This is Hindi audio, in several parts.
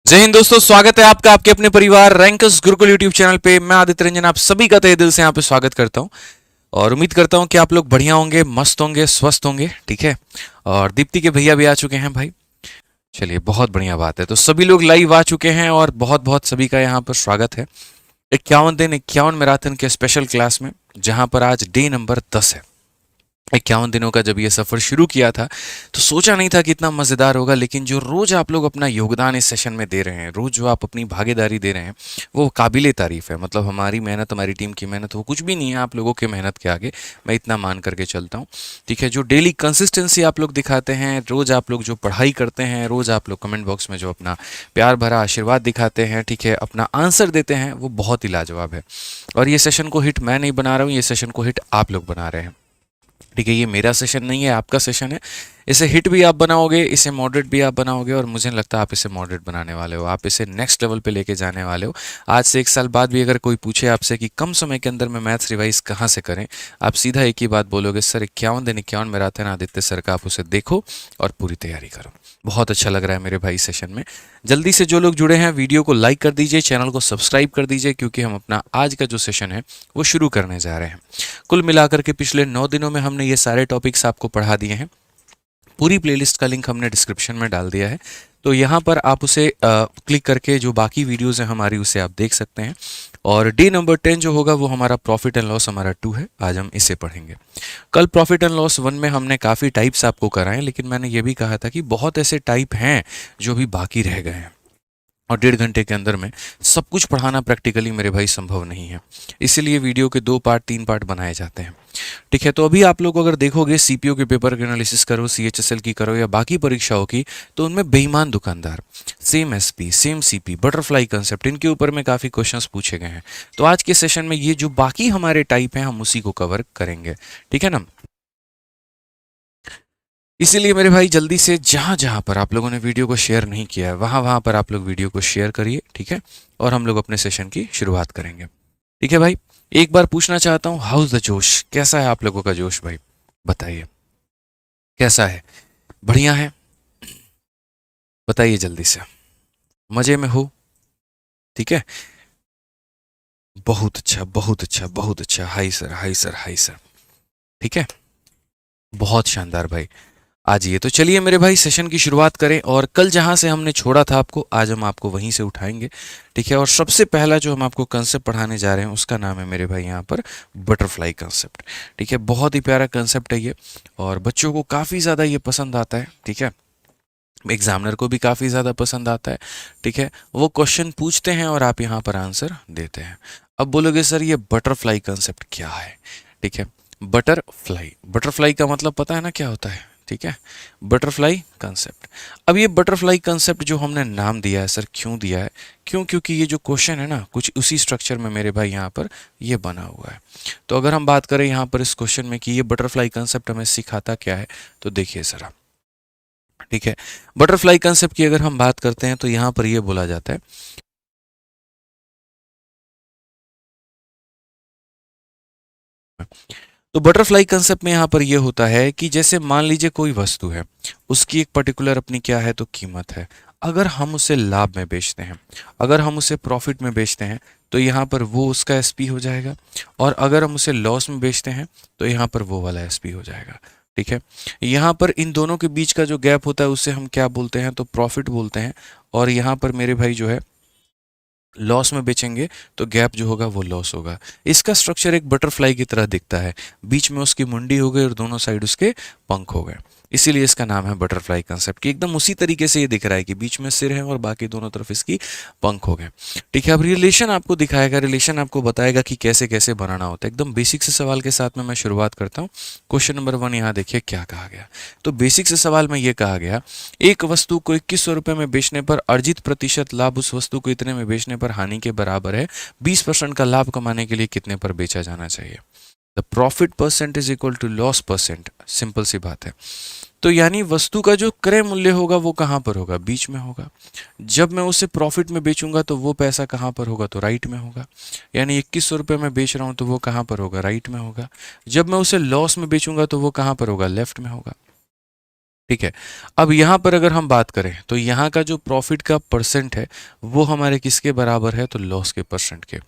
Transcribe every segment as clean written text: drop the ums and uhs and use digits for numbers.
जय हिंद दोस्तों, स्वागत है आपका आपके अपने परिवार रैंकर्स गुरुकुल यूट्यूब चैनल पे। मैं आदित्य रंजन आप सभी का तहे दिल से यहाँ पे स्वागत करता हूँ और उम्मीद करता हूँ कि आप लोग बढ़िया होंगे, मस्त होंगे, स्वस्थ होंगे। ठीक है। और दीप्ति के भैया भी आ चुके हैं भाई। चलिए, बहुत बढ़िया बात है। तो सभी लोग लाइव आ चुके हैं और बहुत बहुत सभी का यहाँ पर स्वागत है 51 दिन 51 मैराथन के स्पेशल क्लास में, जहाँ पर आज डे नंबर 10 है। 51 दिनों का जब ये सफ़र शुरू किया था तो सोचा नहीं था कि इतना मज़ेदार होगा, लेकिन जो रोज़ आप लोग अपना योगदान इस सेशन में दे रहे हैं, रोज़ जो आप अपनी भागीदारी दे रहे हैं, वो काबिले तारीफ़ है। मतलब हमारी मेहनत, हमारी टीम की मेहनत वो कुछ भी नहीं है आप लोगों के मेहनत के आगे। मैं इतना मान करके चलता हूँ। ठीक है। जो डेली कंसिस्टेंसी आप लोग दिखाते हैं, रोज़ आप लोग जो पढ़ाई करते हैं, रोज़ आप लोग कमेंट बॉक्स में जो अपना प्यार भरा आशीर्वाद दिखाते हैं, ठीक है, अपना आंसर देते हैं, वो बहुत ही लाजवाब है। और ये सेशन को हिट मैं नहीं बना रहा हूँ, ये सेशन को हिट आप लोग बना रहे हैं। ठीक है। ये मेरा सेशन नहीं है, आपका सेशन है। इसे हिट भी आप बनाओगे, इसे मॉडरेट भी आप बनाओगे, और मुझे नहीं लगता आप इसे मॉडरेट बनाने वाले हो, आप इसे नेक्स्ट लेवल पे लेके जाने वाले हो। आज से 1 साल बाद भी अगर कोई पूछे आपसे कि कम समय के अंदर में मैथ्स रिवाइज कहाँ से करें, आप सीधा एक ही बात बोलोगे, सर 51 दिन 51 मैराथन आदित्य सर का, आप उसे देखो और पूरी तैयारी करो। बहुत अच्छा लग रहा है मेरे भाई सेशन में। जल्दी से जो लोग जुड़े हैं वीडियो को लाइक कर दीजिए, चैनल को सब्सक्राइब कर दीजिए, क्योंकि हम अपना आज का जो सेशन है वो शुरू करने जा रहे हैं। कुल मिलाकर के पिछले 9 दिनों में हमने ये सारे टॉपिक्स आपको पढ़ा दिए हैं। पूरी प्लेलिस्ट का लिंक हमने डिस्क्रिप्शन में डाल दिया है, तो यहाँ पर आप उसे क्लिक करके जो बाकी वीडियोज़ हैं हमारी, उसे आप देख सकते हैं। और डे नंबर 10 जो होगा वो हमारा प्रॉफिट एंड लॉस हमारा 2 है, आज हम इसे पढ़ेंगे। कल प्रॉफिट एंड लॉस 1 में हमने काफ़ी टाइप्स आपको कराए, लेकिन मैंने ये भी कहा था कि बहुत ऐसे टाइप हैं जो भी बाकी रह गए हैं, और 1.5 घंटे के अंदर में सब कुछ पढ़ाना प्रैक्टिकली मेरे भाई संभव नहीं है। इसीलिए वीडियो के 2 पार्ट 3 पार्ट बनाए जाते हैं। ठीक है। तो अभी आप लोग अगर देखोगे, सीपीओ के पेपर के एनालिसिस करो, सीएचएसएल की करो या बाकी परीक्षाओं की, तो उनमें बेईमान दुकानदार, same SP, same CP, butterfly concept, इनके ऊपर में काफ़ी क्वेश्चंस पूछे गए हैं। तो आज के सेशन में ये जो बाकी हमारे टाइप हैं, हम उसी को कवर करेंगे। ठीक है ना। इसीलिए मेरे भाई जल्दी से जहाँ जहाँ पर आप लोगों ने वीडियो को शेयर नहीं किया है, वहाँ वहाँ पर आप लोग वीडियो को शेयर करिए। ठीक है। और हम लोग अपने सेशन की शुरुआत करेंगे। ठीक है भाई। एक बार पूछना चाहता हूँ, हाउस द जोश, कैसा है आप लोगों का जोश भाई? बताइए कैसा है? बढ़िया है? बताइए जल्दी से। मजे में हो? ठीक है। बहुत अच्छा, बहुत अच्छा, बहुत अच्छा। High sir, high sir, high sir. ठीक है। बहुत शानदार भाई। आज ये तो चलिए मेरे भाई सेशन की शुरुआत करें, और कल जहां से हमने छोड़ा था आपको, आज हम आपको वहीं से उठाएंगे। ठीक है। और सबसे पहला जो हम आपको कंसेप्ट पढ़ाने जा रहे हैं, उसका नाम है मेरे भाई यहाँ पर बटरफ्लाई कंसेप्ट। ठीक है। बहुत ही प्यारा कंसेप्ट है ये, और बच्चों को काफ़ी ज़्यादा ये पसंद आता है। ठीक है। एग्जामिनर को भी काफ़ी ज़्यादा पसंद आता है। ठीक है। वो क्वेश्चन पूछते हैं और आप यहाँ पर आंसर देते हैं। अब बोलोगे सर ये बटरफ्लाई कंसेप्ट क्या है? ठीक है। बटरफ्लाई, बटरफ्लाई का मतलब पता है ना क्या होता है? ठीक है। Butterfly concept. अब ये बटरफ्लाई कंसेप्ट जो हमने नाम दिया है सर, क्यों दिया है? क्यों? क्योंकि ये जो क्वेश्चन है ना, कुछ उसी स्ट्रक्चर में मेरे भाई यहाँ पर ये बना हुआ है। तो अगर हम बात करें यहाँ पर इस क्वेश्चन में कि ये बटरफ्लाई कंसेप्ट हमें सिखाता क्या है, तो देखिए ज़रा। ठीक है। बटरफ्लाई कंसेप्ट की अगर हम बात करते हैं तो यहाँ पर ये बोला जाता है, तो बटरफ्लाई कंसेप्ट में यहाँ पर यह होता है कि जैसे मान लीजिए कोई वस्तु है, उसकी एक पर्टिकुलर अपनी क्या है, तो कीमत है। अगर हम उसे लाभ में बेचते हैं, अगर हम उसे प्रॉफिट में बेचते हैं, तो यहाँ पर वो उसका एसपी हो जाएगा, और अगर हम उसे लॉस में बेचते हैं तो यहाँ पर वो वाला एसपी हो जाएगा। ठीक है। यहाँ पर इन दोनों के बीच का जो गैप होता है उसे हम क्या बोलते हैं, तो प्रॉफिट बोलते हैं। और यहाँ पर मेरे भाई जो है लॉस में बेचेंगे तो गैप जो होगा वो लॉस होगा। इसका स्ट्रक्चर एक बटरफ्लाई की तरह दिखता है, बीच में उसकी मुंडी हो गई और दोनों साइड उसके पंख हो गए, इसीलिए इसका नाम है बटरफ्लाई कंसेप्ट। कि एकदम उसी तरीके से ये दिख रहा है कि बीच में सिर है और बाकी दोनों तरफ इसकी पंख हो गए। ठीक है। अब रिलेशन आपको दिखाएगा, रिलेशन आपको बताएगा कि कैसे कैसे बनाना होता है। एकदम बेसिक से सवाल के साथ में मैं शुरुआत करता हूँ। क्वेश्चन नंबर 1 यहाँ देखिए क्या कहा गया। तो बेसिक से सवाल में ये कहा गया, एक वस्तु को 2100 रुपये में बेचने पर अर्जित प्रतिशत लाभ उस वस्तु को इतने में बेचने पर हानि के बराबर है। 20% का लाभ कमाने के लिए कितने पर बेचा जाना चाहिए? The profit percent is equal to loss percent. Simple सी बात है। तो यानी वस्तु का जो क्रय मूल्य होगा वो कहाँ पर होगा? बीच में होगा। जब मैं उसे प्रॉफिट में बेचूंगा तो वो पैसा कहाँ पर होगा? तो राइट में होगा। यानी 2100 रुपये में बेच रहा हूँ तो वो कहाँ पर होगा? राइट में होगा। जब मैं उसे लॉस में बेचूंगा तो वो कहाँ पर होगा? लेफ्ट में होगा। ठीक है। अब यहाँ पर अगर हम बात करें तो यहाँ का जो प्रॉफिट का परसेंट है वो हमारे किसके बराबर है, तो लॉस के परसेंट के।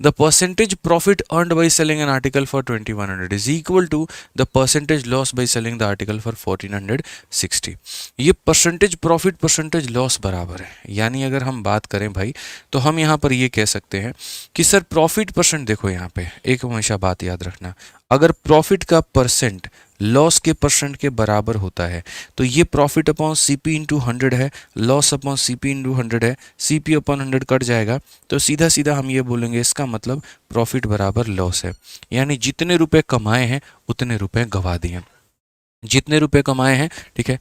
The percentage profit earned by selling an article for 2100 is equal to the percentage loss by selling the article for 1460। ये परसेंटेज प्रॉफिट परसेंटेज लॉस बराबर है, यानी अगर हम बात करें भाई तो हम यहाँ पर ये कह सकते हैं कि सर प्रॉफिट परसेंट, देखो यहाँ पे एक हमेशा बात याद रखना, अगर प्रॉफिट का परसेंट लॉस के परसेंट के बराबर होता है तो ये प्रॉफिट अपॉन सीपी इंटू 100 है, लॉस अपॉन सीपी इंटू 100 है, सीपी अपॉन 100 कट जाएगा, तो सीधा सीधा हम ये बोलेंगे इसका मतलब प्रॉफिट बराबर लॉस है। यानी जितने रुपए कमाए हैं उतने रुपए गवा दिए, जितने रुपए कमाए हैं, ठीक है,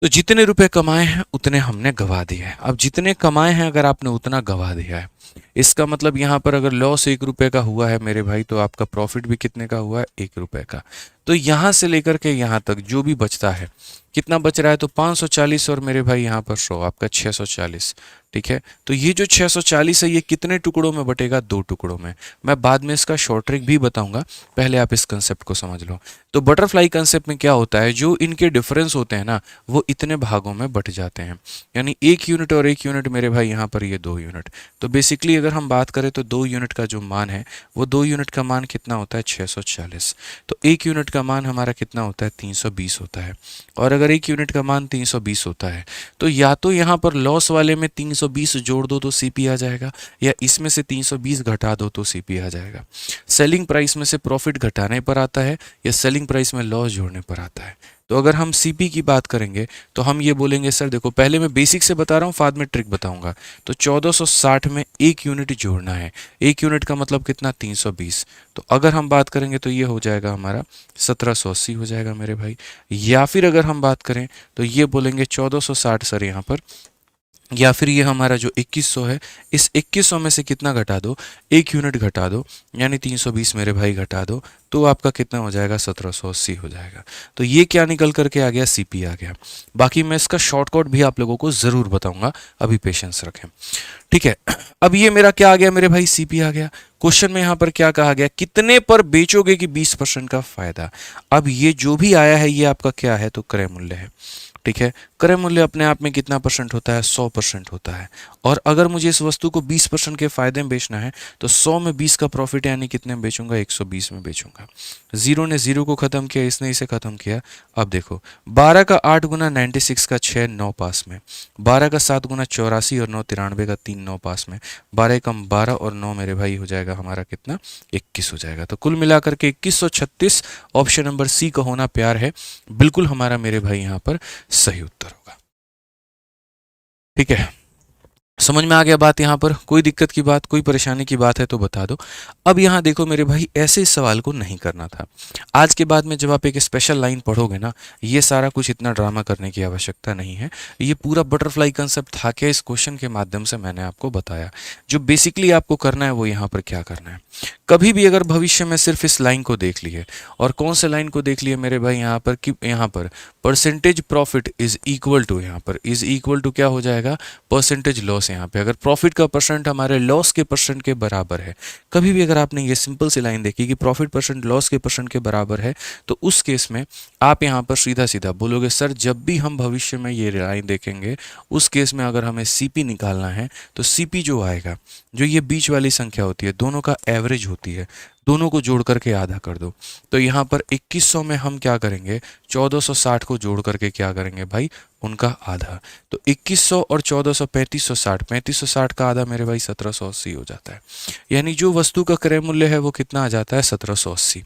तो जितने रुपए कमाए हैं उतने हमने गवा दिए हैं। अब जितने कमाए हैं अगर आपने उतना गवा दिया है, इसका मतलब यहाँ पर अगर लॉस 1 रुपए का हुआ है मेरे भाई तो आपका प्रॉफिट भी कितने का हुआ है, 1 रुपए का। तो यहाँ से लेकर के यहाँ तक जो भी बचता है, कितना बच रहा है, तो 540 और मेरे भाई यहाँ पर 100, आपका 640। ठीक है, तो ये जो 640 है ये कितने टुकड़ों में बटेगा, 2 टुकड़ों में। मैं बाद में इसका शॉर्ट ट्रिक भी बताऊंगा, पहले आप इस कंसेप्ट को समझ लो। तो बटरफ्लाई कंसेप्ट में क्या होता है, जो इनके डिफरेंस होते हैं ना वो इतने भागों में बट जाते हैं, यानी 1 यूनिट और 1 यूनिट मेरे भाई यहाँ पर ये 2 यूनिट। तो बेसिकली अगर हम बात करें तो 2 यूनिट का जो मान है वो 2 यूनिट का मान कितना होता है, 640। तो 1 यूनिट का मान हमारा कितना होता है, 320 होता है। और अगर 1 यूनिट का मान 320 होता है तो या तो यहाँ पर लॉस वाले में 320 जोड़ दो तो सीपी आ जाएगा, या इसमें से 320 घटा दो तो सीपी आ जाएगा। सेलिंग प्राइस में से प्रॉफिट घटाने पर आता है या सेलिंग प्राइस में लॉस जोड़ने पर आता है। तो अगर हम सीपी की बात करेंगे तो हम ये बोलेंगे, सर देखो पहले मैं बेसिक से बता रहा हूँ, बाद में ट्रिक बताऊंगा। तो 1460 में 1 यूनिट जोड़ना है, 1 यूनिट का मतलब कितना, 320। तो अगर हम बात करेंगे तो ये हो जाएगा हमारा 1780 हो जाएगा मेरे भाई। या फिर अगर हम बात करें तो ये बोलेंगे 1460 सर यहाँ पर, या फिर ये हमारा जो 2100 है, इस 2100 में से कितना घटा दो, 1 यूनिट घटा दो, यानी 320 मेरे भाई घटा दो, तो आपका कितना हो जाएगा, 1780 हो जाएगा। तो ये क्या निकल करके आ गया, सीपी आ गया। बाकी मैं इसका शॉर्टकट भी आप लोगों को ज़रूर बताऊंगा, अभी पेशेंस रखें। ठीक है, अब ये मेरा क्या आ गया मेरे भाई, सीपी आ गया। क्वेश्चन में यहाँ पर क्या कहा गया, कितने पर बेचोगे कि 20% का फायदा। अब ये जो भी आया है ये आपका क्या है, तो क्रय मूल्य है। ठीक है, क्रय मूल्य अपने आप में कितना परसेंट होता है, 100% होता है। और अगर मुझे इस वस्तु को 20% के फायदे में बेचना है तो 100 में 20 का प्रॉफिट यानी कितने में बेचूंगा, 120 में बेचूंगा। जीरो ने जीरो को खत्म किया, इसने इसे खत्म किया। अब देखो 12 का 8 गुना 96 का 6, 9 पास में। 12 का 7 गुना 84 और 9 93 का 3, 9 पास में। 12 कम 12 और 9 मेरे भाई हो जाएगा हमारा कितना, 21 हो जाएगा। तो कुल मिलाकर के 2136 ऑप्शन नंबर सी का होना प्यार है, बिल्कुल हमारा मेरे भाई यहाँ पर सही उत्तर होगा। ठीक है, समझ में आ गया बात। यहाँ पर कोई दिक्कत की बात, कोई परेशानी की बात है तो बता दो। अब यहाँ देखो मेरे भाई, ऐसे इस सवाल को नहीं करना था। आज के बाद में जब आप एक स्पेशल लाइन पढ़ोगे ना, ये सारा कुछ इतना ड्रामा करने की आवश्यकता नहीं है। ये पूरा बटरफ्लाई कंसेप्ट था क्या, इस क्वेश्चन के माध्यम से मैंने आपको बताया। जो बेसिकली आपको करना है वो यहाँ पर क्या करना है, कभी भी अगर भविष्य में सिर्फ इस लाइन को देख लिए, और कौन से लाइन को देख लिए मेरे भाई, यहाँ पर कि यहाँ पर percentage profit is equal to, यहाँ पर इज इक्वल टू क्या हो जाएगा, परसेंटेज लॉस। यहाँ पे अगर प्रॉफिट का परसेंट हमारे लॉस के परसेंट के बराबर है, कभी भी अगर आपने ये सिंपल सी लाइन देखी कि प्रॉफिट परसेंट लॉस के परसेंट के बराबर है, तो उस केस में आप यहाँ पर सीधा सीधा बोलोगे, सर जब भी हम भविष्य में ये लाइन देखेंगे उस केस में अगर हमें सीपी निकालना है तो सीपी जो आएगा, जो ये बीच वाली संख्या होती है, दोनों का एवरेज होती है, दोनों को जोड़ करके आधा कर दो। तो यहाँ पर 2100 में हम क्या करेंगे, 1460 को जोड़ करके क्या करेंगे भाई, उनका आधा। तो 2100 और 1400 3560, 3560 का आधा मेरे भाई 1780 हो जाता है। यानी जो वस्तु का क्रय मूल्य है वो कितना आ जाता है, 1780।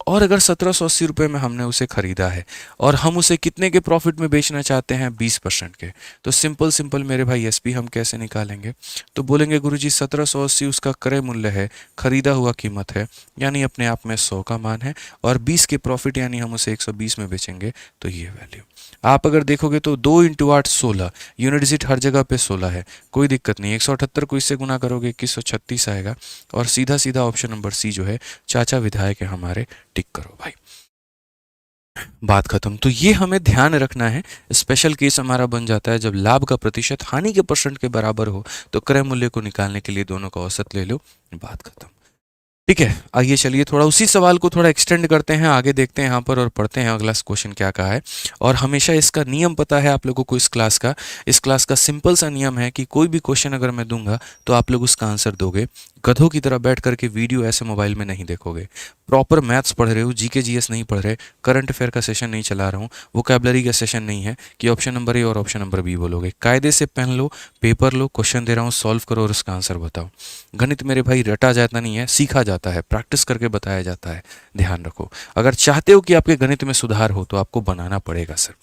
और अगर 1780 रुपये में हमने उसे खरीदा है और हम उसे कितने के प्रॉफिट में बेचना चाहते हैं, 20% के, तो सिंपल सिंपल मेरे भाई एसपी हम कैसे निकालेंगे, तो बोलेंगे गुरुजी 1780 उसका क्रय मूल्य है, खरीदा हुआ कीमत है, यानी अपने आप में 100 का मान है, और 20 के प्रॉफिट यानी हम उसे 120 में बेचेंगे, तो ये वैल्यू। आप अगर देखोगे तो 2 × 8 16, यूनिट डिजिट हर जगह पे 16 है, कोई दिक्कत नहीं। 178 को इससे गुना करोगे 2136 आएगा, और सीधा सीधा ऑप्शन नंबर सी जो है चाचा विधायक है हमारे, टिक करो भाई, बात खत्म। तो ये हमें ध्यान रखना है। स्पेशल केस हमारा बन जाता है जब लाभ का प्रतिशत हानि के परसेंट के बराबर हो, तो क्रय मूल्य को निकालने के लिए दोनों का औसत ले लो, बात खत्म। ठीक है, आइए चलिए थोड़ा उसी सवाल को थोड़ा एक्सटेंड करते हैं, आगे देखते हैं यहाँ पर और पढ़ते हैं अगला क्वेश्चन क्या कहा है। और हमेशा इसका नियम पता है आप लोगों को इस क्लास का सिंपल सा नियम है कि कोई भी क्वेश्चन अगर मैं दूंगा तो आप लोग उसका आंसर दोगे। गधों की तरह बैठ करके वीडियो ऐसे मोबाइल में नहीं देखोगे। प्रॉपर मैथ्स पढ़ रहे हो, जीके जीएस नहीं पढ़ रहे, करंट अफेयर का सेशन नहीं चला रहा हूँ, वोकैबलरी का सेशन नहीं है कि ऑप्शन नंबर ए और ऑप्शन नंबर बी बोलोगे। कायदे से पेन लो, पेपर लो, क्वेश्चन दे रहा हूँ, सॉल्व करो और उसका आंसर बताओ। गणित मेरे भाई रटा जाता नहीं है, सीखा जाता है, प्रैक्टिस करके बताया जाता है। ध्यान रखो, अगर चाहते हो कि आपके गणित में सुधार हो तो आपको बनाना पड़ेगा सर।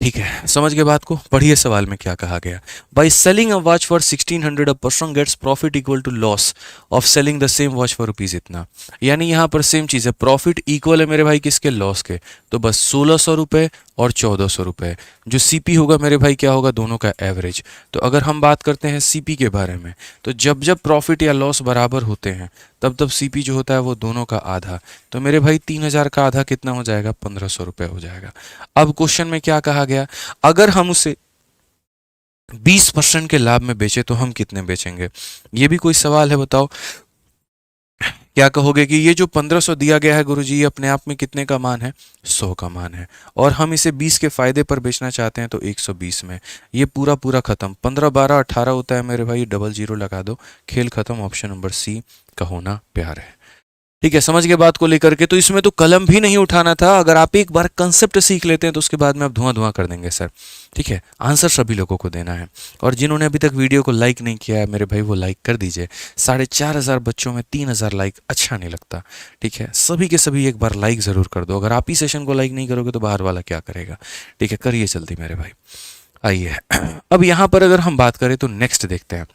ठीक है, समझ गए बात को। पढ़िए सवाल में क्या कहा गया। By selling a watch for 1600 a person gets profit equal to loss of selling the same watch for rupees इतना। यानी यहाँ पर सेम चीज़ है, प्रॉफिट इक्वल है मेरे भाई किसके, लॉस के। तो बस 1600 रुपये और 1400 रुपये। जो सीपी होगा मेरे भाई क्या होगा, दोनों का एवरेज। तो अगर हम बात करते हैं सीपी के बारे में, तो जब जब प्रॉफिट या लॉस बराबर होते हैं तब तब सीपी जो होता है वो दोनों का आधा। तो मेरे भाई 3000 का आधा कितना हो जाएगा, 1500 रुपये हो जाएगा। अब क्वेश्चन में क्या कहा गया, अगर हम उसे 20% के लाभ में बेचे तो हम कितने बेचेंगे। ये भी कोई सवाल है, बताओ। क्या कहोगे कि ये जो 1500 दिया गया है गुरुजी, ये अपने आप में कितने का मान है, 100 का मान है, और हम इसे 20 के फायदे पर बेचना चाहते हैं तो 120 में। ये पूरा पूरा खत्म। 15 12 18 होता है मेरे भाई, डबल जीरो लगा दो, खेल खत्म। ऑप्शन नंबर सी का होना प्यार है। ठीक है, समझ गए बात को लेकर के। तो इसमें तो कलम भी नहीं उठाना था। अगर आप एक बार कंसेप्ट सीख लेते हैं तो उसके बाद में आप धुआं धुआं कर देंगे सर। ठीक है, आंसर सभी लोगों को देना है। और जिन्होंने अभी तक वीडियो को लाइक नहीं किया है मेरे भाई, वो लाइक कर दीजिए। 4500 बच्चों में 3000 लाइक अच्छा नहीं लगता। ठीक है, सभी के सभी एक बार लाइक ज़रूर कर दो। अगर आप ही सेशन को लाइक नहीं करोगे तो बाहर वाला क्या करेगा। ठीक है, करिए जल्दी मेरे भाई। आइए अब यहाँ पर अगर हम बात करें तो नेक्स्ट देखते हैं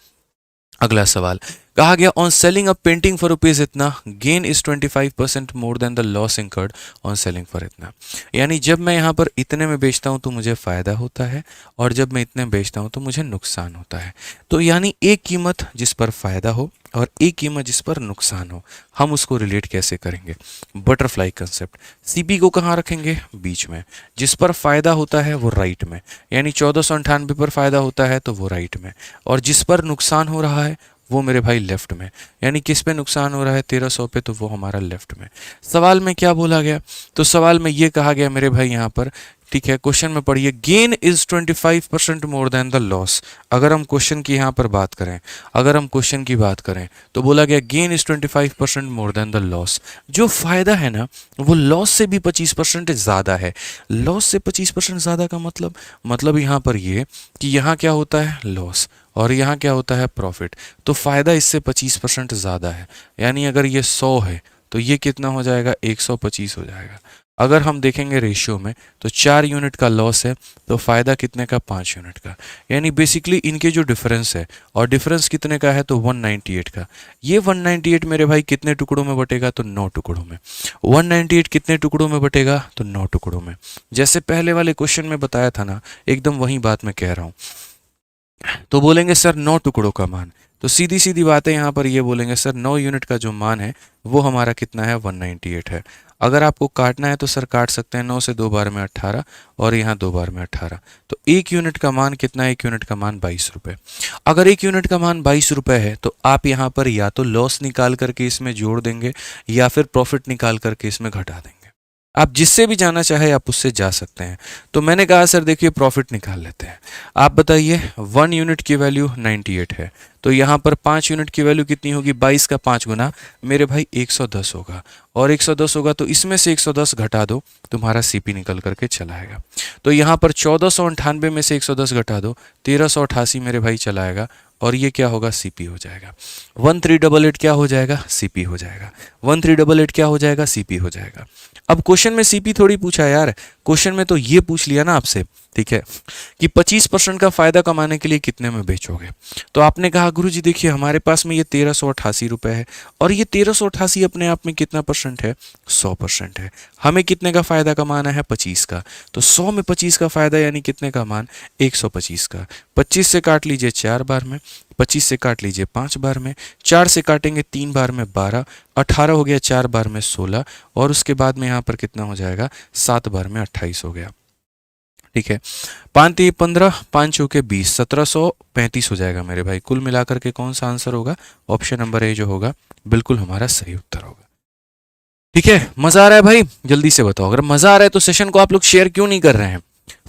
अगला सवाल। कहा गया on selling a painting for rupees इतना, gain is 25% more than the loss incurred on selling for इतना। यानी जब मैं यहाँ पर इतने में बेचता हूँ तो मुझे फायदा होता है, और जब मैं इतने में बेचता हूँ तो मुझे नुकसान होता है। तो यानी एक कीमत जिस पर फायदा हो और एक कीमत जिस पर नुकसान हो, हम उसको रिलेट कैसे करेंगे। Butterfly concept. सीपी को कहाँ रखेंगे, बीच में। जिस पर फायदा होता है वो राइट में, यानी 1498 पर फायदा होता है तो वो राइट में, और जिस पर नुकसान हो रहा है वो मेरे भाई लेफ्ट में। यानी किस पे नुकसान हो रहा है, 1300 पे, तो वो हमारा लेफ्ट में। सवाल में क्या बोला गया, तो सवाल में ये कहा गया मेरे भाई यहाँ पर, ठीक है, क्वेश्चन में पढ़िए, gain is 25% more than the loss. अगर हम क्वेश्चन की यहाँ पर बात करें, तो बोला गया gain is 25% more than the loss. जो फायदा है ना वो लॉस से भी 25% ज़्यादा है। लॉस से 25% ज़्यादा का मतलब यहाँ पर ये कि यहाँ क्या होता है, लॉस, और यहाँ क्या होता है, प्रॉफिट। तो फायदा इससे 25% ज़्यादा है। यानी अगर ये 100 है तो ये कितना हो जाएगा, 125 हो जाएगा। अगर हम देखेंगे रेशियो में तो 4 यूनिट का लॉस है तो फायदा कितने का, 5 यूनिट का। यानी बेसिकली इनके जो डिफरेंस है, और डिफरेंस कितने का है, तो 198 का। ये 198 मेरे भाई कितने टुकड़ों में बटेगा, तो 9 टुकड़ों में। 198 कितने टुकड़ों में बटेगा, तो 9 टुकड़ों में। जैसे पहले वाले क्वेश्चन में बताया था ना, एकदम वही बात मैं कह रहा हूँ। तो बोलेंगे सर 9 टुकड़ों का मान, तो सीधी सीधी बात है यहाँ पर ये बोलेंगे सर 9 यूनिट का जो मान है वो हमारा कितना है, 198 है। अगर आपको काटना है तो सर काट सकते हैं, 9 से 2 बार में 18 और यहाँ 2 बार में 18। तो 1 यूनिट का मान कितना है, 1 यूनिट का मान 22 रुपये। अगर 1 यूनिट का मान 22 रुपये है तो आप यहाँ पर या तो लॉस निकाल करके इसमें जोड़ देंगे या फिर प्रॉफिट निकाल करके इसमें घटा देंगे। आप जिससे भी जाना चाहे आप उससे जा सकते हैं। तो मैंने कहा सर देखिए प्रॉफिट निकाल लेते हैं। आप बताइए 1 यूनिट की वैल्यू 98 है, तो यहाँ पर 5 यूनिट की वैल्यू कितनी होगी, 22 का 5 गुना मेरे भाई 110 होगा, और 110 होगा तो इसमें से 110 घटा दो, तुम्हारा सीपी निकल करके चला आएगा। तो यहाँ पर 1498 में से 110 घटा दो, 1388 मेरे भाई चला आएगा, और ये क्या होगा, सीपी हो जाएगा। 1388 क्या हो जाएगा, सीपी हो जाएगा। 1388 क्या हो जाएगा, सीपी हो जाएगा। अब क्वेश्चन में सीपी थोड़ी पूछा यार, क्वेश्चन में तो ये पूछ लिया ना आपसे, ठीक है, कि 25% का फायदा कमाने के लिए कितने में बेचोगे। तो आपने कहा गुरुजी देखिए हमारे पास में ये 1388 रुपये है, और ये 1388 अपने आप में कितना परसेंट है, 100% है। हमें कितने का फायदा कमाना है, 25 का। तो 100 में 25 का फायदा यानी कितने का मान, 125 का। 25 से काट लीजिए 4 बार में, 25 से काट लीजिए 5 बार में, 4 से काटेंगे 3 बार में 12, 18 हो गया 4 बार में 16, और उसके बाद में यहाँ पर कितना हो जाएगा, 7 बार में 28 हो गया। ठीक है। 5 3 15, 5 चौके 20, 1735 हो जाएगा मेरे भाई। कुल मिलाकर के कौन सा आंसर होगा? ऑप्शन नंबर ए जो होगा बिल्कुल हमारा सही उत्तर होगा। ठीक है, मजा आ रहा है भाई? जल्दी से बताओ, अगर मजा आ रहा है तो सेशन को आप लोग शेयर क्यों नहीं कर रहे हैं?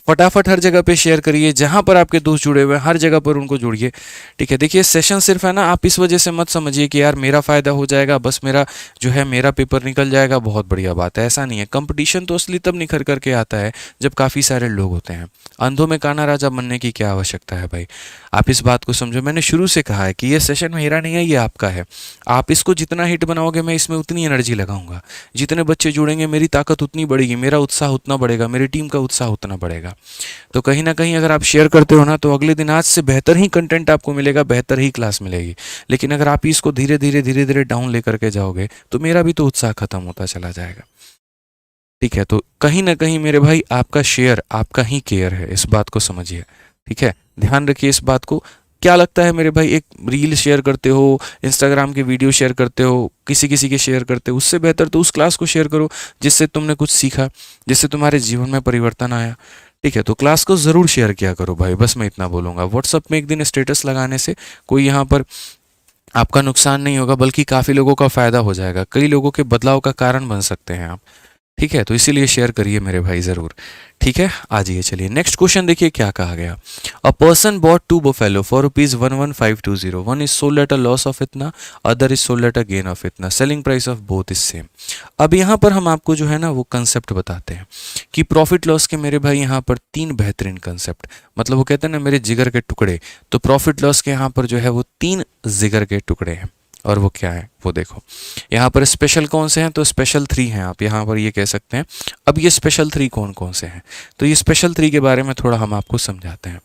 फटाफट हर जगह पे शेयर करिए, जहां पर आपके दोस्त जुड़े हुए हैं हर जगह पर उनको जोड़िए। ठीक है, देखिए सेशन सिर्फ है ना, आप इस वजह से मत समझिए कि यार मेरा फायदा हो जाएगा, बस मेरा जो है मेरा पेपर निकल जाएगा, बहुत बढ़िया बात है, ऐसा नहीं है। कंपटीशन तो असली तब निखर करके आता है जब काफ़ी सारे लोग होते हैं। अंधों में काना राजा बनने की क्या आवश्यकता है भाई? आप इस बात को समझो, मैंने शुरू से कहा है कि ये सेशन मेरा नहीं है, ये आपका है। आप इसको जितना हिट बनाओगे मैं इसमें उतनी एनर्जी लगाऊंगा, जितने बच्चे जुड़ेंगे मेरी ताकत उतनी बढ़ेगी, मेरा उत्साह उतना बढ़ेगा, मेरी टीम का उत्साह उतना बढ़ेगा। तो कहीं ना कहीं अगर आप शेयर करते हो ना, तो अगले दिन आज से बेहतर ही कंटेंट आपको मिलेगा, बेहतर ही क्लास मिलेगी। लेकिन अगर आप इसको धीरे धीरे धीरे धीरे डाउन लेकर के जाओगे तो मेरा भी तो उत्साह खत्म होता चला जाएगा। ठीक है, तो कहीं ना कहीं मेरे भाई आपका शेयर आपका ही केयर है, इस बात को समझिए। ठीक है, ध्यान रखिए इस बात को। क्या लगता है मेरे भाई, एक रील शेयर करते हो, इंस्टाग्राम के वीडियो शेयर करते हो, किसी किसी के शेयर करते हो, उससे बेहतर तो उस क्लास को शेयर करो जिससे तुमने कुछ सीखा, जिससे तुम्हारे जीवन में परिवर्तन आया। ठीक है, तो क्लास को ज़रूर शेयर किया करो भाई, बस मैं इतना बोलूँगा। व्हाट्सअप में एक दिन स्टेटस लगाने से कोई यहाँ पर आपका नुकसान नहीं होगा, बल्कि काफ़ी लोगों का फ़ायदा हो जाएगा, कई लोगों के बदलाव का कारण बन सकते हैं आप। ठीक है, तो इसीलिए शेयर करिए मेरे भाई ज़रूर। ठीक है, आ जाइए, चलिए नेक्स्ट क्वेश्चन देखिए क्या कहा गया। A person bought 2 buffalo for ₹11520, one is sold at a loss of इतना, other is sold at a gain of इतना, selling price of both is same. अब यहाँ पर हम आपको जो है ना वो कंसेप्ट बताते हैं कि प्रॉफिट लॉस के मेरे भाई यहाँ पर 3 बेहतरीन कंसेप्ट, मतलब वो कहते हैं ना मेरे जिगर के टुकड़े, तो प्रॉफिट लॉस के यहाँ पर जो है वो 3 जिगर के टुकड़े हैं। और वो क्या है वो देखो, यहाँ पर स्पेशल कौन से हैं, तो स्पेशल 3 हैं, आप यहाँ पर ये कह सकते हैं। अब ये स्पेशल 3 कौन कौन से हैं, तो ये स्पेशल 3 के बारे में थोड़ा हम आपको समझाते हैं।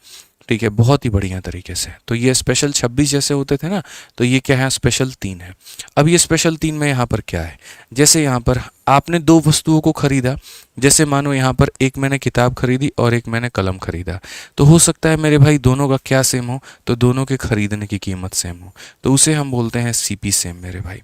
ठीक है, बहुत ही बढ़िया तरीके से। तो ये स्पेशल 26 जैसे होते थे ना, तो ये क्या है, स्पेशल 3 है। अब ये स्पेशल 3 में यहाँ पर क्या है, जैसे यहाँ पर आपने 2 वस्तुओं को खरीदा, जैसे मानो यहाँ पर एक मैंने किताब खरीदी और एक मैंने कलम खरीदा, तो हो सकता है मेरे भाई दोनों का क्या सेम हो, तो दोनों के खरीदने की कीमत सेम हो, तो उसे हम बोलते हैं सीपी सेम मेरे भाई।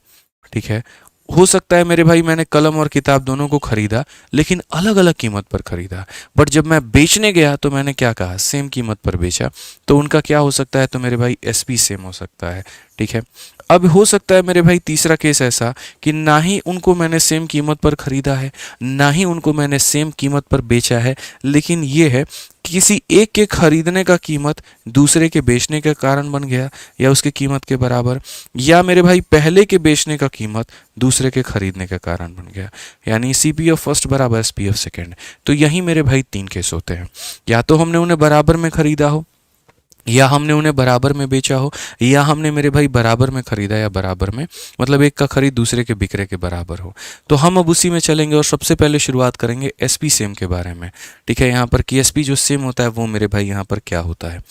ठीक है, हो सकता है मेरे भाई मैंने कलम और किताब दोनों को खरीदा, लेकिन अलग अलग कीमत पर खरीदा, बट जब मैं बेचने गया तो मैंने क्या कहा, सेम कीमत पर बेचा, तो उनका क्या हो सकता है, तो मेरे भाई एसपी सेम हो सकता है। ठीक है, अब हो सकता है मेरे भाई तीसरा केस ऐसा कि ना ही उनको मैंने सेम कीमत पर खरीदा है, ना ही उनको मैंने सेम कीमत पर बेचा है, लेकिन ये है किसी एक के खरीदने का कीमत दूसरे के बेचने का कारण बन गया, या उसकी कीमत के बराबर, या मेरे भाई पहले के बेचने का कीमत दूसरे के खरीदने का कारण बन गया, यानी सीपी ऑफ फर्स्ट बराबर एसपी ऑफ सेकेंड। तो यही मेरे भाई 3 केस होते हैं, या तो हमने उन्हें बराबर में खरीदा हो, या हमने उन्हें बराबर में बेचा हो, या हमने मेरे भाई बराबर में खरीदा या बराबर में, मतलब एक का खरीद दूसरे के बिक्रे के बराबर हो। तो हम अब उसी में चलेंगे और सबसे पहले शुरुआत करेंगे एसपी सेम के बारे में। ठीक है, यहाँ पर कि एसपी जो सेम होता है वो मेरे भाई यहाँ पर क्या होता है।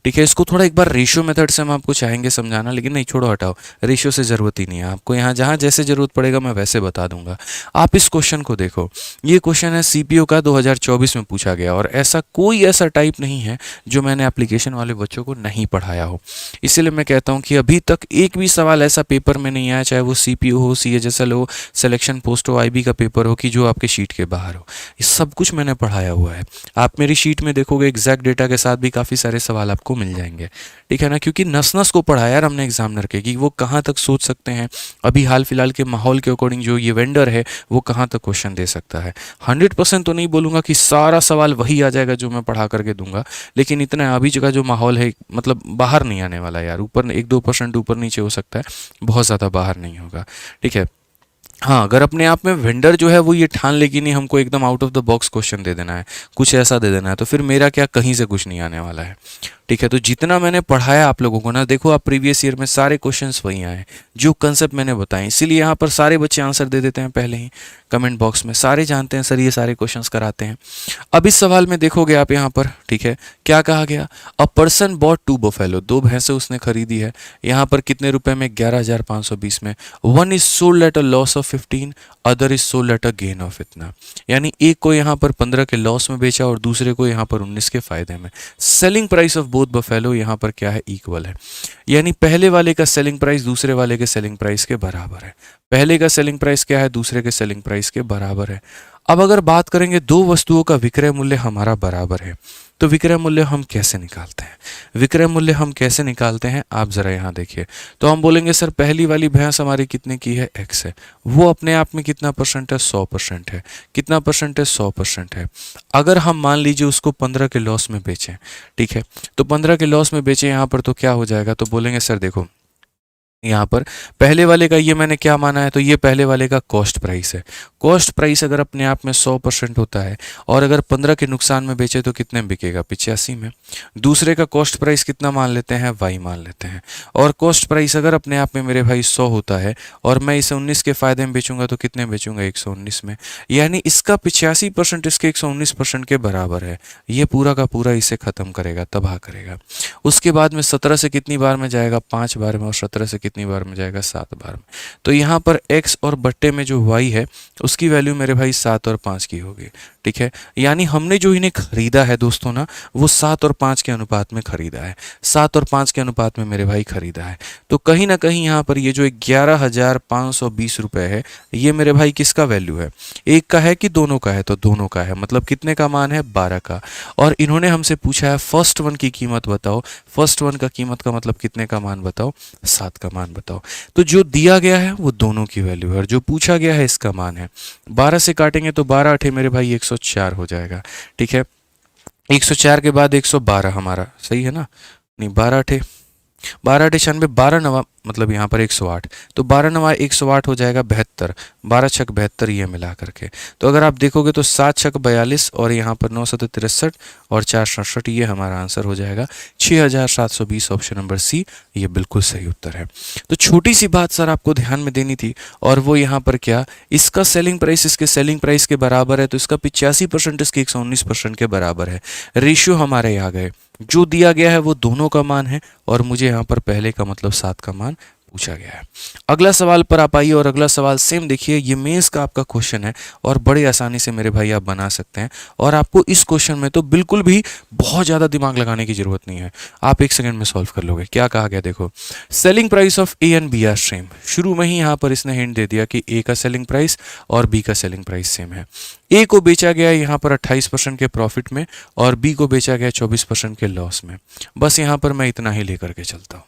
ठीक है, इसको थोड़ा एक बार रेशियो मेथड से हम आपको चाहेंगे समझाना, लेकिन नहीं छोड़ो हटाओ, रेशियो से ज़रूरत ही नहीं है आपको, यहाँ जहाँ जैसे ज़रूरत पड़ेगा मैं वैसे बता दूंगा। आप इस क्वेश्चन को देखो, ये क्वेश्चन है सीपीओ का, 2024 में पूछा गया, और ऐसा कोई ऐसा टाइप नहीं है जो मैंने एप्लीकेशन वाले बच्चों को नहीं पढ़ाया हो। इसलिए मैं कहता हूं कि अभी तक एक भी सवाल ऐसा पेपर में नहीं आया, चाहे वो सीपीओ हो, सीएचएसएल हो, सिलेक्शन पोस्ट हो, आईबी का पेपर हो, कि जो आपके शीट के बाहर हो। ये सब कुछ मैंने पढ़ाया हुआ है। आप मेरी शीट में देखोगे एग्जैक्ट डेटा के साथ भी काफ़ी सारे सवाल आपको मिल जाएंगे। ठीक है ना, क्योंकि नस नस को पढ़ाया यार हमने एग्जामिनर के, कि वो कहाँ तक सोच सकते हैं, अभी हाल फिलहाल के माहौल के अकॉर्डिंग जो ये वेंडर है वो कहाँ तक क्वेश्चन दे सकता है। 100% तो नहीं बोलूँगा कि सारा सवाल वही आ जाएगा जो मैं पढ़ा करके दूंगा, लेकिन इतना अभी का जो माहौल है, मतलब बाहर नहीं आने वाला यार, ऊपर 1-2% ऊपर नीचे हो सकता है, बहुत ज़्यादा बाहर नहीं होगा। ठीक है, हाँ, अगर अपने आप में वेंडर जो है वो ये ठान ले कि नहीं हमको एकदम out of the box question दे देना है, कुछ ऐसा दे देना है, तो फिर मेरा क्या, कहीं से कुछ नहीं आने वाला है। ठीक है, तो जितना मैंने पढ़ाया आप लोगों को ना, देखो आप प्रीवियस ईयर में सारे क्वेश्चंस वही आए जो कंसेप्ट मैंने बताए, इसीलिए यहाँ पर सारे बच्चे आंसर दे देते हैं पहले ही कमेंट बॉक्स में, सारे जानते हैं सर ये सारे क्वेश्चंस कराते हैं। अब इस सवाल में देखोगे आप यहाँ पर, ठीक है, क्या कहा गया, अ पर्सन बॉट 2 बफेलो, 2 भैंसें उसने खरीदी है, यहाँ पर कितने रुपए में, 11,520 में, one is sold at a loss of 15, other is sold at a gain of इतना, यानी एक को यहाँ पर 15 के लॉस में बेचा और दूसरे को यहाँ पर 19 के फायदे में। Selling price of both buffalo यहाँ पर क्या है, इक्वल है, यानी पहले वाले का सेलिंग प्राइस दूसरे वाले के सेलिंग प्राइस के बराबर है, पहले का सेलिंग प्राइस क्या है, दूसरे के सेलिंग प्राइस के बराबर है। अब अगर बात करेंगे दो वस्तुओं का विक्रय मूल्य हमारा बराबर है, तो विक्रय मूल्य हम कैसे निकालते हैं? विक्रय मूल्य हम कैसे निकालते हैं आप जरा यहाँ देखिए। तो हम बोलेंगे सर पहली वाली भैंस हमारी कितने की है, x है, वो अपने आप में कितना परसेंट है, 100% है। कितना परसेंट है, 100% है। अगर हम मान लीजिए उसको 15 के लॉस में बेचें, ठीक है, तो 15 के लॉस में बेचें यहाँ पर, तो क्या हो जाएगा? तो बोलेंगे सर देखो यहाँ पर पहले वाले का ये मैंने क्या माना है, तो ये पहले वाले का कॉस्ट प्राइस है। कॉस्ट प्राइस अगर अपने आप में 100% होता है और अगर 15 के नुकसान में बेचे तो कितने में बिकेगा, 85 में। दूसरे का कॉस्ट प्राइस कितना मान लेते हैं, y मान लेते हैं। और कॉस्ट प्राइस अगर अपने आप में मेरे भाई 100 होता है और मैं इसे 19 के फायदे में बेचूंगा तो कितने में बेचूंगा, 119 में। यानी इसका 85% इसके 119% के बराबर है। ये पूरा का पूरा इसे खत्म करेगा, तबाह करेगा। उसके बाद में 17 से कितनी बार में जाएगा, 5 बार में, और 17 से कितनी बार में जाएगा, 7 बार में। तो यहाँ पर x और बट्टे में जो y है उसकी वैल्यू मेरे भाई 7 और 5 की होगी, ठीक है। यानी हमने जो इन्हें खरीदा है दोस्तों ना, वो 7 और 5 के अनुपात में खरीदा है। 7 और 5 के अनुपात में मेरे भाई खरीदा है। तो कहीं ना कहीं यहाँ पर ये जो 11,520 रुपये है, ये मेरे भाई किसका वैल्यू है, एक का है कि दोनों का है? तो दोनों का है। मतलब कितने का मान है, 12 का। और इन्होंने हमसे पूछा है फर्स्ट वन की कीमत बताओ। फर्स्ट वन का कीमत का मतलब कितने का मान बताओ, 7 का मान बताओ। तो जो दिया गया है वो दोनों की वैल्यू है और जो पूछा गया है इसका मान है। 12 से काटेंगे तो 12 अठे मेरे भाई 104 हो जाएगा, ठीक है। 104 के बाद 112 हमारा, सही है ना? नहीं, 12 अठे 96, 12 नवा मतलब यहाँ पर 108, तो 12 नवा 108 हो जाएगा 72, 12 छक 72 ये मिला करके। तो अगर आप देखोगे तो 7 छक 42 और यहाँ पर 9 सत 63 और 4 67, ये हमारा आंसर हो जाएगा 6720। ऑप्शन नंबर सी ये बिल्कुल सही उत्तर है। तो छोटी सी बात सर आपको ध्यान में देनी थी, और वो यहाँ पर क्या, इसका सेलिंग प्राइस इसके सेलिंग प्राइस के बराबर है, तो इसका 85% इसके 119% के बराबर है। रेशियो हमारे आ गए, जो दिया गया है वो दोनों का मान है और मुझे यहाँ पर पहले का मतलब 7 का मान पूछा गया है। अगला सवाल पर आप आइए, और अगला सवाल सेम देखिए, ये मेंस का आपका क्वेश्चन है और बड़े आसानी से मेरे भाई आप बना सकते हैं। और आपको इस क्वेश्चन में तो बिल्कुल भी बहुत ज़्यादा दिमाग लगाने की जरूरत नहीं है, आप 1 सेकंड में सॉल्व कर लोगे। क्या कहा गया देखो, selling price of A and B are same. शुरू में ही यहाँ पर इसने हिंट दे दिया कि ए का सेलिंग प्राइस और बी का सेलिंग प्राइस सेम है। ए को बेचा गया यहाँ पर 28% के प्रॉफिट में और बी को बेचा गया 24% के लॉस में। बस यहाँ पर मैं इतना ही लेकर के चलता हूँ,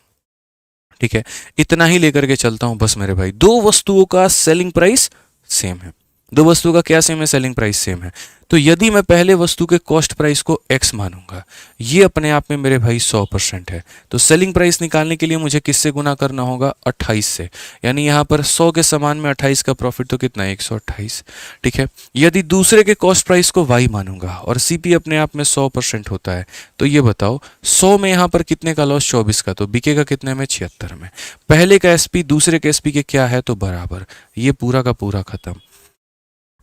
ठीक है, इतना ही लेकर के चलता हूं बस मेरे भाई। दो वस्तुओं का सेलिंग प्राइस सेम है, दो वस्तुओं का क्या सेम है, सेलिंग प्राइस सेम है। तो यदि मैं पहले वस्तु के कॉस्ट प्राइस को x मानूंगा, ये अपने आप में मेरे भाई 100% है, तो सेलिंग प्राइस निकालने के लिए मुझे किससे गुना करना होगा, 28 से। यानी यहाँ पर 100 के समान में 28 का प्रॉफिट, तो कितना है, 128, ठीक है। यदि दूसरे के कॉस्ट प्राइस को y मानूंगा और CP अपने आप में 100% होता है, तो ये बताओ 100 में यहाँ पर कितने का लॉस, 24 का, तो बिकेगा कितने में, 76 में। पहले का SP दूसरे के SP के क्या है, तो बराबर। ये पूरा का पूरा खत्म,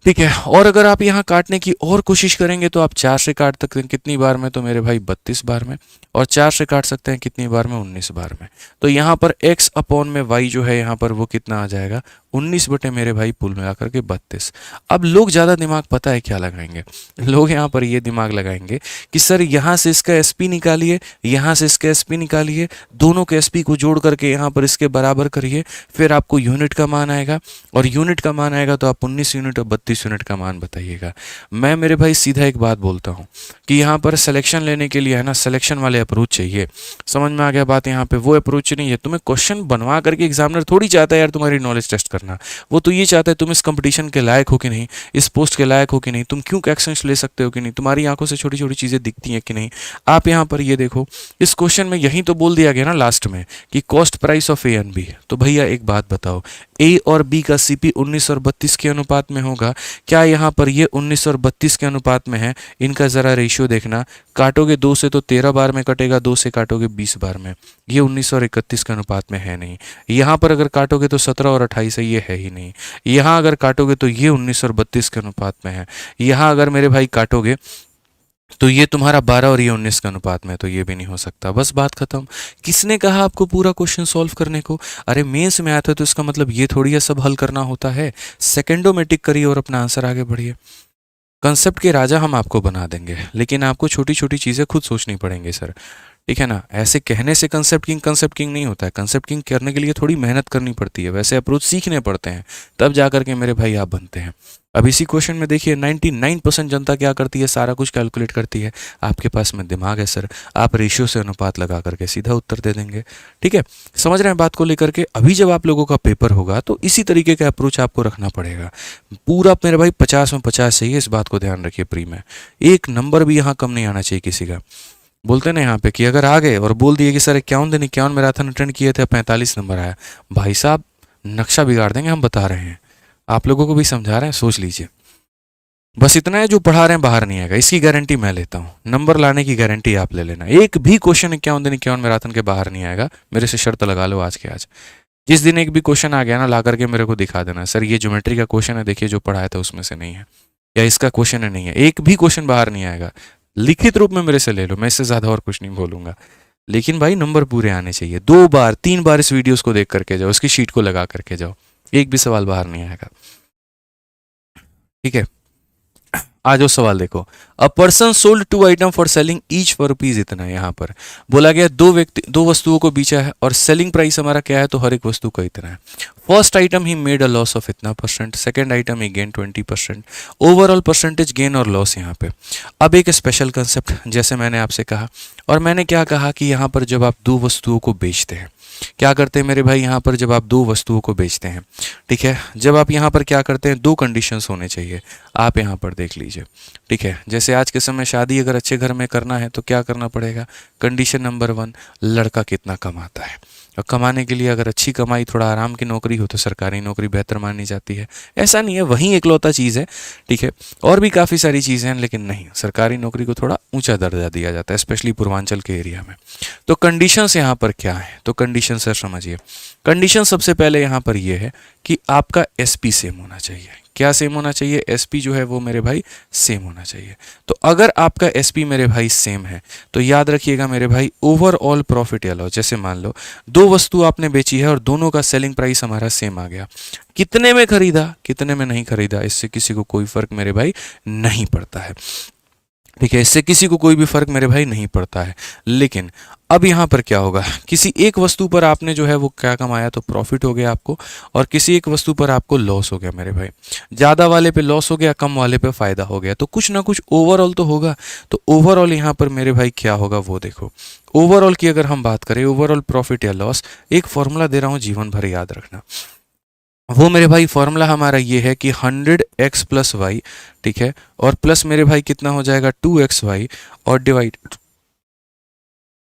ठीक है। और अगर आप यहाँ काटने की और कोशिश करेंगे तो आप 4 से काट सकते हैं कितनी बार में, तो मेरे भाई 32 बार में, और 4 से काट सकते हैं कितनी बार में, 19 बार में। तो यहाँ पर x अपॉन में y जो है यहाँ पर वो कितना आ जाएगा, 19 बटे मेरे भाई पुल मिला करके 32। अब लोग ज़्यादा दिमाग पता है क्या लगाएंगे, लोग यहाँ पर ये दिमाग लगाएंगे कि सर यहाँ से इसका SP निकालिए, यहाँ से इसका SP निकालिए, दोनों के SP को जोड़ करके यहाँ पर इसके बराबर करिए, फिर आपको यूनिट का मान आएगा, और यूनिट का मान आएगा तो आप 19 यूनिट और 32 यूनिट का मान बताइएगा। मैं मेरे भाई सीधा एक बात बोलता हूँ कि यहाँ पर सिलेक्शन लेने के लिए है ना, सिलेक्शन वाले अप्रोच चाहिए। समझ में आ गया बात, यहाँ पे वो अप्रोच नहीं है। तुम्हें क्वेश्चन बनवा करके एग्जामिनर थोड़ी चाहता है यार तुम्हारी नॉलेज टेस्ट करना, वो तो ये चाहता है तुम इस कंपटीशन के लायक हो कि नहीं, इस पोस्ट के लायक हो कि नहीं, तुम क्यों एक्शंस ले सकते हो कि नहीं, तुम्हारी आंखों से छोटी छोटी चीज़ें दिखती हैं कि नहीं। आप यहाँ पर ये देखो, इस क्वेश्चन में यही तो बोल दिया गया ना लास्ट में कि cost price of A and B. तो भैया एक बात बताओ, ए और बी का CP 19 और 32 के अनुपात में होगा क्या? यहाँ पर ये 19 और 32 के अनुपात में है। इनका ज़रा रेशियो देखना, काटोगे 2 से तो 13 बार में कटेगा, 2 से काटोगे 20 बार में। ये 19 और 31 के अनुपात में है नहीं। यहाँ पर अगर काटोगे तो 17 और 28 है, ये है ही नहीं। यहाँ अगर काटोगे तो ये 19 और 32 के अनुपात में है। यहाँ अगर मेरे भाई काटोगे तो ये तुम्हारा 12 और ये 19 के अनुपात में, तो ये भी नहीं हो सकता। बस बात खत्म। किसने कहा आपको पूरा क्वेश्चन सॉल्व करने को? अरे मेंस में आते तो इसका मतलब ये थोड़ी है सब हल करना होता है। सेकंडों में टिक करिए और अपना आंसर आगे बढ़िए। कंसेप्ट के राजा हम आपको बना देंगे, लेकिन आपको छोटी छोटी चीज़ें खुद सोचनी पड़ेंगी सर, ठीक है ना। ऐसे कहने से कंसेप्ट किंग नहीं होता है। कंसेप्ट किंग करने के लिए थोड़ी मेहनत करनी पड़ती है, वैसे अप्रोच सीखने पड़ते हैं, तब जा करके मेरे भाई आप बनते हैं। अब इसी क्वेश्चन में देखिए 99% जनता क्या करती है, सारा कुछ कैलकुलेट करती है। आपके पास में दिमाग है सर, आप रेशियो से अनुपात लगा करके सीधा उत्तर दे देंगे। ठीक है, समझ रहे हैं बात को लेकर के। अभी जब आप लोगों का पेपर होगा तो इसी तरीके का अप्रोच आपको रखना पड़ेगा। पूरा मेरे भाई 50 में 50 चाहिए, इस बात को ध्यान रखिए। प्री में एक नंबर भी यहाँ कम नहीं आना चाहिए किसी का। बोलते ना यहाँ पे कि अगर आ गए और बोल दिए कि सर 51 दिन 51 मैराथन अटेंड किए थे, 45 नंबर आया, भाई साहब नक्शा बिगाड़ देंगे। हम बता रहे हैं, आप लोगों को भी समझा रहे हैं, सोच लीजिए। बस इतना है, जो पढ़ा रहे हैं बाहर नहीं आएगा, इसकी गारंटी मैं लेता हूँ। नंबर लाने की गारंटी आप ले लेना। एक भी क्वेश्चन 51 दिन 51 मैराथन के बाहर नहीं आएगा, मेरे से शर्त लगा लो आज के आज। जिस दिन एक भी क्वेश्चन आ गया ना, ला करके मेरे को दिखा देना, सर ये ज्योमेट्री का क्वेश्चन है, देखिए जो पढ़ाया था उसमें से नहीं है, या इसका क्वेश्चन है नहीं है। एक भी क्वेश्चन बाहर नहीं आएगा, लिखित रूप में मेरे से ले लो, मैं इससे ज़्यादा और कुछ नहीं बोलूँगा। लेकिन भाई नंबर पूरे आने चाहिए। 2 बार 3 बार इस वीडियोस को देख करके जाओ, इसकी शीट को लगा करके जाओ, एक भी सवाल बाहर नहीं आएगा। ठीक है, आ जाओ सवाल देखो। A person sold 2 item for selling each for rupees इतना। यहाँ पर बोला गया दो वस्तुओं को बेचा है और सेलिंग प्राइस हमारा क्या है, तो हर एक वस्तु का इतना है। First item he made a loss of इतना %, सेकंड आइटम ही गेन 20%, ओवरऑल परसेंटेज गेन और लॉस यहाँ पे। अब एक स्पेशल कंसेप्ट, जैसे मैंने आपसे कहा, और मैंने क्या कहा कि यहाँ पर जब आप 2 वस्तुओं को बेचते हैं, क्या करते हैं मेरे भाई, यहाँ पर जब आप 2 वस्तुओं को बेचते हैं, ठीक है, जब आप यहाँ पर क्या करते हैं, 2 कंडीशंस होने चाहिए। आप यहाँ पर देख लीजिए। ठीक है, जैसे आज के समय शादी अगर अच्छे घर में करना है तो क्या करना पड़ेगा, कंडीशन नंबर 1, लड़का कितना कमाता है। और कमाने के लिए अगर अच्छी कमाई, थोड़ा आराम की नौकरी हो तो सरकारी नौकरी बेहतर मानी जाती है। ऐसा नहीं है वही एकलौता चीज़ है, ठीक है, और भी काफ़ी सारी चीज़ें हैं, लेकिन नहीं, सरकारी नौकरी को थोड़ा ऊंचा दर्जा दिया जाता है, स्पेशली पूर्वांचल के एरिया में। तो कंडीशंस यहाँ पर क्या है, तो कंडीशन सर समझिए। कंडीशन सबसे पहले यहाँ पर ये है कि आपका एसपी सेम होना चाहिए। क्या सेम होना चाहिए, एसपी जो है वो मेरे भाई सेम होना चाहिए। तो अगर आपका एसपी मेरे भाई सेम है तो याद रखिएगा मेरे भाई, ओवरऑल प्रॉफिट या लॉस, जैसे मान लो 2 वस्तु आपने बेची है और दोनों का सेलिंग प्राइस हमारा सेम आ गया, कितने में खरीदा कितने में नहीं खरीदा, इससे किसी को कोई फर्क मेरे भाई नहीं पड़ता है। ठीक है, इससे किसी को कोई भी फर्क मेरे भाई नहीं पड़ता है। लेकिन अब यहाँ पर क्या होगा, किसी एक वस्तु पर आपने जो है वो क्या कमाया, तो प्रॉफिट हो गया आपको, और किसी एक वस्तु पर आपको लॉस हो गया मेरे भाई। ज़्यादा वाले पे लॉस हो गया, कम वाले पे फ़ायदा हो गया, तो कुछ ना कुछ ओवरऑल तो होगा। तो ओवरऑल यहाँ पर मेरे भाई क्या होगा वो देखो। ओवरऑल की अगर हम बात करें, ओवरऑल प्रॉफिट या लॉस, एक फॉर्मूला दे रहा हूँ, जीवन भर याद रखना। वो मेरे भाई फॉर्मूला हमारा ये है कि 100x प्लस वाई, ठीक है, और प्लस मेरे भाई कितना हो जाएगा 2xy, और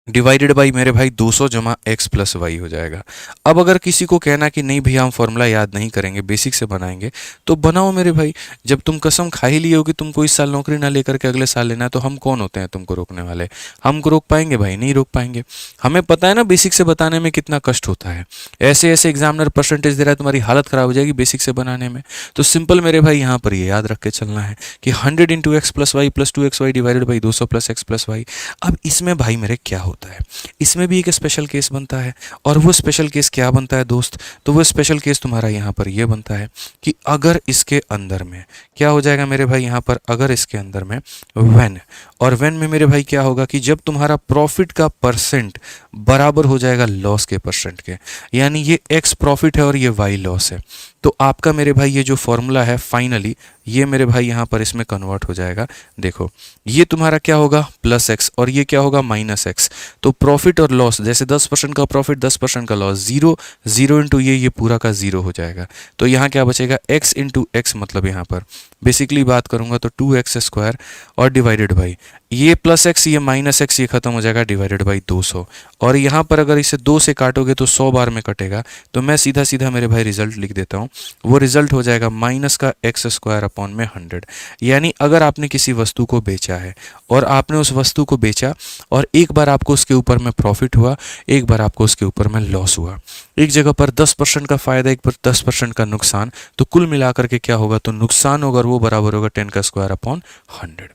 डिवाइडेड बाई मेरे भाई 200 जमा x प्लस वाई हो जाएगा। अब अगर किसी को कहना कि नहीं भैया हम फॉर्मूला याद नहीं करेंगे, बेसिक से बनाएंगे, तो बनाओ मेरे भाई। जब तुम कसम खा ही लिए हो कि तुमको इस साल नौकरी ना लेकर के अगले साल लेना है, तो हम कौन होते हैं तुमको रोकने वाले। हमको रोक पाएंगे भाई, नहीं रोक पाएंगे। हमें पता है ना बेसिक से बताने में कितना कष्ट होता है। ऐसे ऐसे एग्जामिनर परसेंटेज दे रहा है, तुम्हारी हालत खराब हो जाएगी बेसिक से बनाने में। तो सिंपल मेरे भाई यहाँ पर ये याद रख के चलना है कि 100 into X plus Y plus 2xy divided by 200 plus X plus Y. अब इसमें भाई मेरे क्या होता है, इसमें भी एक स्पेशल केस बनता है, और वो स्पेशल केस क्या बनता है दोस्त, तो वो स्पेशल केस तुम्हारा यहाँ पर ये बनता है कि अगर इसके अंदर में क्या हो जाएगा मेरे भाई, यहाँ पर अगर इसके अंदर में व्हेन, और व्हेन में मेरे भाई क्या होगा कि जब तुम्हारा प्रॉफिट का परसेंट बराबर हो जाएगा लॉस के परसेंट के, यानी ये एक्स प्रॉफिट है और ये वाई लॉस है, तो आपका मेरे भाई ये जो फॉर्मूला है फाइनली ये मेरे भाई यहाँ पर इसमें कन्वर्ट हो जाएगा। देखो ये तुम्हारा क्या होगा प्लस एक्स, और ये क्या होगा माइनस एक्स। तो प्रॉफिट और लॉस, जैसे 10% का प्रॉफिट 10% का लॉस, 0 0 इंटू ये पूरा का 0 हो जाएगा। तो यहाँ क्या बचेगा, x इंटू एक्स, मतलब यहाँ पर बेसिकली बात करूंगा तो 2x² और डिवाइडेड बाई ये प्लस एक्स, ये माइनस एक्स, ये खत्म हो जाएगा डिवाइडेड बाई 200। और यहाँ पर अगर इसे 2 से काटोगे तो 100 बार में कटेगा, तो मैं सीधा सीधा मेरे भाई रिजल्ट लिख देता हूँ। वो रिजल्ट हो जाएगा माइनस का x² अपॉन में 100। यानी अगर आपने किसी वस्तु को बेचा है और आपने उस वस्तु को बेचा और एक बार आपको उसके ऊपर में प्रॉफिट हुआ, एक बार आपको उसके ऊपर में लॉस हुआ, एक जगह पर 10% का फायदा, एक पर 10% का नुकसान, तो कुल मिलाकर के क्या होगा, तो नुकसान होगा वो बराबर होगा 10² अपॉन 100।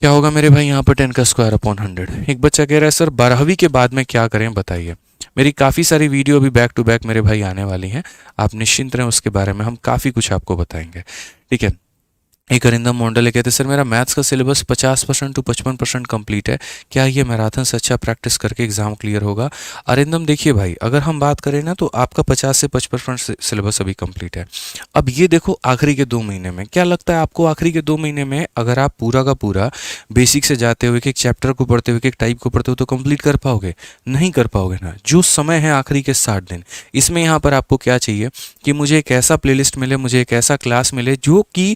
क्या होगा मेरे भाई यहाँ पर 10² अपॉन 100। एक बच्चा कह रहा है सर 12वीं के बाद में क्या करें बताइए। मेरी काफ़ी सारी वीडियो अभी बैक टू बैक मेरे भाई आने वाली हैं, आप निश्चिंत रहें, उसके बारे में हम काफ़ी कुछ आपको बताएंगे। ठीक है, एक अरिंदम मोंडले कहते सर मेरा मैथ्स का सिलेबस 50% टू 55% कंप्लीट है, क्या ये मैराथन से अच्छा प्रैक्टिस करके एग्जाम क्लियर होगा? अरिंदम देखिए भाई, अगर हम बात करें ना तो आपका 50 से 55% सिलेबस अभी कंप्लीट है। अब ये देखो आखिरी के 2 महीने में क्या लगता है आपको, आखिरी के 2 महीने में अगर आप पूरा का पूरा बेसिक से जाते हुए, एक चैप्टर को पढ़ते हुए, एक टाइप को पढ़ते हुए तो कंप्लीट कर पाओगे? नहीं कर पाओगे ना। जो समय है आखिरी के 60 दिन, इसमें यहाँ पर आपको क्या चाहिए कि मुझे एक ऐसा प्लेलिस्ट मिले, मुझे एक ऐसा क्लास मिले जो कि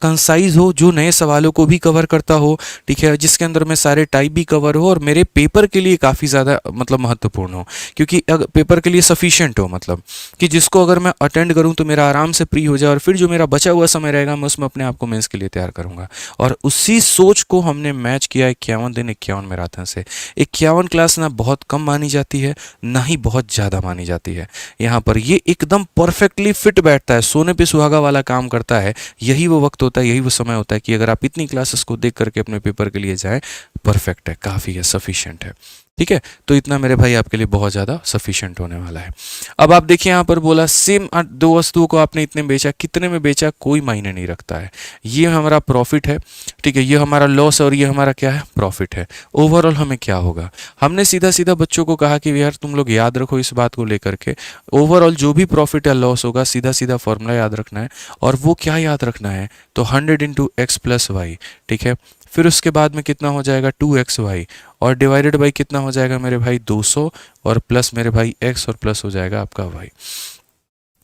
कंसाइज हो, जो नए सवालों को भी कवर करता हो, ठीक है, जिसके अंदर में सारे टाइप भी कवर हो और मेरे पेपर के लिए काफ़ी ज़्यादा मतलब महत्वपूर्ण हो, क्योंकि अगर पेपर के लिए सफिशिएंट हो, मतलब कि जिसको अगर मैं अटेंड करूं तो मेरा आराम से फ्री हो जाए और फिर जो मेरा बचा हुआ समय रहेगा मैं उसमें अपने आप को मेंस के लिए तैयार करूंगा। और उसी सोच को हमने मैच किया 51 दिन 51 मैराथन से। 51 क्लास ना बहुत कम मानी जाती है, ना ही बहुत ज़्यादा मानी जाती है। यहाँ पर ये एकदम परफेक्टली फिट बैठता है, सोने पे सुहागा वाला काम करता है। यही वो वक्त होता है, यही वो समय होता है कि अगर आप इतनी क्लासेस को देख करके अपने पेपर के लिए जाएं, परफेक्ट है, काफ़ी है, सफिशिएंट है। ठीक है, तो इतना मेरे भाई आपके लिए बहुत ज़्यादा सफिशिएंट होने वाला है। अब आप देखिए यहाँ पर बोला सेम दो वस्तुओं को आपने इतने बेचा, कितने में बेचा कोई मायने नहीं रखता है। ये हमारा प्रॉफिट है, ठीक है, ये हमारा लॉस और ये हमारा क्या है, प्रॉफिट है। ओवरऑल हमें क्या होगा, हमने सीधा सीधा बच्चों को कहा कि यार तुम लोग याद रखो इस बात को लेकर के, ओवरऑल जो भी प्रॉफिट या लॉस होगा सीधा सीधा फॉर्मूला याद रखना है। और वो क्या याद रखना है, तो 100 इंटू एक्स प्लस वाई, ठीक है। फिर उसके बाद में कितना हो जाएगा 2xy, और डिवाइडेड बाई कितना हो जाएगा मेरे भाई 200, और प्लस मेरे भाई x, और प्लस हो जाएगा आपका y।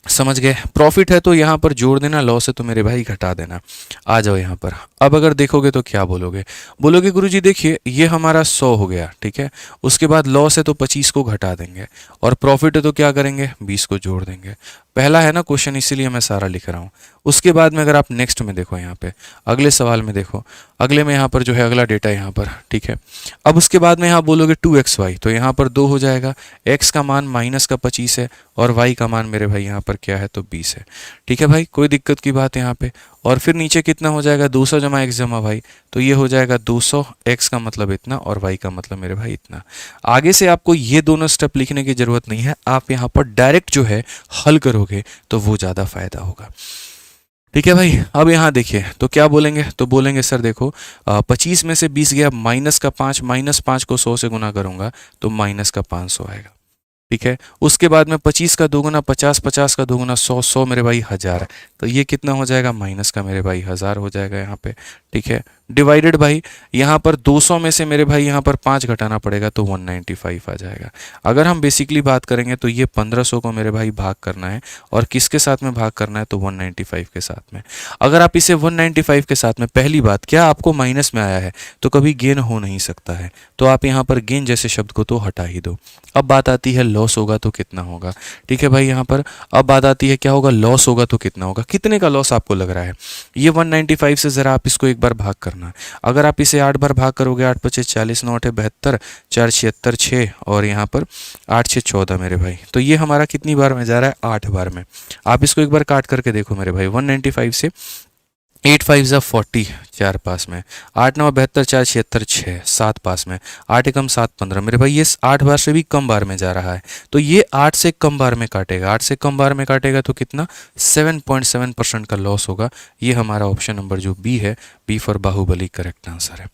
समझ गए? प्रॉफिट है तो यहाँ पर जोड़ देना, लॉस है तो मेरे भाई घटा देना। आ जाओ यहाँ पर। अब अगर देखोगे तो क्या बोलोगे, बोलोगे गुरुजी देखिए ये हमारा 100 हो गया, ठीक है, उसके बाद लॉस है तो 25 को घटा देंगे, और प्रॉफिट है तो क्या करेंगे, 20 को जोड़ देंगे। पहला है ना क्वेश्चन, इसीलिए मैं सारा लिख रहा हूँ। उसके बाद में अगर आप नेक्स्ट में देखो, यहाँ पे अगले सवाल में देखो, अगले में यहाँ पर जो है अगला डेटा यहाँ पर, ठीक है। अब उसके बाद में यहाँ बोलोगे 2xy, तो यहाँ पर 2 हो जाएगा, x का मान माइनस का 25 है, और y का मान मेरे भाई यहाँ पर क्या है, तो 20 है। ठीक है भाई, कोई दिक्कत की बात यहाँ पे। और फिर नीचे कितना हो जाएगा, 200 जमा x जमा y, तो ये हो जाएगा 200, x का मतलब इतना और y का मतलब मेरे भाई इतना। आगे से आपको ये दोनों स्टेप लिखने की जरूरत नहीं है, आप यहाँ पर डायरेक्ट जो है हल करोगे तो वो ज़्यादा फायदा होगा। ठीक है भाई, अब यहाँ देखिए तो क्या बोलेंगे, तो बोलेंगे सर देखो 25 में से 20 गया, माइनस का 5, माइनस 5 को 100 से गुना करूंगा तो माइनस का 500 आएगा। ठीक है, उसके बाद में 25 का दोगुना 50, 50 का दोगुना 100, 100 मेरे भाई 1000, तो ये कितना हो जाएगा, माइनस का मेरे भाई 1000 हो जाएगा यहाँ पे। ठीक है, डिवाइडेड भाई यहाँ पर 200 में से मेरे भाई यहाँ पर 5 घटाना पड़ेगा तो 195 आ जाएगा। अगर हम बेसिकली बात करेंगे तो ये 1500 को मेरे भाई भाग करना है, और किसके साथ में भाग करना है, तो 195 के साथ में। अगर आप इसे 195 के साथ में, पहली बात क्या आपको माइनस में आया है तो कभी गेन हो नहीं सकता है, तो आप यहाँ पर गेन जैसे शब्द को तो हटा ही दो। अब बात आती है लॉस होगा तो कितना होगा। ठीक है भाई, यहाँ पर अब बात आती है क्या होगा, लॉस होगा तो कितना होगा, कितने का लॉस आपको लग रहा है। ये 195 से ज़रा आप इसको एक बार भाग करना। अगर आप इसे 8 बार भाग करोगे, 8 पचे 40, 9 अठे 72, 4 76, 6, और यहाँ पर 8 6 14 मेरे भाई, तो ये हमारा कितनी बार में जा रहा है, 8 बार में। आप इसको एक बार काट करके देखो मेरे भाई, 195 से 8 5 ज़ा 40, 4 पास में, 8 9 72, 4 76, 6, 7 पास में, 8 एकम 7 15 मेरे भाई, ये 8 बार से भी कम बार में जा रहा है, तो ये 8 से कम बार में काटेगा, 8 से कम बार में काटेगा तो कितना, 7.7% का लॉस होगा। ये हमारा ऑप्शन नंबर जो बी है, B for Baahubali, correct answer है।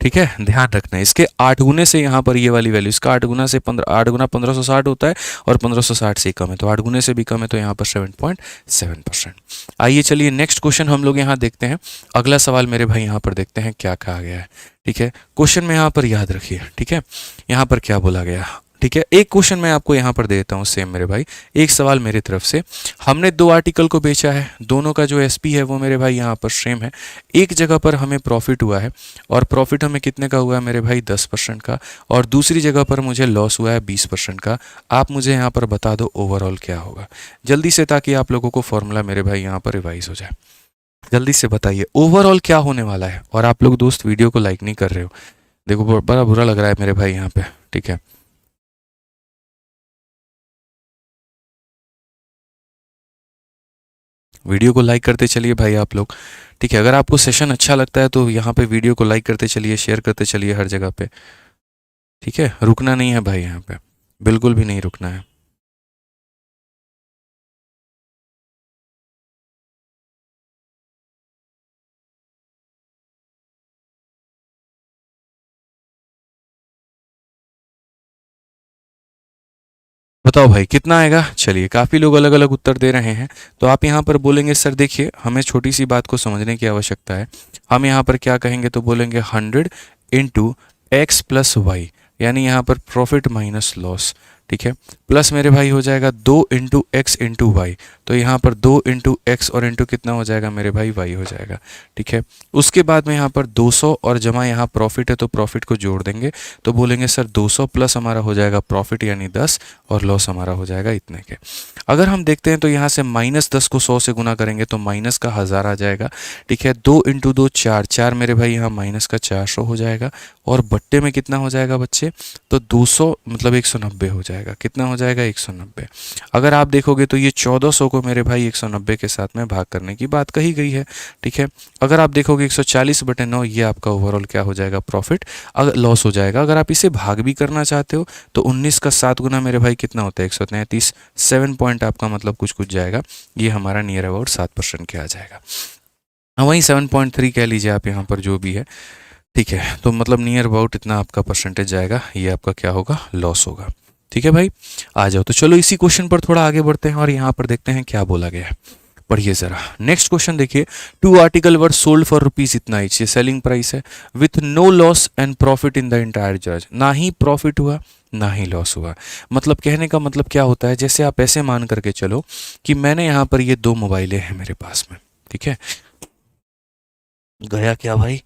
ठीक है, ध्यान रखना है इसके 8 गुने से यहाँ पर ये वाली वैल्यू, इसका 8 गुना से 8 गुना 1560 होता है, और 1560 से कम है, तो 8 गुने से भी कम है, तो यहाँ पर 7.7%। आइए चलिए नेक्स्ट क्वेश्चन हम लोग यहाँ देखते हैं। अगला सवाल मेरे भाई यहाँ पर देखते हैं क्या कहा गया है। ठीक है, क्वेश्चन में यहाँ पर याद रखिए, ठीक है, यहाँ पर क्या बोला गया। ठीक है, एक क्वेश्चन मैं आपको यहाँ पर दे देता हूँ सेम मेरे भाई, एक सवाल मेरी तरफ से। हमने 2 आर्टिकल को बेचा है, दोनों का जो एसपी है वो मेरे भाई यहाँ पर सेम है। एक जगह पर हमें प्रॉफिट हुआ है, और प्रॉफिट हमें कितने का हुआ है मेरे भाई, 10% का, और दूसरी जगह पर मुझे लॉस हुआ है 20% का। आप मुझे यहाँ पर बता दो ओवरऑल क्या होगा, जल्दी से, ताकि आप लोगों को फॉर्मूला मेरे भाई यहाँ पर रिवाइज हो जाए। जल्दी से बताइए ओवरऑल क्या होने वाला है। और आप लोग दोस्त वीडियो को लाइक नहीं कर रहे हो, देखो बड़ा बुरा लग रहा है मेरे भाई यहाँ पे। ठीक है, वीडियो को लाइक करते चलिए भाई आप लोग। ठीक है, अगर आपको सेशन अच्छा लगता है तो यहाँ पे वीडियो को लाइक करते चलिए, शेयर करते चलिए हर जगह पे। ठीक है, रुकना नहीं है भाई, यहाँ पे बिल्कुल भी नहीं रुकना है। बताओ भाई कितना आएगा। चलिए काफ़ी लोग अलग अलग उत्तर दे रहे हैं। तो आप यहाँ पर बोलेंगे सर देखिए हमें छोटी सी बात को समझने की आवश्यकता है। हम यहाँ पर क्या कहेंगे, तो बोलेंगे 100 इंटू एक्स प्लस वाई, यानी यहाँ पर प्रॉफिट माइनस लॉस। ठीक है, प्लस मेरे भाई हो जाएगा 2 इंटू एक्स इंटू वाई, तो यहाँ पर 2 इंटू एक्स और इंटू कितना हो जाएगा मेरे भाई, वाई हो जाएगा। ठीक है, उसके बाद में यहाँ पर 200 और जमा यहाँ प्रॉफिट है तो प्रॉफिट को जोड़ देंगे, तो बोलेंगे सर 200 प्लस हमारा हो जाएगा प्रॉफिट यानी 10 और लॉस हमारा हो जाएगा इतने के। अगर हम देखते हैं तो यहाँ से -10 को 100 से गुना करेंगे तो माइनस का 1000 आ जाएगा। ठीक है, 2 इंटू 2 4, 4 मेरे भाई यहाँ माइनस का 400 हो जाएगा और बट्टे में कितना हो जाएगा बच्चे, तो 200 मतलब 190 हो जाएगा। कितना हो जाएगा 190। अगर आप देखोगे तो ये 1400 को मेरे भाई 190 के साथ में भाग करने की बात कही गई है। ठीक है, अगर आप देखोगे 140/9 ये आपका ओवरऑल क्या हो जाएगा, प्रॉफिट अगर लॉस हो जाएगा। अगर आप इसे भाग भी करना चाहते हो तो 19 का 7 गुना मेरे भाई कितना होता है 133, 7 पॉइंट आपका मतलब कुछ कुछ जाएगा, ये हमारा नियर अबाउट 7% के आ जाएगा। वहीं 7.3 कह लीजिए आप यहाँ पर जो भी है। ठीक है, तो मतलब नियर अबाउट इतना आपका परसेंटेज जाएगा, ये आपका क्या होगा, लॉस होगा। ठीक है भाई, आ जाओ तो चलो इसी क्वेश्चन पर थोड़ा आगे बढ़ते हैं और यहाँ पर देखते हैं क्या बोला गया है। पढ़िए जरा नेक्स्ट क्वेश्चन देखिए। 2 article were sold for rupees इतना इच, ये सेलिंग प्राइस है, with no loss and profit in the entire charge, ना ही प्रॉफिट हुआ ना ही लॉस हुआ। मतलब कहने का मतलब क्या होता है, जैसे आप ऐसे मान करके चलो कि मैंने यहाँ पर ये 2 मोबाइलें हैं मेरे पास में। ठीक है, गया क्या भाई,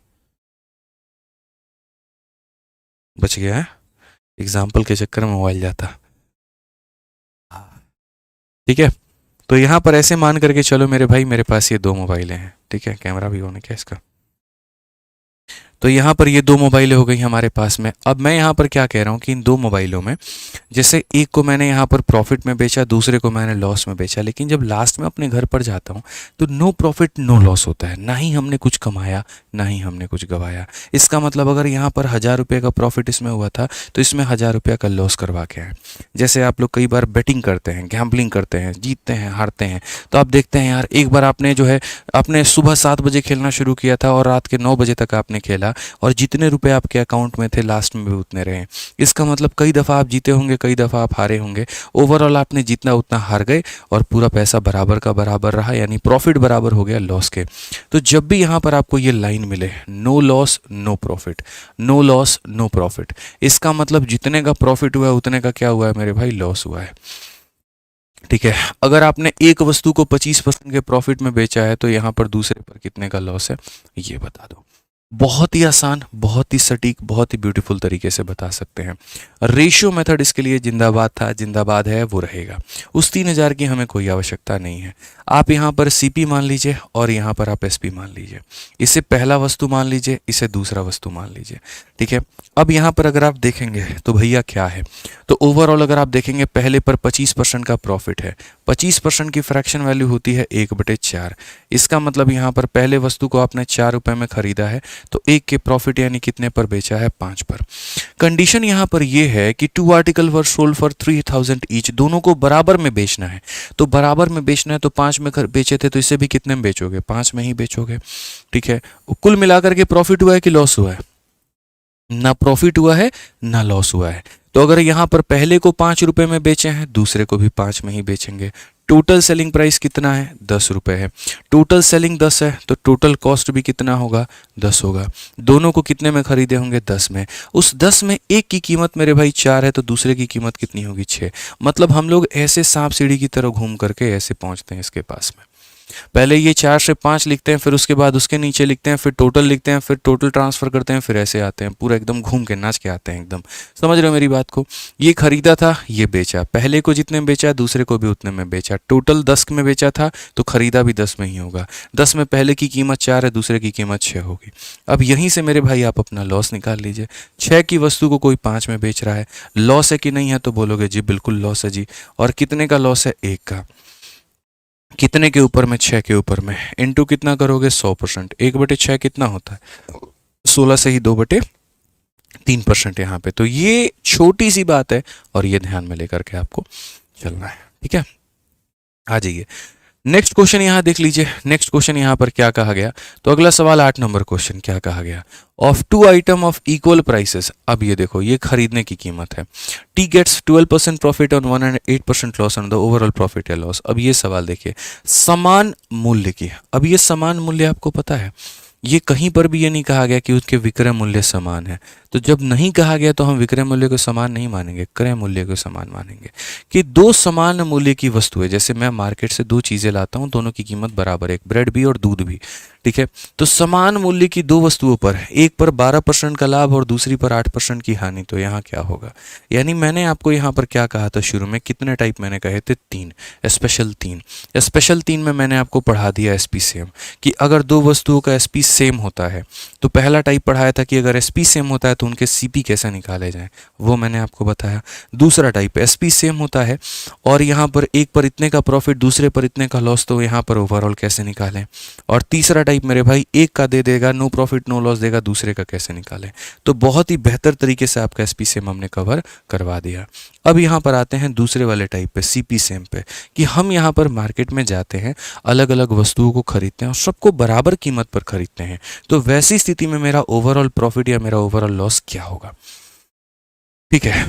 बच गया है, एग्जाम्पल के चक्कर में मोबाइल जाता। ठीक है, तो यहाँ पर ऐसे मान करके चलो मेरे भाई मेरे पास ये 2 मोबाइलें हैं। ठीक है, कैमरा भी ऑन है क्या इसका, तो यहाँ पर ये 2 मोबाइलें हो गई हमारे पास में। अब मैं यहाँ पर क्या कह रहा हूँ कि इन 2 मोबाइलों में जैसे एक को मैंने यहाँ पर प्रॉफिट में बेचा, दूसरे को मैंने लॉस में बेचा, लेकिन जब लास्ट में अपने घर पर जाता हूँ तो नो प्रॉफिट नो लॉस होता है, ना ही हमने कुछ कमाया ना ही हमने कुछ गवाया। इसका मतलब अगर यहाँ पर 1000 रुपये का प्रॉफिट इसमें हुआ था तो इसमें 1000 रुपये का लॉस करवा के आए। जैसे आप लोग कई बार बेटिंग करते हैं, गैम्बलिंग करते हैं, जीतते हैं हारते हैं, तो आप देखते हैं यार एक बार आपने जो है आपने सुबह 7 बजे खेलना शुरू किया था और रात के 9 बजे तक आपने खेला और जितने रुपए आपके अकाउंट में थे लास्ट में भी उतने रहे। इसका मतलब कई दफ़ा आप जीते होंगे, कई दफ़ा आप हारे होंगे, ओवरऑल आपने जितना उतना हार गए और पूरा पैसा बराबर का बराबर रहा, यानी प्रॉफिट बराबर हो गया लॉस के। तो जब भी यहाँ पर आपको ये लाइन मिले no loss no profit, no loss no profit, इसका मतलब जितने का प्रॉफिट हुआ है उतने का क्या हुआ है मेरे भाई, लॉस हुआ है। ठीक है, अगर आपने एक वस्तु को 25% के प्रॉफिट में बेचा है तो यहाँ पर दूसरे पर कितने का लॉस है ये बता दो। बहुत ही आसान, बहुत ही सटीक, बहुत ही ब्यूटीफुल तरीके से बता सकते हैं। रेशियो मेथड इसके लिए जिंदाबाद था, जिंदाबाद है, वो रहेगा। उस 3000 की हमें कोई आवश्यकता नहीं है। आप यहाँ पर सीपी मान लीजिए और यहाँ पर आप एसपी मान लीजिए, इसे पहला वस्तु मान लीजिए, इसे दूसरा वस्तु मान लीजिए। ठीक है, अब यहाँ पर अगर आप देखेंगे तो भैया क्या है, तो ओवरऑल अगर आप देखेंगे पहले पर 25% का प्रॉफिट है, 25% की फ्रैक्शन वैल्यू होती है 1/4। इसका मतलब यहाँ पर पहले वस्तु को आपने 4 रुपये में खरीदा है तो 1 के प्रॉफिट यानी कितने पर बेचा है, 5 पर। कंडीशन यहाँ पर यह है कि 2 article were sold for 3000 each, दोनों को बराबर में बेचना है। तो बराबर में बेचना है तो 5 में बेचे थे तो इसे भी कितने में बेचोगे, 5 में ही बेचोगे। ठीक है, कुल मिलाकर के प्रॉफिट हुआ है कि लॉस हुआ है, ना प्रॉफिट हुआ है ना लॉस हुआ है। तो अगर यहाँ पर पहले को 5 रुपए में बेचे हैं दूसरे को भी 5 में ही बेचेंगे। टोटल सेलिंग प्राइस कितना है, 10 रुपये है। टोटल सेलिंग 10 है तो टोटल कॉस्ट भी कितना होगा, 10 होगा। दोनों को कितने में खरीदे होंगे, 10 में। उस 10 में एक की कीमत मेरे भाई 4 है तो दूसरे की कीमत कितनी होगी, 6। मतलब हम लोग ऐसे सांप सीढ़ी की तरह घूम करके ऐसे पहुंचते हैं इसके पास में। पहले ये 4 से 5 लिखते हैं, फिर उसके बाद उसके नीचे लिखते हैं, फिर टोटल लिखते हैं, फिर टोटल ट्रांसफर करते हैं, फिर ऐसे आते हैं, पूरा एकदम घूम के नाच के आते हैं एकदम। समझ रहे हो मेरी बात को, ये खरीदा था ये बेचा, पहले को जितने में बेचा दूसरे को भी उतने में बेचा, टोटल 10 में बेचा था तो खरीदा भी 10 में ही होगा। 10 में पहले की कीमत 4 है, दूसरे की कीमत 6 होगी। अब यहीं से मेरे भाई आप अपना लॉस निकाल लीजिए। 6 की वस्तु को कोई 5 में बेच रहा है, लॉस है कि नहीं है, तो बोलोगे जी बिल्कुल लॉस है जी। और कितने का लॉस है, 1 का। कितने के ऊपर में, 6 के ऊपर में, इनटू कितना करोगे, 100%। 1/6 कितना होता है, 16 से ही 2/3% यहाँ पे। तो ये छोटी सी बात है और ये ध्यान में लेकर के आपको चलना है। ठीक है, आ जाइए नेक्स्ट क्वेश्चन यहाँ देख लीजिए, नेक्स्ट क्वेश्चन यहाँ पर क्या कहा गया। तो अगला सवाल 8 नंबर क्वेश्चन क्या कहा गया, of two item of equal prices. अब ये देखो, ये खरीदने की कीमत है। T gets 12% profit on one and 8% loss on the overall profit या लॉस। अब ये सवाल देखिए, समान मूल्य की। अब ये समान मूल्य आपको पता है, ये कहीं पर भी ये नहीं कहा गया कि उसके विक्रय मूल्य समान है। तो जब नहीं कहा गया तो हम विक्रय मूल्य को समान नहीं मानेंगे, क्रय मूल्य को समान मानेंगे। कि दो समान मूल्य की वस्तु है, जैसे मैं मार्केट से दो चीज़ें लाता हूँ, दोनों की कीमत बराबर है, एक ब्रेड भी और दूध भी, ठीक है। तो समान मूल्य की दो वस्तुओं पर, एक पर 12% का लाभ और दूसरी पर 8% की हानि, तो यहाँ क्या होगा। यानी मैंने आपको यहाँ पर क्या कहा था शुरू में, कितने टाइप मैंने कहे थे, 3, स्पेशल 3। स्पेशल 3 में मैंने आपको पढ़ा दिया एसपी सेम, कि अगर दो वस्तुओं का एसपी सेम होता है तो पहला टाइप पढ़ाया था कि अगर एसपी सेम होता है तो उनके सीपी कैसे निकाले जाएं, वो मैंने आपको बताया। दूसरा टाइप एसपी सेम होता है और यहाँ पर एक पर इतने का प्रॉफिट दूसरे पर इतने का लॉस, तो यहाँ पर ओवरऑल कैसे निकालें। और तीसरा टाइप मेरे भाई एक का दे देगा, नो प्रॉफिट नो लॉस देगा, दूसरे का कैसे निकालें। तो बहुत ही बेहतर तरीके से आपका एसपी सेम हमने कवर करवा दिया। अब यहाँ पर आते हैं दूसरे वाले टाइप पे, सीपी सेम पे, कि हम यहाँ पर मार्केट में जाते हैं, अलग अलग वस्तुओं को खरीदते हैं और सबको बराबर कीमत पर खरीदते हैं। तो वैसी स्थिति में मेरा ओवरऑल प्रॉफिट या मेरा ओवरऑल लॉस क्या होगा। ठीक है,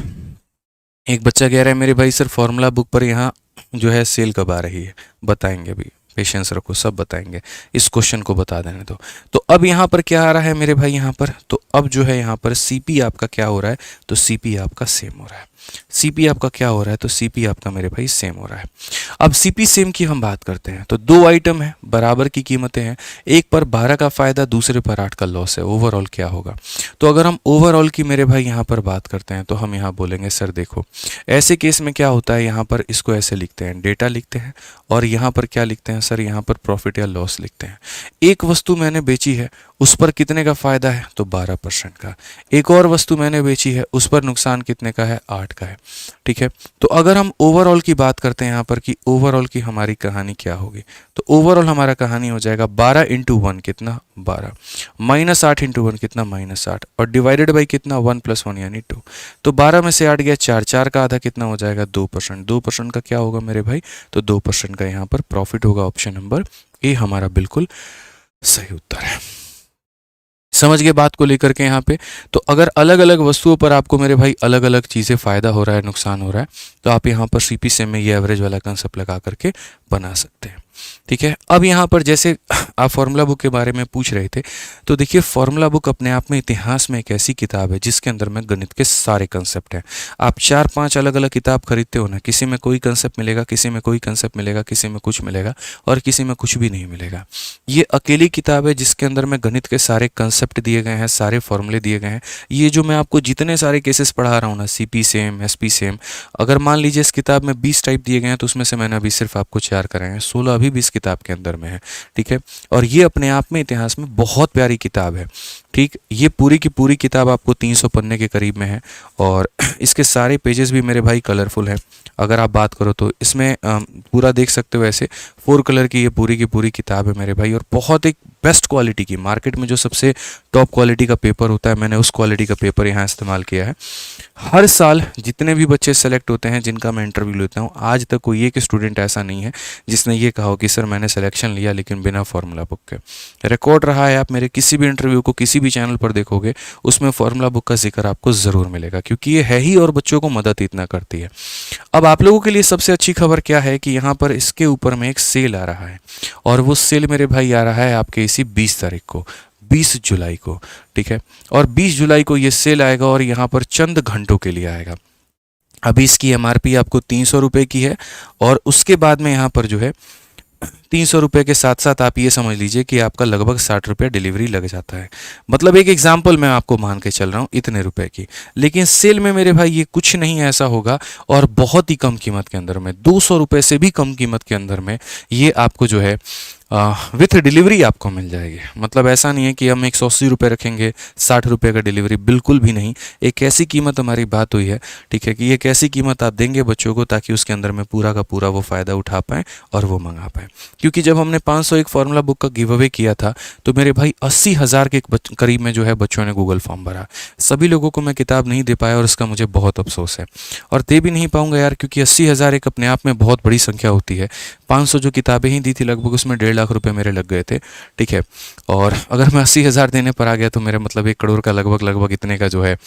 एक बच्चा कह रहा है मेरे भाई सर फॉर्मूला बुक पर यहाँ जो है सेल कब आ रही है, बताएंगे अभी, पेशेंस रखो, सब बताएंगे, इस क्वेश्चन को बता देने दो। तो अब यहाँ पर क्या आ रहा है मेरे भाई यहाँ पर, तो अब जो है यहाँ पर सीपी आपका क्या हो रहा है, तो सीपी आपका सेम हो रहा है। सीपी आपका क्या हो रहा है, तो सीपी आपका मेरे भाई सेम हो रहा है। अब सीपी सेम की हम बात करते हैं, तो दो आइटम है, बराबर की कीमतें हैं, एक पर 12 का फायदा दूसरे पर 8 का लॉस है, ओवरऑल क्या होगा। तो अगर हम ओवरऑल की मेरे भाई यहाँ पर बात करते हैं तो हम यहाँ बोलेंगे सर देखो, ऐसे केस में क्या होता है, यहाँ पर इसको ऐसे लिखते हैं, डेटा लिखते हैं और यहाँ पर क्या लिखते हैं सर, यहाँ पर प्रॉफिट या लॉस लिखते हैं। एक वस्तु मैंने बेची है, उस पर कितने का फायदा है, तो 12% का। एक और वस्तु मैंने बेची है, उस पर नुकसान कितने का है, 8 का है। ठीक है, तो अगर हम ओवरऑल की बात करते हैं यहाँ पर कि ओवरऑल की हमारी कहानी क्या होगी, तो ओवरऑल हमारा कहानी हो जाएगा 12 इंटू 1 कितना, 12, माइनस 8 इंटू 1 कितना, -8, और डिवाइडेड बाई कितना, 1 + 1 यानी 2। तो 12 में से 8 गया 4, 4 का आधा कितना हो जाएगा, 2%। 2% का क्या होगा मेरे भाई, तो 2% का यहाँ पर प्रॉफिट होगा। ऑप्शन नंबर ए हमारा बिल्कुल सही उत्तर है। समझ गए बात को लेकर के यहाँ पे। तो अगर अलग अलग वस्तुओं पर आपको मेरे भाई अलग अलग चीज़ें फ़ायदा हो रहा है, नुकसान हो रहा है, तो आप यहाँ पर सीपी सेम में ये एवरेज वाला कंसेप्ट लगा करके बना सकते हैं। ठीक है, अब यहाँ पर जैसे आप फॉर्मूला बुक के बारे में पूछ रहे थे, तो देखिए फॉर्मूला बुक अपने आप में इतिहास में एक ऐसी किताब है जिसके अंदर में गणित के सारे कंसेप्ट हैं। आप 4-5 अलग अलग किताब खरीदते हो ना, किसी में कोई कंसेप्ट मिलेगा, किसी में कोई कंसेप्ट मिलेगा, किसी में कुछ मिलेगा और किसी में कुछ भी नहीं मिलेगा। ये अकेली किताब है जिसके अंदर में गणित के सारे कंसेप्ट दिए गए हैं, सारे फॉर्मूले दिए गए हैं। ये जो मैं आपको जितने सारे केसेस पढ़ा रहा हूँ ना, सीपी सेम, एसपी सेम, अगर मान लीजिए इस किताब में 20 टाइप दिए गए हैं तो उसमें से मैंने अभी सिर्फ आपको 4 कराए हैं, 16 अभी भी इस किताब के अंदर में है। ठीक है, और ये अपने आप में इतिहास में बहुत प्यारी किताब है। ठीक, ये पूरी की पूरी किताब आपको 300 पन्ने के करीब में है और इसके सारे पेजेस भी मेरे भाई कलरफुल हैं। अगर आप बात करो तो इसमें पूरा देख सकते हो, ऐसे 4 कलर की ये पूरी की पूरी किताब है मेरे भाई, और बहुत एक बेस्ट क्वालिटी की, मार्केट में जो सबसे टॉप क्वालिटी का पेपर होता है, मैंने उस क्वालिटी का पेपर यहाँ इस्तेमाल किया है। हर साल जितने भी बच्चे सेलेक्ट होते हैं जिनका मैं इंटरव्यू लेता हूँ, आज तक कोई एक स्टूडेंट ऐसा नहीं है जिसने ये कहा हो कि सर मैंने सिलेक्शन लिया लेकिन बिना फार्मूला बुक के। रिकॉर्ड रहा है, आप मेरे किसी भी इंटरव्यू को किसी भी चैनल पर देखोगे उसमें फार्मूला बुक का जिक्र आपको ज़रूर मिलेगा, क्योंकि ये है ही और बच्चों को मदद इतना करती है। अब आप लोगों के लिए सबसे अच्छी खबर क्या है कि यहाँ पर इसके ऊपर में एक सेल आ रहा है, और वो सेल मेरे भाई आ रहा है आपके इसी 20 तारीख को, 20 जुलाई को। ठीक है, और 20 जुलाई को ये सेल आएगा और यहाँ पर चंद घंटों के लिए आएगा। अभी इसकी एमआरपी आपको 300 रुपये की है, और उसके बाद में यहाँ पर जो है 300 रुपये के साथ साथ आप ये समझ लीजिए कि आपका लगभग 60 रुपये डिलीवरी लग जाता है। मतलब एक एग्जाम्पल मैं आपको मान के चल रहा हूँ इतने रुपए की। लेकिन सेल में मेरे भाई ये कुछ नहीं ऐसा होगा, और बहुत ही कम कीमत के अंदर में, 200 रुपये से भी कम कीमत के अंदर में ये आपको जो है विथ डिलीवरी आपको मिल जाएगी। मतलब ऐसा नहीं है कि हम 180 रुपये रखेंगे 60 रुपये का डिलीवरी, बिल्कुल भी नहीं। एक ऐसी कीमत हमारी बात हुई है, ठीक है, कि एक ऐसी कीमत आप देंगे बच्चों को ताकि उसके अंदर में पूरा का पूरा वो फ़ायदा उठा पाएँ और वो मंगा पाएँ। क्योंकि जब हमने 501 फार्मूला बुक का गिव अवे किया था तो मेरे भाई 80,000 के करीब में जो है बच्चों ने गूगल फॉर्म भरा। सभी लोगों को मैं किताब नहीं दे पाया और इसका मुझे बहुत अफसोस है, और दे भी नहीं पाऊंगा यार, क्योंकि 80,000 एक अपने आप में बहुत बड़ी संख्या होती है। 500 जो किताबें ही दी थी लगभग उसमें 1.5 लाख रुपए मेरे लग गए थे, ठीक है। और अगर मैं 80,000 देने पर आ गया तो मेरे मतलब 1 करोड़ का लगभग इतने का जो है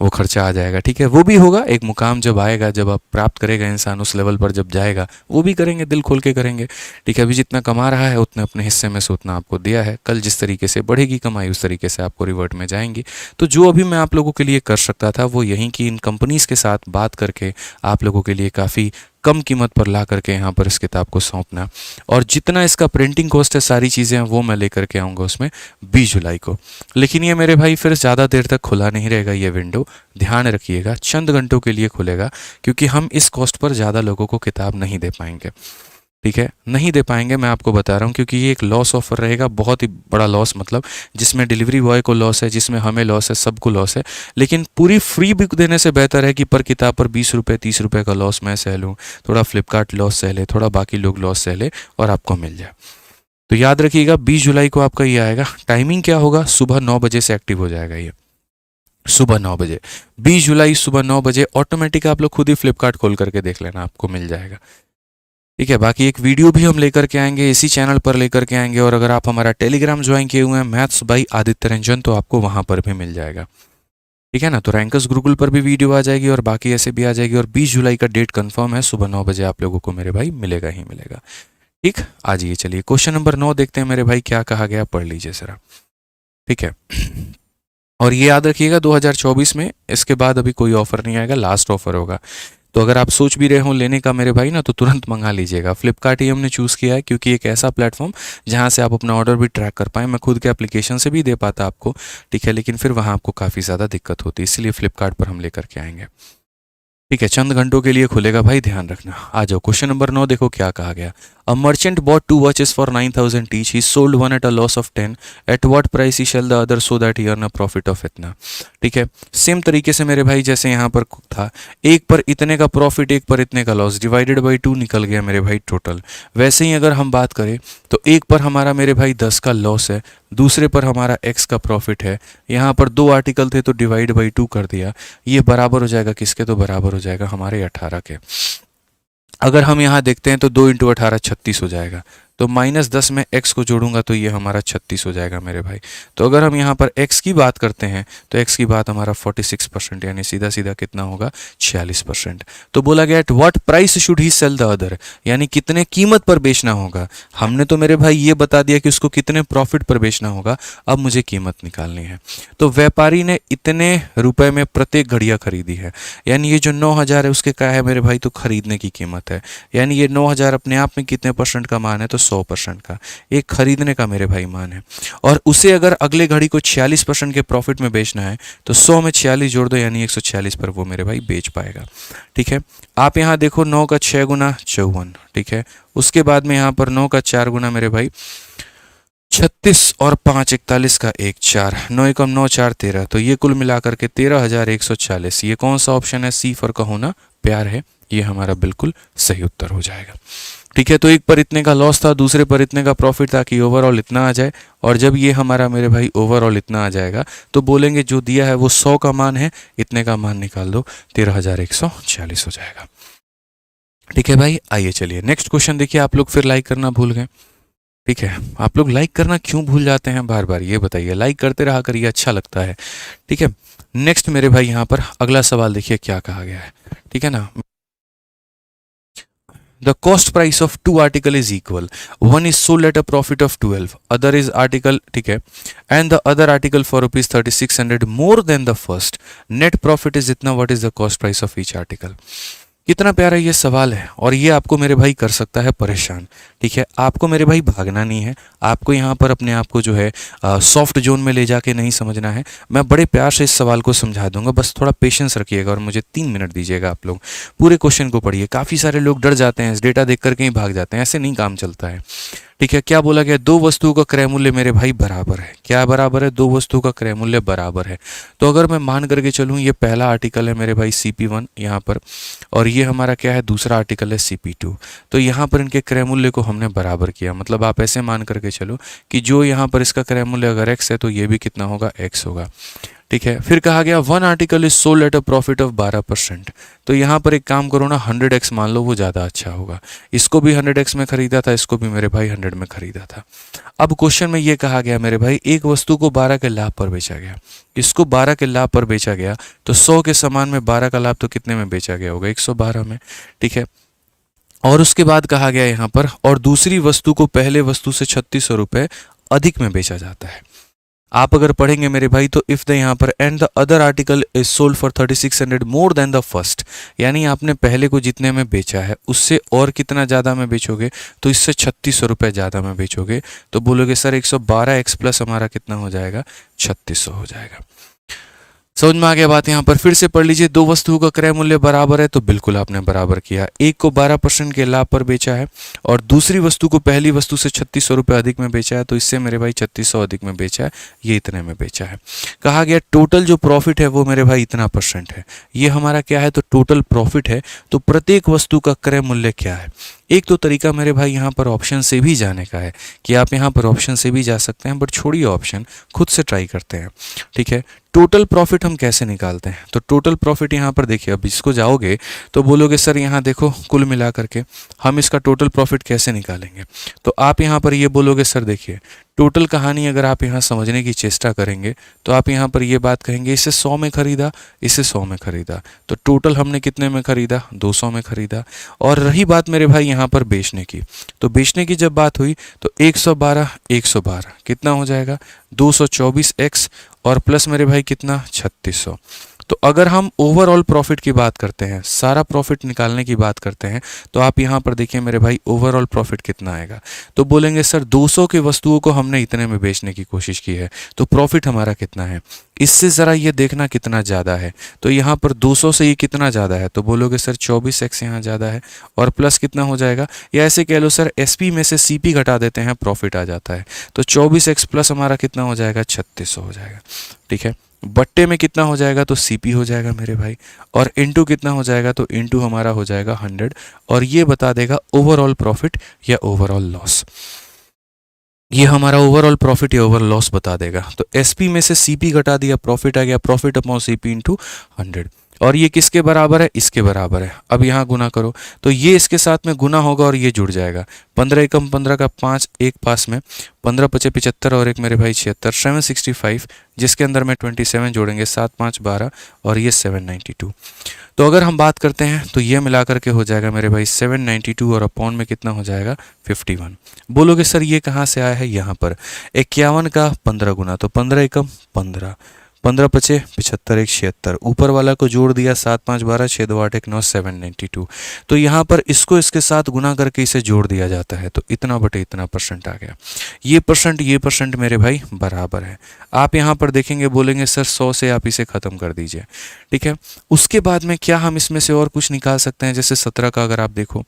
वो खर्चा आ जाएगा, ठीक है। वो भी होगा, एक मुकाम जब आएगा, जब आप प्राप्त करेगा इंसान उस लेवल पर जब जाएगा, वो भी करेंगे, दिल खोल के करेंगे, ठीक है। अभी जितना कमा रहा है उतने अपने हिस्से में से उतना आपको दिया है, कल जिस तरीके से बढ़ेगी कमाई उस तरीके से आपको रिवर्ट में जाएंगी। तो जो अभी मैं आप लोगों के लिए कर सकता था वो यहीं कि इन कंपनीज़ के साथ बात करके आप लोगों के लिए काफ़ी कम कीमत पर ला करके यहाँ पर इस किताब को सौंपना, और जितना इसका प्रिंटिंग कॉस्ट है सारी चीज़ें हैं वो मैं लेकर के आऊँगा उसमें 20 जुलाई को। लेकिन ये मेरे भाई फिर ज़्यादा देर तक खुला नहीं रहेगा ये विंडो, ध्यान रखिएगा, चंद घंटों के लिए खुलेगा, क्योंकि हम इस कॉस्ट पर ज़्यादा लोगों को किताब नहीं दे पाएंगे, ठीक है, नहीं दे पाएंगे, मैं आपको बता रहा हूँ, क्योंकि ये एक लॉस ऑफर रहेगा, बहुत ही बड़ा लॉस, मतलब जिसमें डिलीवरी बॉय को लॉस है, जिसमें हमें लॉस है, सबको लॉस है। लेकिन पूरी फ्री बुक देने से बेहतर है कि पर किताब पर 20 रुपये 30 रुपये का लॉस मैं सह लूँ, थोड़ा फ्लिपकार्ट लॉस सह ले, थोड़ा बाकी लोग लॉस सह ले और आपको मिल जाए। तो याद रखिएगा 20 जुलाई को आपका ये आएगा। टाइमिंग क्या होगा, सुबह 9 बजे से एक्टिव हो जाएगा ये, सुबह 9 बजे, 20 जुलाई सुबह 9 बजे ऑटोमेटिक। आप लोग खुद ही फ्लिपकार्ट खोल करके देख लेना, आपको मिल जाएगा, ठीक है। बाकी एक वीडियो भी हम लेकर के आएंगे, इसी चैनल पर लेकर के आएंगे, और अगर आप हमारा टेलीग्राम ज्वाइन किए हुए हैं मैथ्स बाई आदित्य रंजन तो आपको वहां पर भी मिल जाएगा, ठीक है ना। तो रैंकर्स गुरुकुल पर भी वीडियो आ जाएगी और बाकी ऐसे भी आ जाएगी, और 20 जुलाई का डेट कंफर्म है, सुबह 9 बजे आप लोगों को मेरे भाई मिलेगा ही मिलेगा, ठीक। आ जाइए, चलिए क्वेश्चन नंबर 9 देखते हैं मेरे भाई क्या कहा गया, पढ़ लीजिए जरा, ठीक है। और ये याद रखिएगा 2024 में इसके बाद अभी कोई ऑफर नहीं आएगा, लास्ट ऑफर होगा। तो अगर आप सोच भी रहे हो लेने का मेरे भाई ना, तो तुरंत मंगा लीजिएगा। फ्लिपकार्ट ही हमने चूज़ किया है क्योंकि एक ऐसा प्लेटफॉर्म जहां से आप अपना ऑर्डर भी ट्रैक कर पाएँ। मैं खुद के एप्लीकेशन से भी दे पाता आपको, ठीक है, लेकिन फिर वहां आपको काफ़ी ज़्यादा दिक्कत होती है, इसलिए फ्लिपकार्ट पर हम लेकर के आएंगे, ठीक है। चंद घंटों के लिए खुलेगा भाई, ध्यान रखना। आ जाओ क्वेश्चन नंबर 9, देखो क्या कहा गया। A merchant bought 2 watches for 9,000 each, he sold one at a loss of 10, at what price he shall the other so that he earn a profit of इतना, ठीक है। सेम तरीके से मेरे भाई जैसे यहाँ पर था, एक पर इतने का प्रॉफिट एक पर इतने का लॉस, डिवाइडेड बाई 2 निकल गया मेरे भाई टोटल। वैसे ही अगर हम बात करें तो एक पर हमारा मेरे भाई 10 का लॉस है, दूसरे पर हमारा x का प्रॉफिट है। यहाँ पर 2 आर्टिकल थे तो डिवाइड बाई 2 कर दिया, ये बराबर हो जाएगा किसके, तो बराबर हो जाएगा हमारे 18 के। अगर हम यहाँ देखते हैं तो 2 इंटू 18 36 हो जाएगा, तो -10 में x को जोड़ूंगा तो ये हमारा 36 हो जाएगा मेरे भाई। तो अगर हम यहाँ पर x की बात करते हैं तो x की बात हमारा 46%, यानी सीधा सीधा कितना होगा 46%। तो बोला गया at what price should he sell the other, यानी कितने कीमत पर बेचना होगा। हमने तो मेरे भाई ये बता दिया कि उसको कितने प्रॉफिट पर बेचना होगा, अब मुझे कीमत निकालनी है। तो व्यापारी ने इतने रुपए में प्रत्येक घड़ियाँ खरीदी है, यानी ये जो 9,000 है उसके क्या है मेरे भाई, तो खरीदने की कीमत है। यानी ये 9,000 अपने आप में कितने परसेंट का मान है, तो 100% का, एक खरीदने का मेरे भाई मान है। और उसे अगर अगले घड़ी को 46% के प्रॉफिट में बेचना है तो 100 में 46 जोड़ दो, यानी 146 पर वो मेरे भाई बेच पाएगा, ठीक है। आप यहाँ देखो 9 का 6 गुना 54, ठीक है। उसके बाद में यहाँ पर 9 का 4 गुना मेरे भाई 36 और 5 41 का 1 4, 9 एकम 9 4 13, तो ये कुल मिलाकर के 13,140। ये कौन सा ऑप्शन है, सी फॉर का होना प्यार है, ये हमारा बिल्कुल सही उत्तर हो जाएगा, ठीक है। तो एक पर इतने का लॉस था, दूसरे पर इतने का प्रॉफिट था कि ओवरऑल इतना आ जाए, और जब ये हमारा मेरे भाई ओवरऑल इतना आ जाएगा तो बोलेंगे जो दिया है वो 100 का मान है, इतने का मान निकाल दो, 13,140 हो जाएगा, ठीक है भाई। आइए चलिए नेक्स्ट क्वेश्चन देखिए। आप लोग फिर लाइक करना भूल गए, ठीक है। आप लोग लाइक करना क्यों भूल जाते हैं बार बार, ये बताइए, लाइक करते रहा करिए, अच्छा लगता है, ठीक है। नेक्स्ट मेरे भाई यहाँ पर अगला सवाल देखिए क्या कहा गया है, ठीक है ना। The cost price of 2 article is equal. One is sold at a profit of 12. Other is article, ठीक है, and the other article for rupees 3,600 more than the first. Net profit is इतना. What is the cost price of each article? कितना प्यारा ये सवाल है, और ये आपको मेरे भाई कर सकता है परेशान, ठीक है। आपको मेरे भाई भागना नहीं है, आपको यहाँ पर अपने आप को जो है सॉफ्ट जोन में ले जाके नहीं समझना है। मैं बड़े प्यार से इस सवाल को समझा दूंगा, बस थोड़ा पेशेंस रखिएगा और मुझे 3 मिनट दीजिएगा। आप लोग पूरे क्वेश्चन को पढ़िए। काफ़ी सारे लोग डर जाते हैं, इस डेटा देख करके ही भाग जाते हैं, ऐसे नहीं काम चलता है, ठीक है। क्या बोला गया, 2 वस्तुओं का क्रय मूल्य मेरे भाई बराबर है। क्या बराबर है, 2 वस्तुओं का क्रय मूल्य बराबर है। तो अगर मैं मान करके चलूँ, ये पहला आर्टिकल है मेरे भाई CP1 यहाँ पर, और ये हमारा क्या है, दूसरा आर्टिकल है CP2। तो यहाँ पर इनके क्रय मूल्य को हमने बराबर किया, मतलब आप ऐसे मान करके चलो कि जो यहाँ पर इसका क्रय मूल्य अगर x है तो ये भी कितना होगा, x होगा, ठीक है। फिर कहा गया one article is sold at a profit of 12%। तो यहाँ पर एक काम करो ना, 100x मान लो, वो ज़्यादा अच्छा होगा। इसको भी 100x में खरीदा था, इसको भी मेरे भाई 100 में खरीदा था। अब क्वेश्चन में ये कहा गया मेरे भाई, एक वस्तु को 12 के लाभ पर बेचा गया, इसको 12 के लाभ पर बेचा गया, तो 100 के सामान में 12 का लाभ तो कितने में बेचा गया होगा? 112 में। ठीक है। और उसके बाद कहा गया यहाँ पर, और दूसरी वस्तु को पहले वस्तु से 3600 रुपये अधिक में बेचा जाता है। आप अगर पढ़ेंगे मेरे भाई तो इफ द यहाँ पर and the other article is sold for 3600 more than the first, यानी आपने पहले को जितने में बेचा है उससे और कितना ज़्यादा में बेचोगे, तो इससे 3600 रुपये ज़्यादा में बेचोगे, तो बोलोगे सर 112x प्लस हमारा कितना हो जाएगा? 3600 हो जाएगा। समझ में आ गया बात? यहाँ पर फिर से पढ़ लीजिए, दो वस्तुओं का क्रय मूल्य बराबर है, तो बिल्कुल आपने बराबर किया। एक को 12% के लाभ पर बेचा है और दूसरी वस्तु को पहली वस्तु से 3600 रुपये अधिक में बेचा है, तो इससे मेरे भाई 3600 अधिक में बेचा है, ये इतने में बेचा है। कहा गया टोटल जो प्रॉफिट है वो मेरे भाई इतना % है। ये हमारा क्या है? तो टोटल प्रॉफिट है। तो प्रत्येक वस्तु का क्रय मूल्य क्या है? एक तो तरीका मेरे भाई यहाँ पर ऑप्शन से भी जाने का है कि आप यहाँ पर ऑप्शन से भी जा सकते हैं, बट छोड़िए ऑप्शन, खुद से ट्राई करते हैं। ठीक है। टोटल प्रॉफिट हम कैसे निकालते हैं? तो टोटल प्रॉफिट यहाँ पर देखिए, अब इसको जाओगे तो बोलोगे सर यहाँ देखो कुल मिला करके हम इसका टोटल प्रॉफिट कैसे निकालेंगे? तो आप यहाँ पर ये बोलोगे सर देखिए, टोटल कहानी अगर आप यहाँ समझने की चेष्टा करेंगे तो आप यहाँ पर ये बात कहेंगे, इसे 100 में खरीदा, इसे 100 में खरीदा, तो टोटल हमने कितने में खरीदा? 200 में खरीदा। और रही बात मेरे भाई यहाँ पर बेचने की, तो बेचने की जब बात हुई तो 112 कितना हो जाएगा? 224x और प्लस मेरे भाई कितना? 3600। तो अगर हम ओवरऑल प्रॉफिट की बात करते हैं, सारा प्रॉफिट निकालने की बात करते हैं, तो आप यहाँ पर देखिए मेरे भाई ओवरऑल प्रॉफिट कितना आएगा? तो बोलेंगे सर 200 की वस्तुओं को हमने इतने में बेचने की कोशिश की है, तो प्रॉफिट हमारा कितना है? इससे ज़रा ये देखना कितना ज़्यादा है। तो यहाँ पर 200 से ये कितना ज़्यादा है? तो बोलोगे सर 24x यहाँ ज़्यादा है और प्लस कितना हो जाएगा, या ऐसे कह लो सर SP में से CP घटा देते हैं, प्रॉफिट आ जाता है। तो 24x प्लस हमारा कितना हो जाएगा? 3600 हो जाएगा। ठीक है। बट्टे में कितना हो जाएगा? तो CP हो जाएगा मेरे भाई, और इंटू कितना हो जाएगा? तो इंटू हमारा हो जाएगा 100, और ये बता देगा ओवरऑल प्रॉफिट या ओवरऑल लॉस। ये हमारा ओवरऑल प्रॉफिट या ओवरऑल लॉस बता देगा। तो SP में से CP घटा दिया, प्रॉफिट आ गया, प्रॉफिट अपॉन CP इंटू 100। और ये किसके बराबर है? इसके बराबर है। अब यहाँ गुना करो तो ये इसके साथ में गुना होगा और ये जुड़ जाएगा। 15 एकम 15 का 5 एक पास में, 15 पचे 75 और एक मेरे भाई 76, 765, जिसके अंदर में 27 जोड़ेंगे, 7 5 12 और ये 792। तो अगर हम बात करते हैं तो ये मिला करके हो जाएगा मेरे भाई 792 और अपॉन में कितना हो जाएगा? 51। बोलोगे सर ये कहाँ से आया है? यहाँ पर 51 का 15 गुना, तो 15 एकम 15, 15 पचे 75 एक 76, ऊपर वाला को जोड़ दिया, 7 5 12 6 2 8 1 9 792। तो यहाँ पर इसको इसके साथ गुना करके इसे जोड़ दिया जाता है, तो इतना बटे इतना % आ गया। ये % मेरे भाई बराबर है। आप यहाँ पर देखेंगे, बोलेंगे सर 100 से आप इसे ख़त्म कर दीजिए। ठीक है। उसके बाद में क्या हम इसमें से और कुछ निकाल सकते हैं? जैसे 17 का अगर आप देखो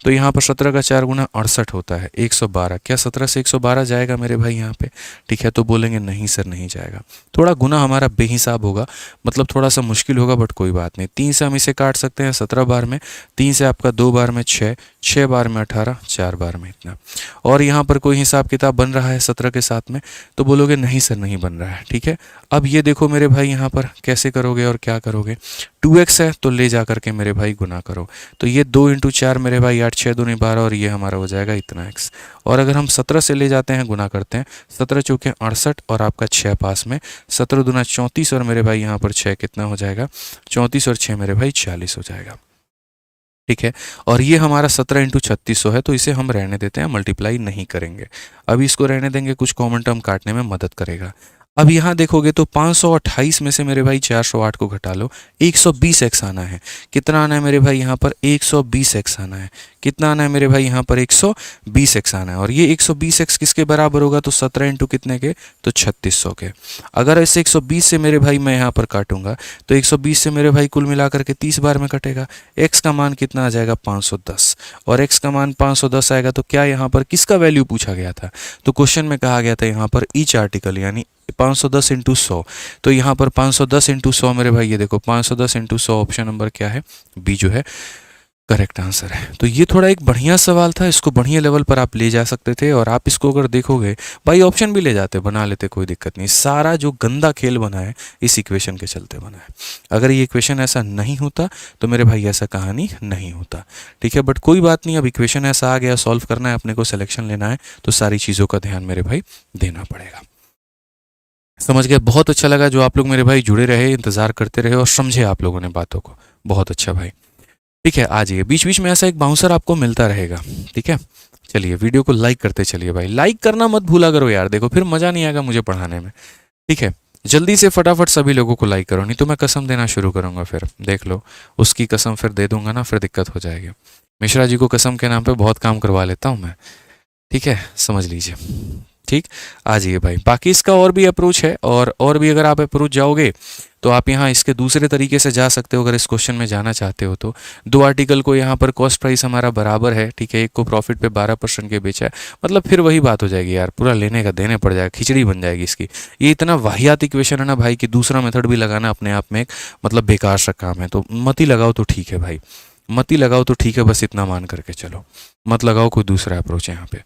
तो यहाँ पर 17 का 4 गुना 68 होता है, 112। क्या 17 से 112 जाएगा मेरे भाई यहाँ पे? ठीक है। तो बोलेंगे नहीं सर नहीं जाएगा, थोड़ा गुना हमारा बेहिसाब होगा, मतलब थोड़ा सा मुश्किल होगा, बट कोई बात नहीं। 3 से हम इसे काट सकते हैं 17 बार में, 3 से आपका 2 बार में 6, 6 बार में 18, 4 बार में इतना। और यहाँ पर कोई हिसाब किताब बन रहा है 17 के साथ में? तो बोलोगे नहीं सर नहीं बन रहा है। ठीक है। अब ये देखो मेरे भाई यहाँ पर कैसे करोगे और क्या करोगे? 2x है तो ले जा करके मेरे भाई गुना करो, तो ये 2 × 4 मेरे भाई 8 6 दूनी 12 और ये हमारा हो जाएगा इतना x। और अगर हम 17 से ले जाते हैं गुना करते हैं, 17 चौके 68 और आपका 6 पास में, 17 दूना 34 और मेरे भाई यहाँ पर 6 कितना हो जाएगा? 34 और 6 मेरे भाई 40 हो जाएगा। ठीक है। और ये हमारा 17 × 3600 है, तो इसे हम रहने देते हैं, मल्टीप्लाई नहीं करेंगे। अभी इसको रहने देंगे, कुछ कॉमन टर्म काटने में मदद करेगा। अब यहाँ देखोगे तो 528 में से मेरे भाई 408 को घटा लो, 120x आना है। कितना आना है मेरे भाई यहाँ पर? 120x आना है। कितना आना है मेरे भाई यहाँ पर? 120x आना है। और ये 120x किसके बराबर होगा? तो 17 इंटू कितने के? तो 3600 के। अगर इसे 120 से मेरे भाई मैं यहाँ पर काटूंगा तो 120 से मेरे भाई कुल मिलाकर के 30 बार में कटेगा। x का मान कितना आ जाएगा? 510। और x का मान 510 आएगा, तो क्या यहाँ पर किसका वैल्यू पूछा गया था? तो क्वेश्चन में कहा गया था यहाँ पर ईच आर्टिकल, यानी 510 × 100। तो यहाँ पर 510 × 100 मेरे भाई, ये देखो 510 × 100 ऑप्शन नंबर क्या है? बी जो है करेक्ट आंसर है। तो ये थोड़ा एक बढ़िया सवाल था, इसको बढ़िया लेवल पर आप ले जा सकते थे। और आप इसको अगर देखोगे, भाई ऑप्शन भी ले जाते, बना लेते, कोई दिक्कत नहीं। सारा जो गंदा खेल बना है इस इक्वेशन के चलते बना है। अगर ये इक्वेशन ऐसा नहीं होता तो मेरे भाई ऐसा कहानी नहीं होता, ठीक है। बट कोई बात नहीं, अब इक्वेशन ऐसा आ गया, सॉल्व करना है, अपने को सिलेक्शन लेना है, तो सारी चीज़ों का ध्यान मेरे भाई देना पड़ेगा। समझ गया, बहुत अच्छा लगा जो आप लोग मेरे भाई जुड़े रहे, इंतजार करते रहे और समझे आप लोगों ने बातों को, बहुत अच्छा भाई। ठीक है, आ जाइए, बीच बीच में ऐसा एक बाउंसर आपको मिलता रहेगा, ठीक है। चलिए वीडियो को लाइक करते चलिए भाई, लाइक करना मत भूला करो यार, देखो फिर मज़ा नहीं आएगा मुझे पढ़ाने में, ठीक है। जल्दी से फटाफट सभी लोगों को लाइक करो, नहीं तो मैं कसम देना शुरू करूँगा, फिर देख लो, उसकी कसम फिर दे दूंगा ना, फिर दिक्कत हो जाएगी। मिश्रा जी को कसम के नाम पे बहुत काम करवा लेता हूँ मैं, ठीक है, समझ लीजिए। ठीक, आ जाइए भाई, बाकी इसका और भी अप्रोच है, और भी अगर आप अप्रोच जाओगे तो आप यहाँ इसके दूसरे तरीके से जा सकते हो। अगर इस क्वेश्चन में जाना चाहते हो तो दो आर्टिकल को यहाँ पर कॉस्ट प्राइस हमारा बराबर है, ठीक है, एक को प्रॉफिट पे 12% के बेचा है, मतलब फिर वही बात हो जाएगी यार, पूरा लेने का देने पड़ जाएगा, खिचड़ी बन जाएगी इसकी। ये इतना वाहियात इक्वेशन है ना भाई कि दूसरा मेथड भी लगाना अपने आप में एक मतलब बेकार सा काम है। तो मत ही लगाओ तो ठीक है भाई, मत ही लगाओ तो ठीक है, बस इतना मान करके चलो, मत लगाओ कोई दूसरा अप्रोच यहाँ पे,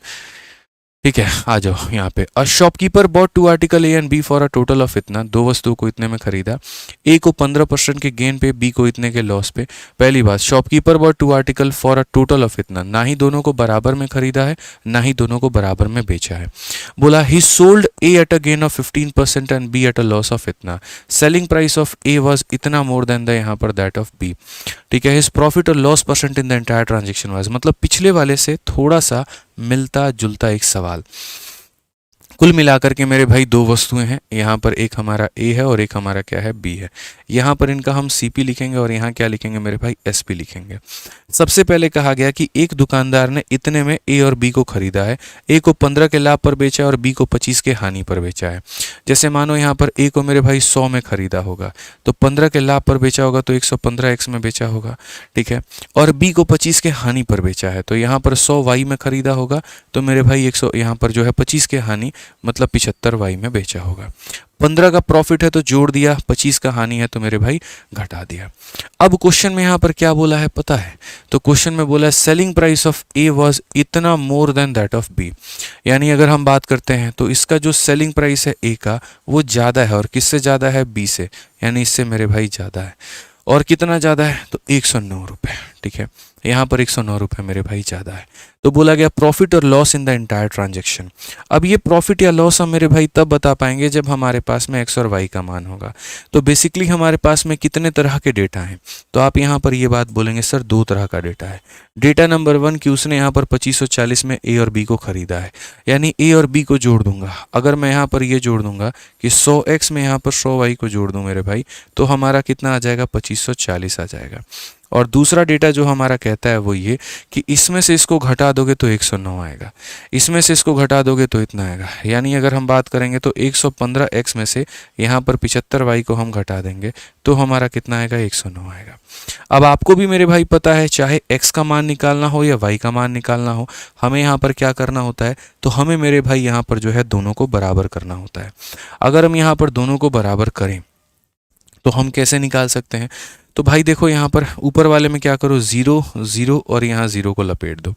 ठीक है। आ जाओ यहाँ पे, a shopkeeper bought two article A and B for a total of इतना, दो वस्तुओं को इतने में खरीदा, ए को 15% के गेन पे, बी को इतने के लॉस पे। पहली बात, shopkeeper bought two article for a total of इतना, ना ही दोनों को बराबर में खरीदा है, ना ही दोनों को बराबर में बेचा है। बोला ही sold A at a gain of 15% and B at a loss of इतना, selling price of A was इतना मोर देन द यहाँ पर दैट ऑफ बी, ठीक है। हिज प्रॉफिट और loss percent in the entire transaction was, मतलब पिछले वाले से थोड़ा सा मिलता जुलता एक सवाल। कुल मिलाकर के मेरे भाई दो वस्तुएं हैं, यहाँ पर एक हमारा ए है और एक हमारा क्या है, बी है। यहाँ पर इनका हम सीपी लिखेंगे और यहाँ क्या लिखेंगे मेरे भाई, एसपी लिखेंगे। सबसे पहले कहा गया कि एक दुकानदार ने इतने में ए और बी को खरीदा है, ए को 15 के लाभ पर बेचा है और बी को 25 के हानि पर बेचा है। जैसे मानो यहाँ पर ए को मेरे भाई 100 में खरीदा होगा, तो 15 के लाभ पर बेचा होगा तो 115x में बेचा होगा, ठीक है। और बी को 25 के हानि पर बेचा है, तो यहाँ पर 100 वाई में खरीदा होगा, तो मेरे भाई 100 यहाँ पर जो है 25 के हानि मतलब 75 वाई में बेचा होगा। 15 का प्रॉफिट है तो जोड़ दिया, 25 का हानि है तो मेरे भाई घटा दिया। अब क्वेश्चन में यहाँ पर क्या बोला है पता है, तो क्वेश्चन में बोला है selling price of A was इतना more than that of B, यानी अगर हम बात करते हैं तो इसका जो सेलिंग प्राइस है ए का वो ज़्यादा है, और किससे ज़्यादा है, बी से, यानी इससे मेरे भाई ज़्यादा है। और कितना ज़्यादा है, तो 109 रुपये, ठीक है, यहाँ पर 109 रुपये मेरे भाई ज़्यादा है। तो बोला गया प्रॉफिट और loss in the entire transaction. अब ये प्रॉफिट या लॉस हम मेरे भाई तब बता पाएंगे जब हमारे पास में एक्स और वाई का मान होगा। तो बेसिकली हमारे पास में कितने तरह के डेटा हैं, तो आप यहाँ पर ये बात बोलेंगे सर 2 तरह का डेटा है। डेटा नंबर 1 कि उसने यहाँ पर 2540 में ए और बी को खरीदा है, यानी ए और बी को जोड़ दूंगा। अगर मैं यहाँ पर ये जोड़ दूंगा कि 100x में यहाँ पर 100y को जोड़ दूं मेरे भाई, तो हमारा कितना आ जाएगा, 2540 आ जाएगा। और दूसरा डेटा जो हमारा कहता है वो ये कि इसमें से इसको घटा दोगे तो 109 आएगा, इसमें से इसको घटा दोगे तो इतना आएगा, यानी अगर हम बात करेंगे तो 115x में से यहाँ पर 75y को हम घटा देंगे तो हमारा कितना आएगा, 109 आएगा। अब आपको भी मेरे भाई पता है, चाहे x का मान निकालना हो या y का मान निकालना हो, हमें यहाँ पर क्या करना होता है, तो हमें मेरे भाई यहाँ पर जो है दोनों को बराबर करना होता है। अगर हम यहाँ पर दोनों को बराबर करें तो हम कैसे निकाल सकते हैं, तो भाई देखो यहाँ पर ऊपर वाले में क्या करो, 0 0 और यहाँ 0 को लपेट दो,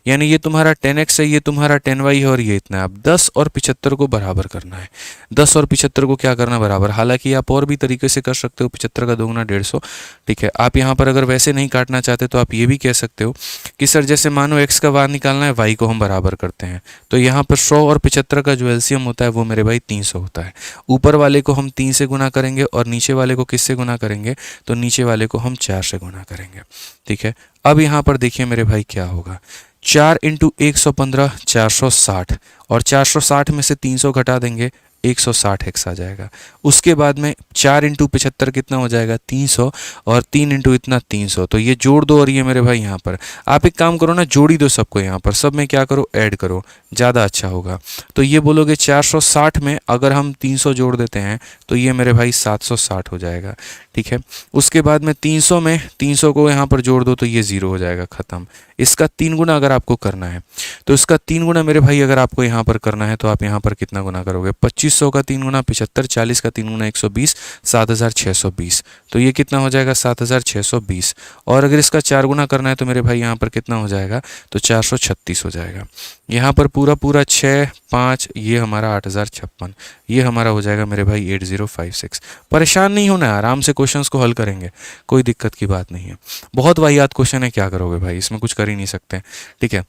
यानी ये तुम्हारा 10x है, ये तुम्हारा 10y है और ये इतना है। अब 10 और 75 को बराबर करना है, 10 और 75 को क्या करना बराबर, हालांकि आप और भी तरीके से कर सकते हो, 75 का दोगुना 150, ठीक है। आप यहाँ पर अगर वैसे नहीं काटना चाहते तो आप ये भी कह सकते हो कि सर जैसे मानो x का मान निकालना है, y को हम बराबर करते हैं, तो यहाँ पर 100 और 75 का जो एलसीएम होता है वो मेरे भाई 300 होता है। ऊपर वाले को हम 3 से गुना करेंगे और नीचे वाले को किससे गुना करेंगे, तो नीचे वाले को हम 4 से गुना करेंगे, ठीक है। अब यहाँ पर देखिए मेरे भाई क्या होगा, 4 इंटू 115 460, और 460 में से 300 घटा देंगे 160x आ जाएगा। उसके बाद में 4 इंटू 75 कितना हो जाएगा, 300, और 3 इंटू इतना 300, तो ये जोड़ दो और ये मेरे भाई यहाँ पर आप एक काम करो ना, जोड़ी दो सबको, यहाँ पर सब में क्या करो, ऐड करो, ज़्यादा अच्छा होगा। तो ये बोलोगे 460 में अगर हम 300 जोड़ देते हैं तो ये मेरे भाई 760 हो जाएगा, ठीक है। उसके बाद में 300 में 300 को यहाँ पर जोड़ दो तो ये 0 हो जाएगा, ख़त्म। इसका 3 गुना अगर आपको करना है तो इसका 3 गुना मेरे भाई अगर आपको यहाँ पर करना है तो आप यहाँ पर कितना गुना करोगे, 2500 2500 का 3 गुना 75, 40 का 3 गुना 120, 7620। तो ये कितना हो जाएगा 7620। और अगर इसका 4 गुना करना है तो मेरे भाई यहाँ पर कितना हो जाएगा, तो 436 हो जाएगा। यहाँ पर पूरा पूरा 6 5, ये हमारा 8056, ये हमारा हो जाएगा मेरे भाई 8056। परेशान नहीं होना है, आराम से क्वेश्चंस को हल करेंगे, कोई दिक्कत की बात नहीं है। बहुत वाहियात क्वेश्चन है, क्या करोगे भाई, इसमें कुछ कर ही नहीं सकते, ठीक है।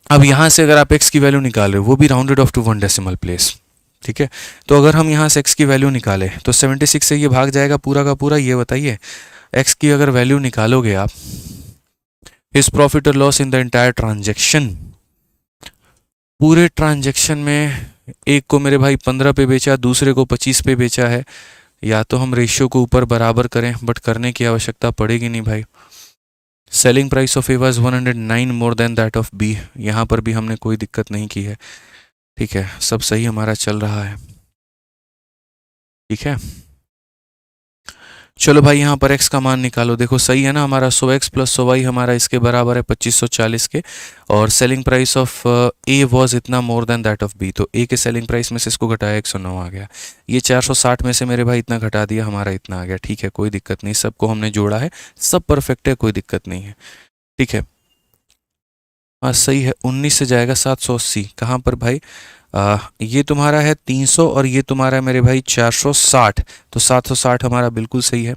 अब यहाँ से अगर आप x की वैल्यू निकाल रहे हो, वो भी rounded off to 1 decimal place, ठीक है। तो अगर हम यहाँ से x की वैल्यू निकालें तो 76 से ये भाग जाएगा पूरा का पूरा। ये बताइए x की अगर वैल्यू निकालोगे आप, इस प्रॉफिट और loss in the entire transaction, पूरे ट्रांजेक्शन में एक को मेरे भाई 15 पे बेचा, दूसरे को 25 पे बेचा है। या तो हम रेशियो को ऊपर बराबर करें, बट करने की आवश्यकता पड़ेगी नहीं भाई। Selling price of A was 109 more than that of B, यहाँ पर भी हमने कोई दिक्कत नहीं की है, ठीक है, सब सही हमारा चल रहा है, ठीक है। चलो भाई यहाँ पर x का मान निकालो, देखो सही है ना हमारा, 100x प्लस 100y हमारा इसके बराबर है 2540 के। और selling price of a was इतना more than that of b, तो a के सेलिंग प्राइस में से इसको घटाया 109 आ गया। ये 460 में से मेरे भाई इतना घटा दिया, हमारा इतना आ गया, ठीक है, कोई दिक्कत नहीं, सबको हमने जोड़ा है, सब परफेक्ट है, कोई दिक्कत नहीं है, ठीक है। हाँ सही है, 19 से जाएगा 780, कहाँ पर भाई, ये तुम्हारा है 300 और ये तुम्हारा है मेरे भाई 460, तो 760 हमारा बिल्कुल सही है।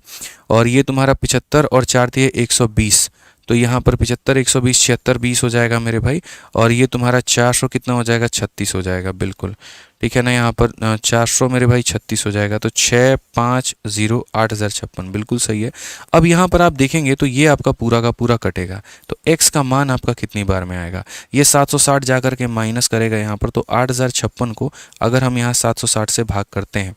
और ये तुम्हारा 75 और 4 दिए 120, तो यहाँ पर 75 120 76 20 हो जाएगा मेरे भाई। और ये तुम्हारा 400 कितना हो जाएगा, 36 हो जाएगा, बिल्कुल ठीक है ना। यहाँ पर 400 मेरे भाई 36 हो जाएगा, तो 650 8056 बिल्कुल सही है। अब यहाँ पर आप देखेंगे तो ये आपका पूरा का पूरा कटेगा, तो x का मान आपका कितनी बार में आएगा, ये 760 जाकर के माइनस करेगा यहाँ पर, तो 8056 को अगर हम यहाँ 760 से भाग करते हैं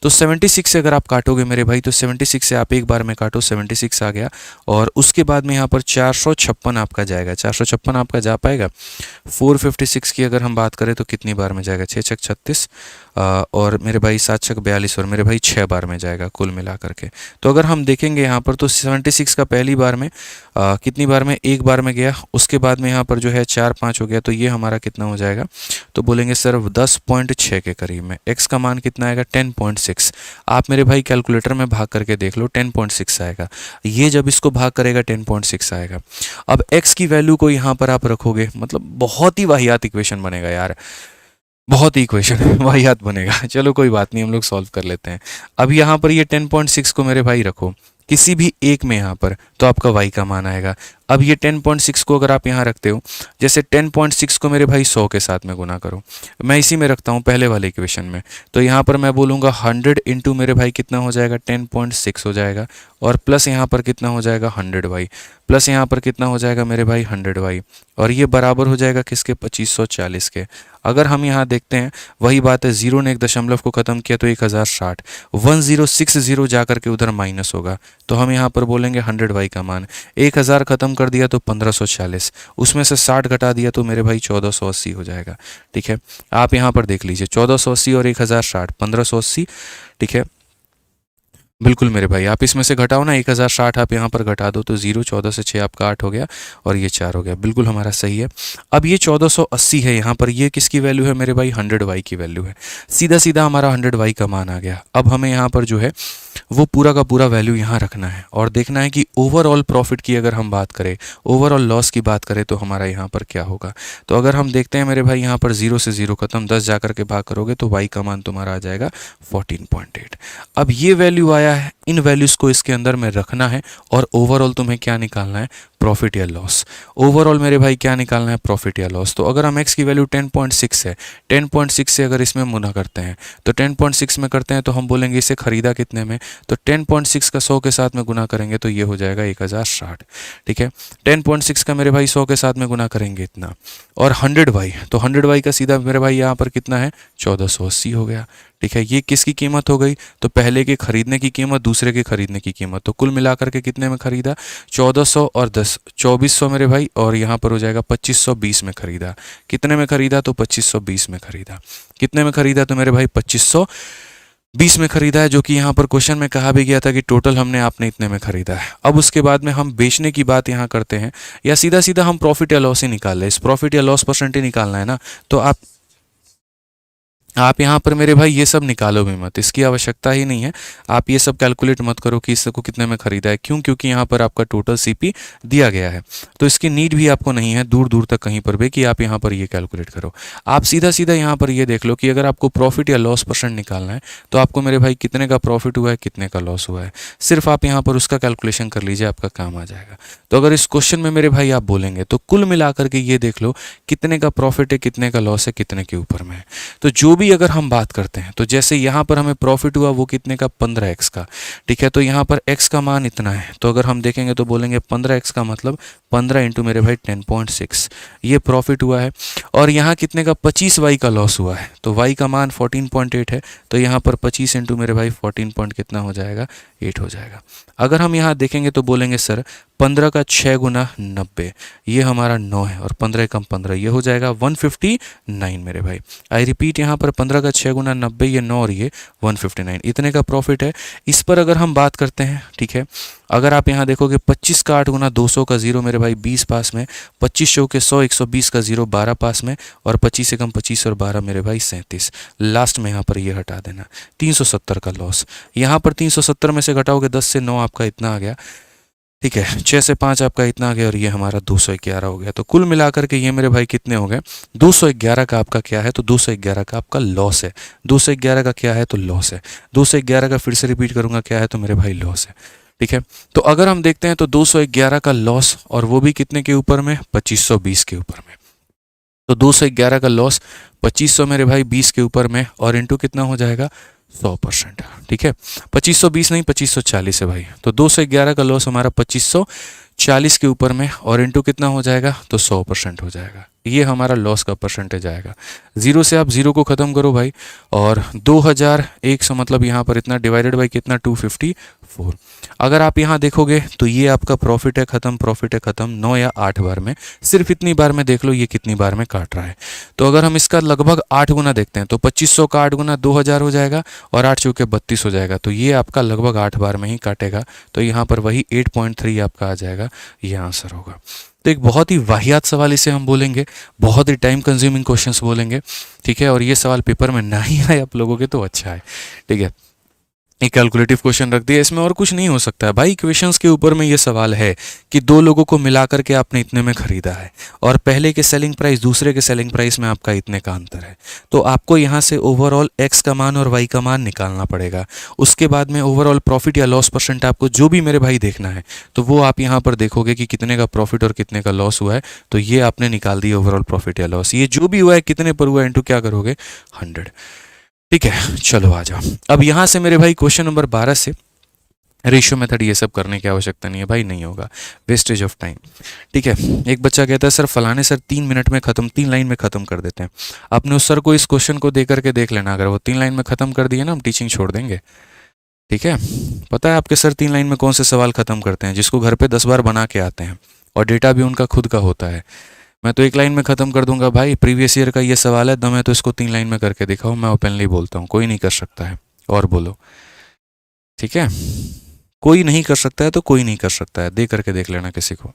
तो 76 से अगर आप काटोगे मेरे भाई, तो 76 से आप एक बार में काटो, 76 आ गया। और उसके बाद में यहाँ पर 456 आपका जाएगा, 456 आपका जा पाएगा। 456 की अगर हम बात करें तो कितनी बार में जाएगा, 6 छक 36 और मेरे भाई 7 छक 42 और मेरे भाई 6 बार में जाएगा कुल मिला करके। तो अगर हम देखेंगे यहाँ पर तो 76 का पहली बार में कितनी बार में, एक बार में गया, उसके बाद में यहाँ पर जो है 4 5 हो गया, तो ये हमारा कितना हो जाएगा, तो बोलेंगे सिर्फ 10.6 के करीब में। x का मान कितना आएगा, 10.6। आप मेरे भाई कैलकुलेटर में भाग करके देख लो, 10.6 आएगा। ये जब इसको भाग करेगा 10.6 आएगा। अब x की वैल्यू को यहाँ पर आप रखोगे, मतलब बहुत ही वाहियात इक्वेशन बनेगा यार, बहुत ही इक्वेशन वाहियात बनेगा। चलो कोई बात नहीं, हम लोग सॉल्व कर लेते हैं। अब यहाँ पर ये 10.6 को मेरे भाई रखो किसी भी एक में यहाँ पर, तो आपका y का मान आएगा। अब ये 10.6 को अगर आप यहाँ रखते हो, जैसे 10.6 को मेरे भाई 100 के साथ में गुना करो, मैं इसी में रखता हूँ पहले वाले इक्वेशन में, तो यहाँ पर मैं बोलूँगा 100 इंटू मेरे भाई कितना हो जाएगा, 10.6 हो जाएगा, और प्लस यहाँ पर कितना हो जाएगा 100y, प्लस यहाँ पर कितना हो जाएगा मेरे भाई 100y, और ये बराबर हो जाएगा किसके, 2540 के। अगर हम यहाँ देखते हैं वही बात है, जीरो ने एक दशमलव को ख़त्म किया तो 1060, 1060 जाकर के उधर माइनस होगा, तो हम यहाँ पर बोलेंगे 100y का मान। 1000 ख़त्म कर दिया तो 1540, उसमें से 60 घटा दिया तो मेरे भाई 1480 हो जाएगा, ठीक है। आप यहाँ पर देख लीजिए 1480 और 1060 1580, ठीक है, बिल्कुल मेरे भाई। आप इसमें से घटाओ ना, 1060 आप यहाँ पर घटा दो तो 0, 14 से 6 आपका 8 हो गया और ये 4 हो गया, बिल्कुल हमारा सही है। अब ये 1480 है यहाँ पर, ये किसकी वैल्यू है मेरे भाई, 100y की वैल्यू है, सीधा सीधा हमारा 100y का मान आ गया। अब हमें यहाँ पर जो है वो पूरा का पूरा वैल्यू यहाँ रखना है और देखना है कि ओवरऑल प्रॉफिट की अगर हम बात करें, ओवरऑल लॉस की बात करें तो हमारा यहाँ पर क्या होगा। तो अगर हम देखते हैं मेरे भाई यहाँ पर 0 से 0 खत्म, 10 जाकर के भाग करोगे तो y का मान तुम्हारा आ जाएगा 14.8। अब ये वैल्यू आया है, इन वैल्यूज़ को इसके अंदर में रखना है और ओवरऑल तुम्हें क्या निकालना है, प्रॉफिट या लॉस। ओवरऑल मेरे भाई क्या निकालना है, प्रॉफिट या लॉस। तो अगर हम x की वैल्यू 10.6 है, 10.6 से अगर इसमें गुना करते हैं तो 10.6 में करते हैं तो हम बोलेंगे इसे खरीदा कितने में, तो 10.6 का 100 के साथ में गुना करेंगे तो ये हो जाएगा 1060, ठीक है। 10.6 का मेरे भाई 100 के साथ में गुना करेंगे इतना, और 100y, तो 100y का सीधा मेरे भाई यहाँ पर कितना है, 1480 हो गया, ठीक है। ये किसकी कीमत हो गई, तो पहले के खरीदने की कीमत, दूसरे के खरीदने की कीमत, तो कुल मिलाकर के कितने में खरीदा, 1400 और 10 2400 मेरे भाई, और यहाँ पर हो जाएगा 2520 में खरीदा। कितने में खरीदा, तो 2520 में खरीदा। कितने में खरीदा, तो मेरे भाई 2520 में खरीदा है, जो कि यहाँ पर क्वेश्चन में कहा भी गया था कि टोटल हमने आपने इतने में खरीदा है। अब उसके बाद में हम बेचने की बात यहाँ करते हैं, या सीधा सीधा हम प्रॉफिट या लॉस ही निकाल लें, इस प्रॉफिट या लॉस परसेंट ही निकालना है ना, तो आप आप यहाँ पर मेरे भाई ये सब निकालो भी मत, इसकी आवश्यकता ही नहीं है। आप ये सब कैलकुलेट मत करो कि इसको कितने में खरीदा है, क्यों? क्योंकि यहाँ पर आपका टोटल सीपी दिया गया है, तो इसकी नीड भी आपको नहीं है दूर दूर तक कहीं पर भी कि आप यहाँ पर ये कैलकुलेट करो। आप सीधा सीधा यहाँ पर ये देख लो कि अगर आपको प्रॉफिट या लॉस परसेंट निकालना है तो आपको मेरे भाई कितने का प्रॉफिट हुआ है, कितने का लॉस हुआ है, सिर्फ आप यहाँ पर उसका कैलकुलेशन कर लीजिए, आपका काम आ जाएगा। तो अगर इस क्वेश्चन में मेरे भाई आप बोलेंगे तो कुल मिलाकर के ये देख लो कितने का प्रॉफिट है, कितने का लॉस है, कितने के ऊपर में है। तो जो भी अगर हम बात करते हैं तो जैसे यहाँ पर हमें प्रॉफिट हुआ वो कितने का, 15x का, ठीक है। तो यहाँ पर x का मान इतना है, तो अगर हम देखेंगे तो बोलेंगे 15x का मतलब 15 इंटू मेरे भाई 10.6, ये प्रॉफिट हुआ है। और यहाँ कितने का, 25y का लॉस हुआ है, तो y का मान 14.8 है, तो यहाँ पर 25 इंटू मेरे भाई 14 पॉइंट कितना हो जाएगा, 8 हो जाएगा। अगर हम यहाँ देखेंगे तो बोलेंगे सर 15 का 6 गुना 90, ये हमारा 9 है, और 15 कम 15 ये हो जाएगा 159 मेरे भाई। आई रिपीट, यहाँ पर 15 का 6 गुना 90 ये 9 और ये 159, इतने का प्रॉफिट है। इस पर अगर हम बात करते हैं, ठीक है, अगर आप यहाँ देखोगे 25 का 8 गुना 200 का 0 मेरे भाई 20 पास में, 25 चौके 100, 120 का 0 12 पास में, और 25 से कम 25 और 12 मेरे भाई 37, लास्ट में यहाँ पर ये हटा देना, 370 का लॉस। यहाँ पर 370 में से घटाओगे 10 से 9 आपका इतना आ गया, ठीक है, 6 से 5 आपका इतना आ गया, और ये हमारा 211 हो गया। तो कुल मिलाकर के ये मेरे भाई कितने हो गए, 211 का आपका क्या है, तो 211 का आपका लॉस है। 211 का क्या है, तो लॉस है। 211 का फिर से रिपीट करूंगा क्या है, तो मेरे भाई लॉस है, ठीक है। तो अगर हम देखते हैं तो 211 का लॉस, और वो भी कितने के ऊपर में, 2520 के ऊपर में। तो 211 का लॉस 2500 मेरे भाई 20 के ऊपर में, और इंटू कितना हो जाएगा, 100%, ठीक है। 2520 नहीं, 2540 है भाई, तो 211 का लॉस हमारा 2540 के ऊपर में, और इंटू कितना हो जाएगा, तो 100% हो जाएगा। ये हमारा लॉस का परसेंटेज आएगा। जीरो से आप जीरो को ख़त्म करो भाई, और 2100 मतलब यहाँ पर इतना डिवाइडेड बाई कितना, 254। अगर आप यहाँ देखोगे तो ये आपका प्रॉफिट है ख़त्म, प्रॉफिट है ख़त्म 9 या 8 बार में, सिर्फ इतनी बार में देख लो ये कितनी बार में काट रहा है। तो अगर हम इसका लगभग 8 गुना देखते हैं तो 2500 का 8 गुना 2000 हो जाएगा, और 8 चौके 32 हो जाएगा, तो ये आपका लगभग 8 बार में ही काटेगा। तो यहाँ पर वही 8.3 आपका आ जाएगा, ये आंसर होगा। तो एक बहुत ही वाहियात सवाल इसे हम बोलेंगे, बहुत ही टाइम कंज्यूमिंग क्वेश्चंस बोलेंगे, ठीक है। और ये सवाल पेपर में ना ही आए आप लोगों के तो अच्छा है, ठीक है। एक कैलकुलेटिव क्वेश्चन रख दिया, इसमें और कुछ नहीं हो सकता है भाई। इक्वेशंस के ऊपर में ये सवाल है कि दो लोगों को मिला करके आपने इतने में खरीदा है, और पहले के सेलिंग प्राइस दूसरे के सेलिंग प्राइस में आपका इतने का अंतर है। तो आपको यहाँ से ओवरऑल एक्स का मान और वाई का मान निकालना पड़ेगा। उसके बाद में ओवरऑल प्रॉफिट या लॉस परसेंट आपको जो भी मेरे भाई देखना है, तो वो आप यहाँ पर देखोगे कि कितने का प्रॉफिट और कितने का लॉस हुआ है। तो ये आपने निकाल दी ओवरऑल प्रॉफिट या लॉस, ये जो भी हुआ है कितने पर हुआ है इंटू क्या करोगे, 100, ठीक है। चलो आ जाओ, अब यहाँ से मेरे भाई क्वेश्चन नंबर 12 से रेशियो मेथड ये सब करने की आवश्यकता नहीं है भाई, नहीं होगा, वेस्टेज ऑफ टाइम, ठीक है। एक बच्चा कहता है सर फलाने सर 3 मिनट में ख़त्म, 3 लाइन में ख़त्म कर देते हैं। आपने उस सर को इस क्वेश्चन को दे करके देख लेना, अगर वो 3 लाइन में ख़त्म कर दिए ना, हम टीचिंग छोड़ देंगे, ठीक है। पता है आपके सर 3 लाइन में कौन से सवाल ख़त्म करते हैं, जिसको घर पर 10 बार बना के आते हैं, और डेटा भी उनका खुद का होता है। मैं तो 1 लाइन में ख़त्म कर दूंगा भाई, प्रीवियस ईयर का ये सवाल है, दम है तो इसको 3 लाइन में करके दिखाओ, मैं ओपनली बोलता हूँ, कोई नहीं कर सकता है, और बोलो, ठीक है। कोई नहीं कर सकता है तो कोई नहीं कर सकता है, दे करके देख लेना किसी को।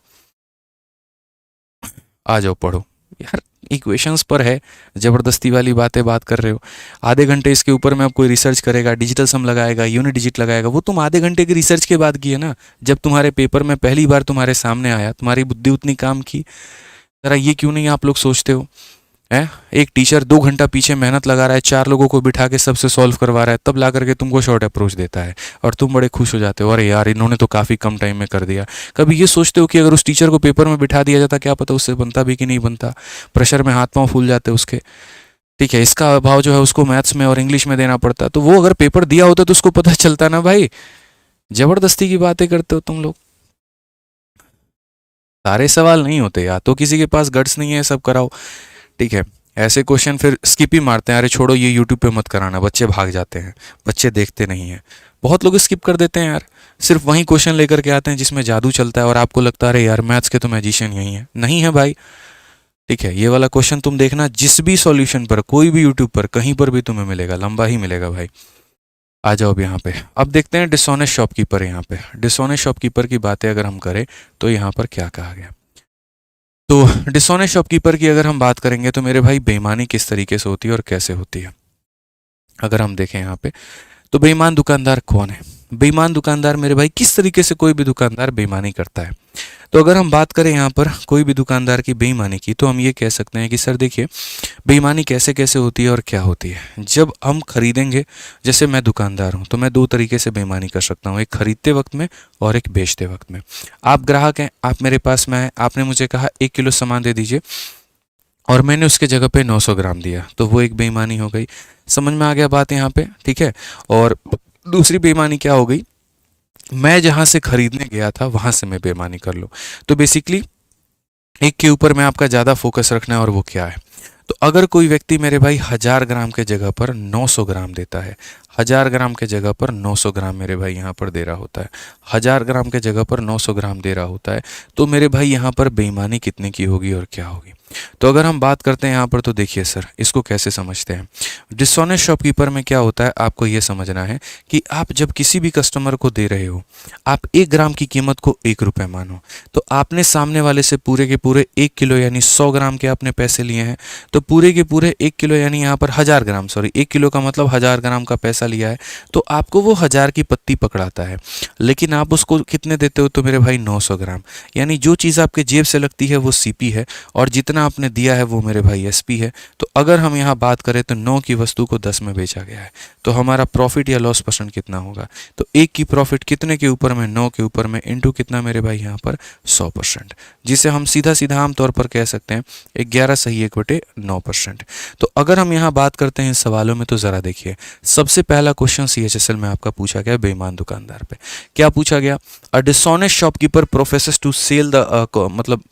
आ जाओ पढ़ो यार, इक्वेशंस पर है, ज़बरदस्ती वाली बातें बात कर रहे हो। आधे घंटे इसके ऊपर में अब कोई रिसर्च करेगा, डिजिटल सम लगाएगा, यूनिट डिजिट लगाएगा, वो तुम आधे घंटे की रिसर्च के बाद किए ना, जब तुम्हारे पेपर में पहली बार तुम्हारे सामने आया, तुम्हारी बुद्धि उतनी काम की। जरा ये क्यों नहीं आप लोग सोचते हो, है एक टीचर 2 घंटा पीछे मेहनत लगा रहा है, 4 लोगों को बिठा के सबसे सॉल्व करवा रहा है, तब ला करके तुमको शॉर्ट अप्रोच देता है, और तुम बड़े खुश हो जाते हो, अरे यार इन्होंने तो काफ़ी कम टाइम में कर दिया। कभी ये सोचते हो कि अगर उस टीचर को पेपर में बिठा दिया जाता, क्या पता उससे बनता भी कि नहीं बनता, प्रेशर में हाथ पाँव फूल जाते उसके, ठीक है। इसका अभाव जो है उसको मैथ्स में और इंग्लिश में देना पड़ता, तो वो अगर पेपर दिया होता तो उसको पता चलता ना भाई। ज़बरदस्ती की बातें करते हो तुम लोग, सारे सवाल नहीं होते, या तो किसी के पास गट्स नहीं है सब कराओ, ठीक है। ऐसे क्वेश्चन फिर स्किप ही मारते हैं, अरे छोड़ो ये यूट्यूब पे मत कराना, बच्चे भाग जाते हैं, बच्चे देखते नहीं हैं, बहुत लोग स्किप कर देते हैं यार। सिर्फ वही क्वेश्चन लेकर के आते हैं जिसमें जादू चलता है, और आपको लगता है अरे यार मैथ्स के तो मैजिशियन यही है, नहीं है भाई, ठीक है। ये वाला क्वेश्चन तुम देखना जिस भी सॉल्यूशन पर, कोई भी यूट्यूब पर कहीं पर भी तुम्हें मिलेगा, लंबा ही मिलेगा भाई। आ जाओ अब यहाँ पे, अब देखते हैं डिसऑनेस्ट शॉपकीपर। यहाँ पे डिसऑनेस्ट शॉपकीपर की बातें अगर हम करें तो यहाँ पर क्या कहा गया। तो डिसऑनेस्ट शॉपकीपर की अगर हम बात करेंगे तो मेरे भाई बेईमानी किस तरीके से होती है और कैसे होती है। अगर हम देखें यहाँ पे, तो बेईमान दुकानदार कौन है? बेईमान दुकानदार मेरे भाई, किस तरीके से कोई भी दुकानदार बेईमानी करता है? तो अगर हम बात करें यहाँ पर कोई भी दुकानदार की बेईमानी की, तो हम ये कह सकते हैं कि सर देखिए, बेईमानी कैसे कैसे होती है और क्या होती है। जब हम खरीदेंगे, जैसे मैं दुकानदार हूँ तो मैं दो तरीके से बेईमानी कर सकता हूँ, एक खरीदते वक्त में और एक बेचते वक्त में। आप ग्राहक हैं, आप मेरे पास में आए, आपने मुझे कहा 1 किलो सामान दे दीजिए, और मैंने उसके जगह पे 900 ग्राम दिया, तो वो एक बेईमानी हो गई। समझ में आ गया बात यहाँ पे, ठीक है। और दूसरी बेईमानी क्या हो गई, मैं जहाँ से खरीदने गया था वहाँ से मैं बेईमानी कर लूँ। तो बेसिकली एक के ऊपर में आपका ज़्यादा फोकस रखना है, और वो क्या है। तो अगर कोई व्यक्ति मेरे भाई 1000 ग्राम के जगह पर 900 ग्राम देता है, 1000 ग्राम के जगह पर 900 ग्राम मेरे भाई यहाँ पर दे रहा होता है, 1000 ग्राम के जगह पर 900 ग्राम दे रहा होता है, तो मेरे भाई यहाँ पर बेईमानी कितने की होगी और क्या होगी। तो अगर हम बात करते हैं यहाँ पर, तो देखिए सर इसको कैसे समझते हैं। डिसऑनेस्ट शॉपकीपर में क्या होता है, आपको ये समझना है कि आप जब किसी भी कस्टमर को दे रहे हो, आप 1 ग्राम की कीमत को 1 रुपये मानो, तो आपने सामने वाले से पूरे के पूरे 1 किलो यानी 100 ग्राम के आपने पैसे लिए हैं, तो पूरे के पूरे 1 किलो यानी यहाँ पर 1000 ग्राम, सॉरी 1 किलो का मतलब 1000 ग्राम का पैसा लिया है, तो आपको वो 1000 की पत्ती पकड़ाता है। लेकिन आप उसको कितने देते हो, तो मेरे भाई 900 ग्राम, यानी जो चीज़ आपके जेब से लगती है वो सीपी है, और जितना आपने दिया है वो मेरे भाई एसपी है। तो अगर हम यहाँ बात करें तो 9 की वस्तु को 10 में बेचा गया है, तो हमारा प्रॉफिट या लॉस परसेंट कितना होगा, तो 1 की प्रॉफिट कितने के ऊपर में, 9 के ऊपर में, इंटू कितना मेरे भाई यहाँ पर 100%, जिसे हम सीधा सीधा आम तौर पर कह सकते हैं 11 सही 1/9%। तो अगर हम यहाँ बात करते हैं सवालों में, तो ज़रा देखिए, सबसे पहला क्वेश्चन सीएचएसएल में आपका पूछा गया बेईमान दुकानदार पे। क्या पूछा गया, a dishonest shopkeeper professes to sell the मतलब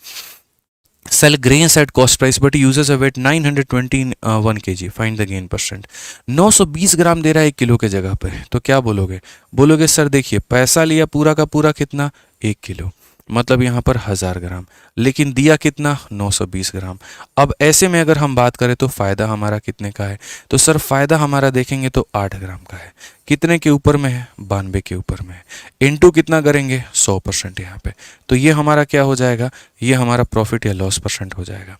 sell grains at cost price but uses a weight 921 kg, find the gain percent। 920 ग्राम दे रहा है 1 किलो के जगह पे, तो क्या बोलोगे, बोलोगे सर देखिए पैसा लिया पूरा का पूरा कितना, 1 किलो, मतलब यहाँ पर 1000 ग्राम, लेकिन दिया कितना, 920 ग्राम। अब ऐसे में अगर हम बात करें तो फ़ायदा हमारा कितने का है, तो सर फ़ायदा हमारा देखेंगे तो 8 ग्राम का है। कितने के ऊपर में है, 92 के ऊपर में है। इनटू कितना करेंगे, 100% यहाँ पे, तो ये हमारा क्या हो जाएगा, ये हमारा प्रॉफिट या लॉस परसेंट हो जाएगा।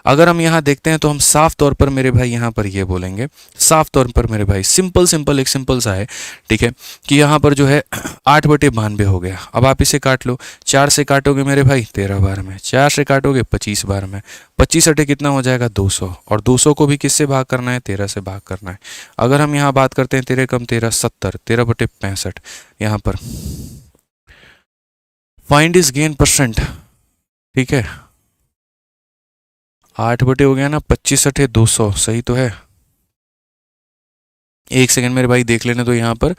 अगर हम यहाँ देखते हैं तो हम साफ तौर पर मेरे भाई यहाँ पर ये बोलेंगे, साफ तौर पर मेरे भाई सिंपल सिंपल एक सिंपल सा है, ठीक है, कि यहाँ पर जो है 8/92 हो गया। अब आप इसे काट लो, 4 से काटोगे मेरे भाई 13 बार में, 4 से काटोगे 25 बार में, 25 अटे कितना हो जाएगा 200, और 200 को भी किससे भाग करना है, 13 से भाग करना है। अगर हम यहाँ बात करते हैं 13 कम 13 70, 13/65 यहाँ पर फाइंड इज गेन परसेंट, ठीक है, 8 बटे हो गया ना, 25 अठे 200, सही तो है। एक सेकंड मेरे भाई देख लेने तो यहाँ पर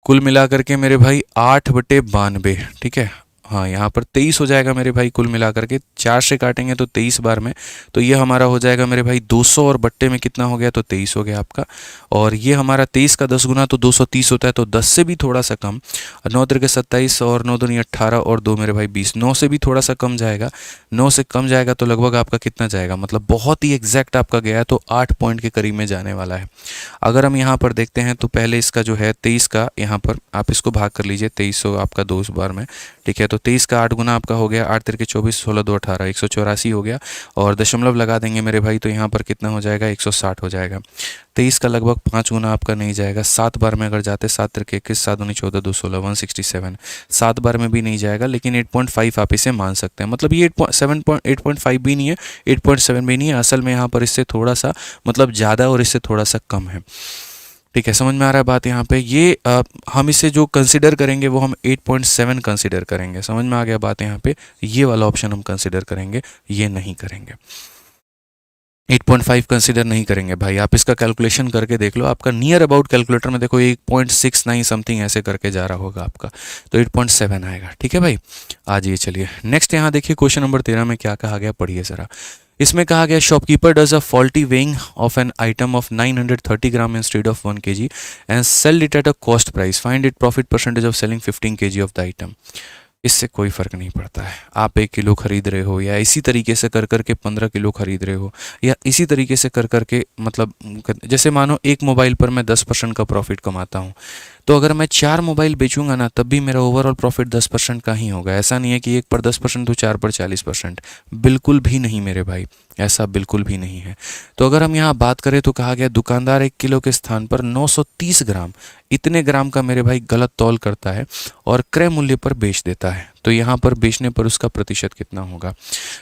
कुल मिलाकर के मेरे भाई 8/92, ठीक है, हाँ यहाँ पर 23 हो जाएगा मेरे भाई कुल मिलाकर के, 4 से काटेंगे तो 23 बार में, तो ये हमारा हो जाएगा मेरे भाई 200, और बट्टे में कितना हो गया, तो 23 हो गया आपका। और ये हमारा 23 का 10 गुना तो 230 होता है, तो 10 से भी थोड़ा सा कम, 9 तिरके 27 और 9 दूनी 18 और 2 मेरे भाई 20, 9 से भी थोड़ा सा कम जाएगा, 9 से कम जाएगा तो लगभग आपका कितना जाएगा, मतलब बहुत ही एग्जैक्ट आपका गया तो 8 पॉइंट के करीब में जाने वाला है। अगर हम यहाँ पर देखते हैं तो पहले इसका जो है 23 का, यहाँ पर आप इसको भाग कर लीजिए, 2300 आपका 2 बार में, ठीक है, तो 23 का 8 गुना आपका हो गया, 8 तिरके 24, 16 2 18, 184 हो गया, और दशमलव लगा देंगे मेरे भाई तो यहाँ पर कितना हो जाएगा, 160 हो जाएगा। 23 का लगभग 5 गुना आपका नहीं जाएगा, 7 बार में अगर जाते, 7 तिरके 21, 7 दूनी 14, 2 16, 167, 7 बार में भी नहीं जाएगा, लेकिन 8.5 आप इसे मान सकते हैं, मतलब ये 8.5 भी नहीं है, 8.7 भी नहीं है, असल में यहाँ पर इससे थोड़ा सा मतलब ज़्यादा और इससे थोड़ा सा कम है, ठीक है, समझ में आ रहा है बात यहाँ पे। ये हम इसे जो कंसिडर करेंगे वो हम 8.7 कंसिडर करेंगे, समझ में आ गया बात यहाँ पे, ये वाला ऑप्शन हम कंसिडर करेंगे, ये नहीं करेंगे, 8.5 कंसिडर नहीं करेंगे भाई। आप इसका कैलकुलेशन करके देख लो, आपका नियर अबाउट कैलकुलेटर में देखो 8.69 समथिंग ऐसे करके जा रहा होगा आपका, तो 8.7 आएगा, ठीक है भाई। आ जाइए चलिए नेक्स्ट यहाँ देखिए, क्वेश्चन नंबर 13 में क्या कहा गया, पढ़िए ज़रा। इसमें कहा गया shopkeeper does a faulty weighing of an item of 930 gram instead of 1 kg and sell it at a cost price, find it profit percentage of selling 15 kg of the item. इससे कोई फ़र्क नहीं पड़ता है, आप 1 किलो खरीद रहे हो, या इसी तरीके से कर करके 15 किलो खरीद रहे हो, या इसी तरीके से कर करके मतलब जैसे मानो एक मोबाइल पर मैं 10% का प्रॉफिट कमाता हूँ, तो अगर मैं 4 मोबाइल बेचूंगा ना तब भी मेरा ओवरऑल प्रॉफिट 10% का ही होगा। ऐसा नहीं है कि एक पर 10% तो 4 पर 40%, बिल्कुल भी नहीं मेरे भाई, ऐसा बिल्कुल भी नहीं है। तो अगर हम यहाँ बात करें तो कहा गया दुकानदार 1 किलो के स्थान पर 930 ग्राम, इतने ग्राम का मेरे भाई गलत तौल करता है और क्रय मूल्य पर बेच देता है। तो यहाँ पर बेचने पर उसका प्रतिशत कितना होगा।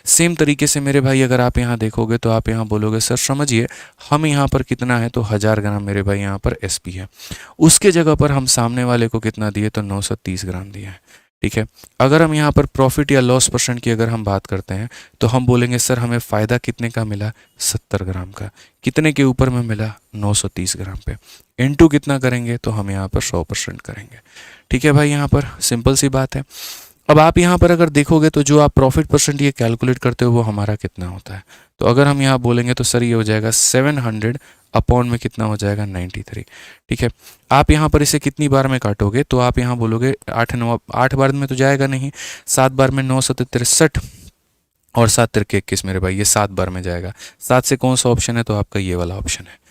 सेम तरीके से मेरे भाई अगर आप यहाँ देखोगे तो आप यहाँ बोलोगे सर समझिए हम यहाँ पर कितना है, तो 1000 ग्राम मेरे भाई यहाँ पर एसपी है, उसके जगह पर हम सामने वाले को कितना दिए, तो 930 ग्राम दिया है। ठीक है। अगर हम यहाँ पर प्रॉफिट या लॉस परसेंट की अगर हम बात करते हैं तो हम बोलेंगे सर हमें फ़ायदा कितने का मिला, 70 ग्राम का। कितने के ऊपर में मिला, 930 ग्राम पे। इनटू कितना करेंगे, तो हम यहाँ पर 100% करेंगे। ठीक है भाई, यहाँ पर सिंपल सी बात है। अब आप यहाँ पर अगर देखोगे तो जो आप प्रॉफिट परसेंट ये कैलकुलेट करते हो वो हमारा कितना होता है। तो अगर हम यहाँ बोलेंगे तो सर ये हो जाएगा 700 अपॉन में कितना हो जाएगा, 93। ठीक है। आप यहाँ पर इसे कितनी बार में काटोगे, तो आप यहाँ बोलोगे 8 बार में तो जाएगा नहीं, 7 बार में 9 7 63 और 7 तिरके 21 मेरे भाई, ये 7 बार में जाएगा। 7 से कौन सा ऑप्शन है, तो आपका ये वाला ऑप्शन है,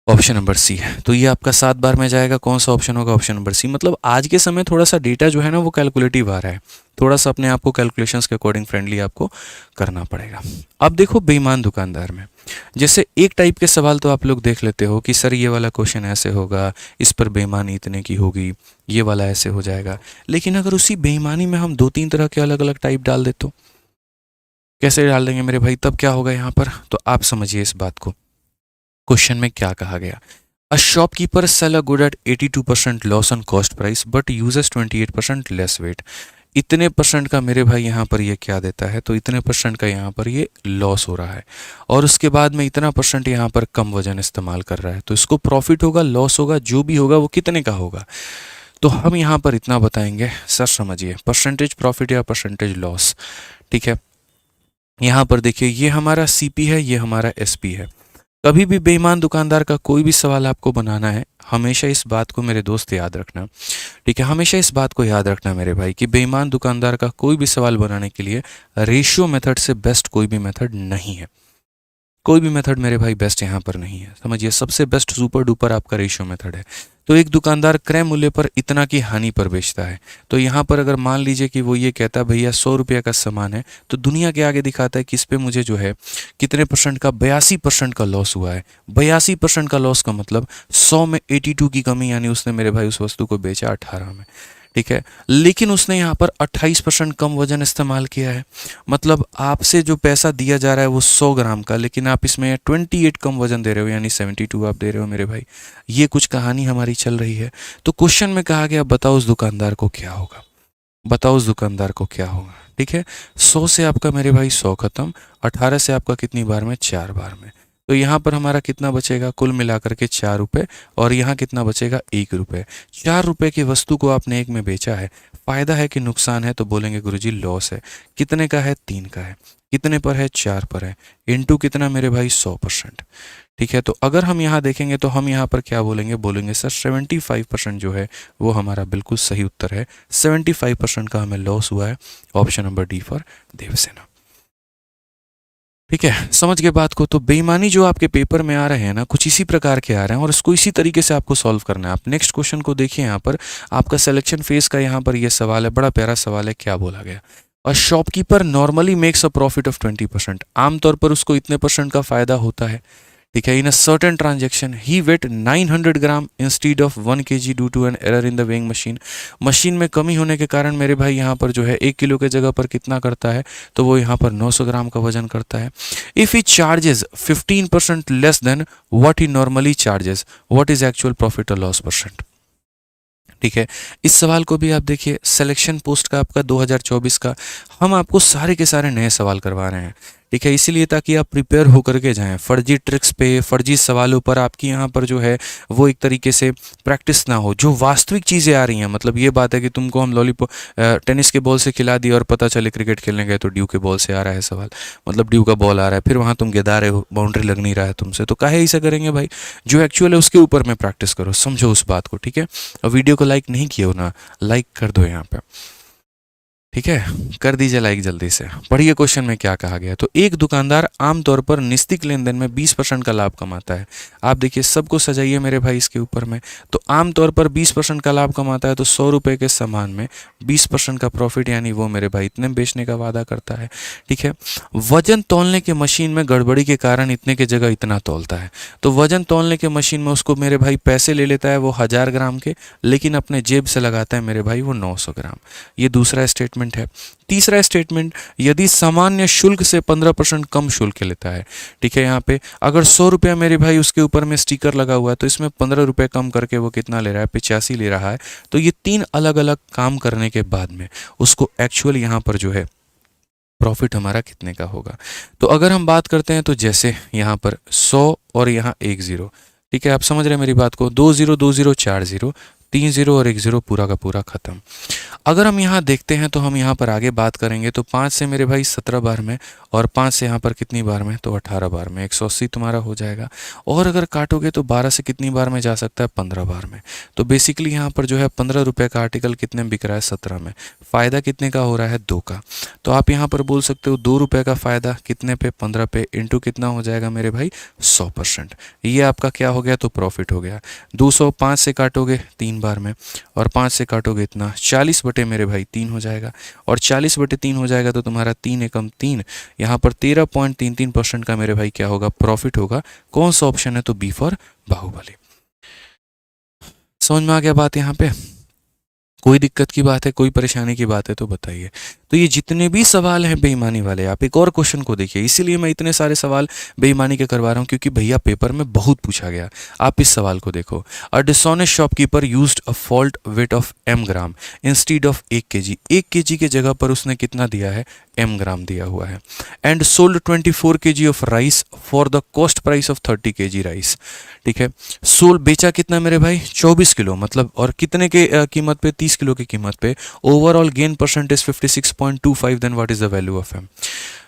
ऑप्शन नंबर सी है। तो ये आपका 7 बार में जाएगा। कौन सा ऑप्शन होगा, ऑप्शन नंबर सी। मतलब आज के समय थोड़ा सा डेटा जो है ना वो कैलकुलेटिव आ रहा है, थोड़ा सा अपने आप को कैलकुलेशंस के अकॉर्डिंग फ्रेंडली आपको करना पड़ेगा। अब देखो बेईमान दुकानदार में, जैसे एक टाइप के सवाल तो आप लोग देख लेते हो कि सर ये वाला क्वेश्चन ऐसे होगा, इस पर बेईमानी इतने की होगी, ये वाला ऐसे हो जाएगा। लेकिन अगर उसी बेईमानी में हम 2-3 तरह के अलग अलग टाइप डाल दे तो कैसे डाल देंगे मेरे भाई, तब क्या होगा यहाँ पर, तो आप समझिए इस बात को। क्वेश्चन में क्या कहा गया, a shopkeeper sell a good at 82% loss on cost price but uses 28% less weight. इतने परसेंट का मेरे भाई यहाँ पर ये क्या देता है, तो इतने परसेंट का यहाँ पर ये लॉस हो रहा है और उसके बाद में इतना परसेंट यहाँ पर कम वजन इस्तेमाल कर रहा है। तो इसको प्रॉफिट होगा, लॉस होगा, जो भी होगा वो कितने का होगा। तो हम यहाँ पर इतना बताएंगे, सर समझिए परसेंटेज प्रॉफिट या परसेंटेज लॉस। ठीक है। यहाँ पर देखिए ये हमारा सीपी है, ये हमारा एसपी है। कभी भी बेईमान दुकानदार का कोई भी सवाल आपको बनाना है, हमेशा इस बात को मेरे दोस्त याद रखना। ठीक है, हमेशा इस बात को याद रखना मेरे भाई कि बेईमान दुकानदार का कोई भी सवाल बनाने के लिए रेशियो मेथड से बेस्ट कोई भी मेथड नहीं है। कोई भी मेथड मेरे भाई बेस्ट यहाँ पर नहीं है, समझिए। सबसे बेस्ट सुपर डुपर आपका रेशियो मेथड है। तो एक दुकानदार क्रय मूल्य पर इतना की हानि पर बेचता है, तो यहाँ पर अगर मान लीजिए कि वो ये कहता है भैया 100 रुपये का सामान है, तो दुनिया के आगे दिखाता है कि इस पर मुझे जो है कितने परसेंट का, 82% का लॉस हुआ है। 82% का लॉस का मतलब 100 में 82 की कमी, यानी उसने मेरे भाई उस वस्तु को बेचा 18 में। ठीक है। लेकिन उसने यहाँ पर 28% कम वजन इस्तेमाल किया है। मतलब आपसे जो पैसा दिया जा रहा है वो 100 ग्राम का, लेकिन आप इसमें 28 कम वजन दे रहे हो, यानी 72 आप दे रहे हो मेरे भाई। ये कुछ कहानी हमारी चल रही है। तो क्वेश्चन में कहा गया बताओ उस दुकानदार को क्या होगा, बताओ उस दुकानदार को क्या होगा। ठीक है। 100 से आपका मेरे भाई 100 खत्म, 18 से आपका कितनी बार में, 4 बार में। तो यहाँ पर हमारा कितना बचेगा, कुल मिलाकर के 4 रुपये, और यहाँ कितना बचेगा, 1 रुपये। 4 रुपये की वस्तु को आपने 1 में बेचा है, फायदा है कि नुकसान है, तो बोलेंगे गुरुजी लॉस है। कितने का है, 3 का है। कितने पर है, 4 पर है। इनटू कितना मेरे भाई, 100%। ठीक है। तो अगर हम यहाँ देखेंगे तो हम यहाँ पर क्या बोलेंगे, बोलेंगे सर 75% जो है वो हमारा बिल्कुल सही उत्तर है। 75% का हमें लॉस हुआ है। Option number D for Devsena. ठीक है, समझ गए बात को। तो बेईमानी जो आपके पेपर में आ रहे हैं ना, कुछ इसी प्रकार के आ रहे हैं और इसको इसी तरीके से आपको सॉल्व करना है। आप नेक्स्ट क्वेश्चन को देखिए। यहाँ पर आपका सिलेक्शन फेज का यहाँ पर ये सवाल है, बड़ा प्यारा सवाल है। क्या बोला गया, और shopkeeper normally makes a profit of 20%। आमतौर पर उसको इतने परसेंट का फायदा होता है। ठीक है। In a certain transaction he weight 900 gram instead of 1 kg due to an error in the weighing machine. Machine में कमी होने के कारण मेरे भाई यहाँ पर जो है 1 किलो के जगह पर कितना करता है, तो वो यहाँ पर 900 ग्राम का वजन करता है। If he charges 15% less than what he normally charges, what is actual profit और लॉस परसेंट। ठीक है। इस सवाल को भी आप देखिए, सिलेक्शन पोस्ट का आपका 2024 का, हम आपको सारे के सारे नए सवाल करवा रहे हैं। ठीक है, इसीलिए ताकि आप प्रिपेयर होकर के जाएं। फर्जी ट्रिक्स पे, फर्जी सवालों पर आपकी यहाँ पर जो है वो एक तरीके से प्रैक्टिस ना हो। जो वास्तविक चीज़ें आ रही हैं, मतलब ये बात है कि तुमको हम लॉलीपॉप टेनिस के बॉल से खिला दिया और पता चले क्रिकेट खेलने गए तो ड्यू के बॉल से आ रहा है सवाल, मतलब ड्यू का बॉल आ रहा है, फिर वहाँ तुम गेदा रहे हो, बाउंड्री लग नहीं रहा है तुमसे, तो काहे ऐसा करेंगे भाई। जो एक्चुअल है उसके ऊपर में प्रैक्टिस करो, समझो उस बात को। ठीक है। और वीडियो को लाइक नहीं किया हो ना, लाइक कर दो यहाँ पे। ठीक है, कर दीजिए लाइक जल्दी से। पढ़िए क्वेश्चन में क्या कहा गया। तो एक दुकानदार आमतौर पर निश्चित लेनदेन में 20% का लाभ कमाता है। आप देखिए, सबको सजाइए मेरे भाई इसके ऊपर में। तो आमतौर पर 20% का लाभ कमाता है, तो 100 रुपये के सामान में 20% का प्रॉफिट, यानी वो मेरे भाई इतने में बेचने का वादा करता है। ठीक है, वजन तौलने के मशीन में गड़बड़ी के कारण इतने के जगह इतना तौलता है। तो वजन तौलने के मशीन में उसको मेरे भाई पैसे ले लेता है वो 1000 ग्राम के, लेकिन अपने जेब से लगाता है मेरे भाई वो 900 ग्राम। ये दूसरा स्टेटमेंट है। तीसरा स्टेटमेंट, यदि सामान्य शुल्क से 15% कम शुल्क लेता है। ठीक है, यहाँ पे अगर 100 रुपया मेरे भाई उसके ऊपर में स्टिकर लगा हुआ है, तो इसमें 15 रुपये कम करके वो कितना ले रहा है, 85 ले रहा है। तो ये 3 अलग अलग काम करने के बाद में उसको एक्चुअल यहाँ पर जो है प्रॉफिट हमारा कितने का होगा। तो अगर हम बात करते हैं, तो जैसे यहाँ पर 100 और यहाँ 1 0। ठीक है, आप समझ रहे हैं मेरी बात को। 2 0 2 0 4 0, 3 0 और 1 0, पूरा का पूरा खत्म। अगर हम यहाँ देखते हैं तो हम यहाँ पर आगे बात करेंगे। तो 5 से मेरे भाई 17 बार में, और 5 से यहाँ पर कितनी बार में, तो 18 बार में, 180 तुम्हारा हो जाएगा। और अगर काटोगे तो 12 से कितनी बार में जा सकता है, 15 बार में। तो बेसिकली यहाँ पर जो है 15 रुपये का आर्टिकल कितने में बिक रहा है, 17 में। फ़ायदा कितने का हो रहा है, 2 का। तो आप यहाँ पर बोल सकते हो 2 रुपये का फ़ायदा कितने पे, 15 पे, इंटू कितना हो जाएगा मेरे भाई, 100%। ये आपका क्या हो गया, तो प्रॉफिट हो गया। 205 से काटोगे 3 बार में, और 5 से काटोगे इतना, 40 बटे मेरे भाई 3 हो जाएगा। और 40 बटे 3 हो जाएगा तो तुम्हारा 3 एकम 3, यहाँ पर 13.33% का मेरे भाई क्या होगा, प्रॉफिट होगा। कौन सा ऑप्शन है, तो बी फॉर बाहुबली। समझ में आ गया बात यहाँ पे। कोई दिक्कत की बात है, कोई परेशानी की बात है तो बताइए। तो ये जितने भी सवाल हैं बेईमानी वाले, आप एक और क्वेश्चन को देखिए। इसीलिए मैं इतने सारे सवाल बेईमानी के करवा रहा हूँ, क्योंकि भैया पेपर में बहुत पूछा गया। आप इस सवाल को देखो। A dishonest shopkeeper used a fault weight of m gram instead of 1 kg। 1 kg के जगह पर उसने कितना दिया है, m ग्राम दिया हुआ है। And sold 24 kg of rice for the cost price of 30 kg rice. ठीक है, सोल्ड बेचा कितना मेरे भाई, 24 किलो, मतलब और कितने के कीमत पे, 30 किलो की कीमत पे। Overall gain percentage 56.25, then what is the value of m।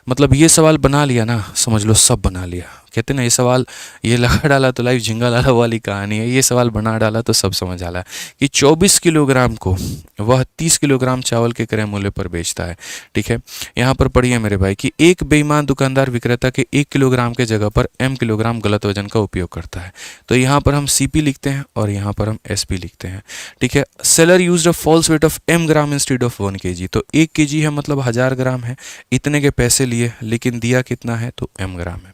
मतलब ये सवाल बना लिया ना, समझ लो सब बना लिया। कहते ना, ये सवाल ये लगा डाला तो लाइफ झिंगा लाला वाली कहानी है। ये सवाल बना डाला तो सब समझ आला कि 24 किलोग्राम को वह 30 किलोग्राम चावल के क्रय मूल्य पर बेचता है। ठीक है, यहाँ पर पढ़िए मेरे भाई कि एक बेईमान दुकानदार विक्रेता के 1 किलोग्राम के जगह पर m किलोग्राम गलत वजन का उपयोग करता है। तो यहाँ पर हम CP लिखते हैं और यहाँ पर हम SP लिखते हैं। ठीक है, seller used a false weight of m gram instead of 1 kg। तो 1 kg है, मतलब 1000 ग्राम है, इतने के पैसे लिए, लेकिन दिया कितना है, तो m ग्राम है।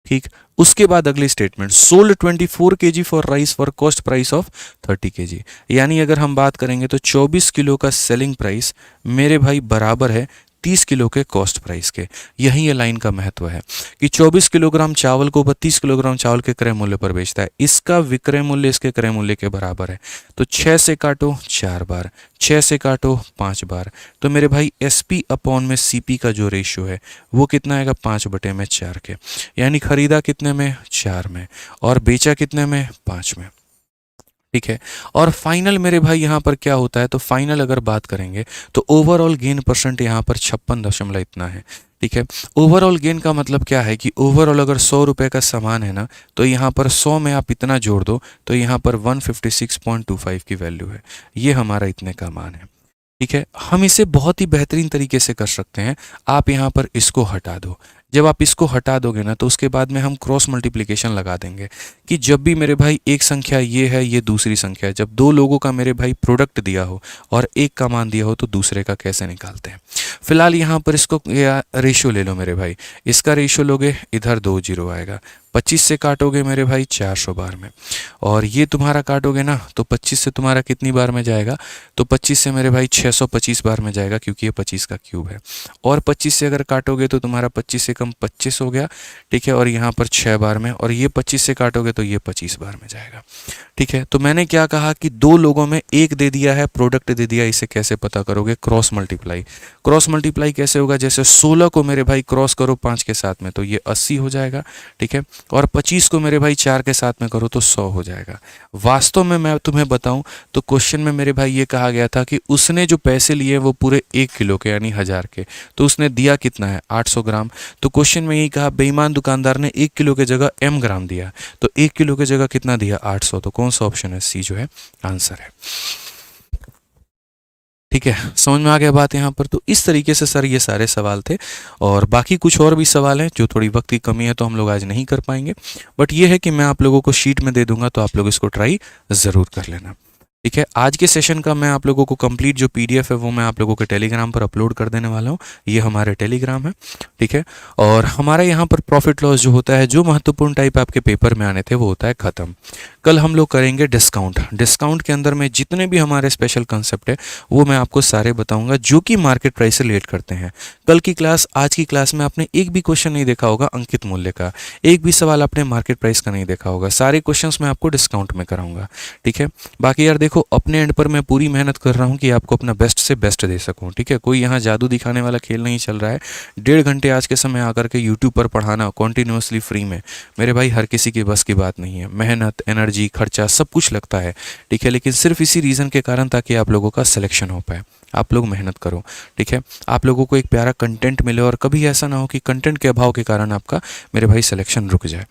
ठीक, उसके बाद अगली statement, sold 24 kg for rice for cost price of 30 kg। यानी अगर हम बात करेंगे तो 24 किलो का सेलिंग प्राइस मेरे भाई बराबर है 30 किलो के कॉस्ट प्राइस के। यही ये लाइन का महत्व है कि 24 किलोग्राम चावल को 32 किलोग्राम चावल के क्रय मूल्य पर बेचता है। इसका विक्रय मूल्य इसके क्रय मूल्य के बराबर है। तो 6 से काटो 4 बार, 6 से काटो 5 बार, तो मेरे भाई SP अपॉन में CP का जो रेशियो है वो कितना आएगा, 5 बटे में 4 के। यानी खरीदा कितने में, 4 में, और बेचा कितने में, 5 में। ठीक है, और फाइनल मेरे भाई यहाँ पर क्या होता है, तो फाइनल अगर बात करेंगे तो ओवरऑल गेन परसेंट यहाँ पर 56 दशमलव इतना है। ठीक है, ओवरऑल गेन का मतलब क्या है कि ओवरऑल अगर 100 रुपये का सामान है ना, तो यहाँ पर 100 में आप इतना जोड़ दो तो यहाँ पर 156.25 की वैल्यू है। ये हमारा इतने का मान है। ठीक है, हम इसे बहुत ही बेहतरीन तरीके से कर सकते हैं। आप यहाँ पर इसको हटा दो। जब आप इसको हटा दोगे ना, तो उसके बाद में हम क्रॉस मल्टीप्लिकेशन लगा देंगे कि जब भी मेरे भाई एक संख्या ये है, ये दूसरी संख्या है, जब 2 लोगों का मेरे भाई प्रोडक्ट दिया हो और एक का मान दिया हो, तो दूसरे का कैसे निकालते हैं। फिलहाल यहाँ पर इसको रेशियो ले लो मेरे भाई। इसका रेशियो लोगे, इधर 2 0 आएगा। 25 से काटोगे मेरे भाई 400 बार में, और ये तुम्हारा काटोगे ना तो 25 से तुम्हारा कितनी बार में जाएगा, तो 25 से मेरे भाई 625 बार में जाएगा, क्योंकि ये 25 का क्यूब है। और 25 से अगर काटोगे तो तुम्हारा 25 से कम 25 हो गया। ठीक है, और यहाँ पर 6 बार में, और ये 25 से काटोगे तो ये 25 बार में जाएगा। ठीक है, तो मैंने क्या कहा कि 2 लोगों में एक दे दिया है, प्रोडक्ट दे दिया। इसे कैसे पता करोगे, क्रॉस मल्टीप्लाई। क्रॉस मल्टीप्लाई कैसे होगा, जैसे 16 को मेरे भाई क्रॉस करो 5 के साथ में तो ये 80 हो जाएगा। ठीक है, और 25 को मेरे भाई 4 के साथ में करो तो 100 हो जाएगा। वास्तव में मैं तुम्हें बताऊं तो क्वेश्चन में मेरे भाई ये कहा गया था कि उसने जो पैसे लिए वो पूरे 1 किलो के, यानी 1000 के, तो उसने दिया कितना है, 800 ग्राम। तो क्वेश्चन में यही कहा, बेईमान दुकानदार ने 1 किलो के जगह m ग्राम दिया, तो 1 किलो के जगह कितना दिया, 800। तो कौन सा ऑप्शन है, C जो है आंसर है। ठीक है, समझ में आ गया बात यहाँ पर। तो इस तरीके से सर ये सारे सवाल थे, और बाकी कुछ और भी सवाल हैं जो थोड़ी वक्त की कमी है तो हम लोग आज नहीं कर पाएंगे, बट ये है कि मैं आप लोगों को शीट में दे दूंगा, तो आप लोग इसको ट्राई ज़रूर कर लेना। ठीक है, आज के सेशन का मैं आप लोगों को कंप्लीट जो पीडीएफ है वो मैं आप लोगों के टेलीग्राम पर अपलोड कर देने वाला हूँ। ये हमारे टेलीग्राम है, ठीक है। और हमारा यहाँ पर प्रॉफिट लॉस जो होता है, जो महत्वपूर्ण टाइप आपके पेपर में आने थे वो होता है ख़त्म। कल हम लोग करेंगे डिस्काउंट। डिस्काउंट के अंदर में जितने भी हमारे स्पेशल कंसेप्ट है वो मैं आपको सारे बताऊंगा, जो कि मार्केट प्राइस से रिलेट करते हैं। कल की क्लास, आज की क्लास में आपने एक भी क्वेश्चन नहीं देखा होगा अंकित मूल्य का, एक भी सवाल आपने मार्केट प्राइस का नहीं देखा होगा। सारे क्वेश्चंस मैं आपको डिस्काउंट में कराऊंगा, ठीक है। बाकी यार देखो, अपने एंड पर मैं पूरी मेहनत कर रहा हूँ कि आपको अपना बेस्ट से बेस्ट दे सकूँ, ठीक है। कोई यहाँ जादू दिखाने वाला खेल नहीं चल रहा है। 1.5 घंटे आज के समय आकर के यूट्यूब पर पढ़ाना कॉन्टिन्यूसली फ्री में, मेरे भाई हर किसी की बस की बात नहीं है। मेहनत, एनर्जी, खर्चा सब कुछ लगता है, ठीक है। लेकिन सिर्फ इसी रीज़न के कारण ताकि आप लोगों का सिलेक्शन हो पाए। आप लोग मेहनत करो, ठीक है। आप लोगों को एक प्यारा कंटेंट मिले, और कभी ऐसा ना हो कि कंटेंट के अभाव के कारण आपका मेरे भाई सिलेक्शन रुक जाए,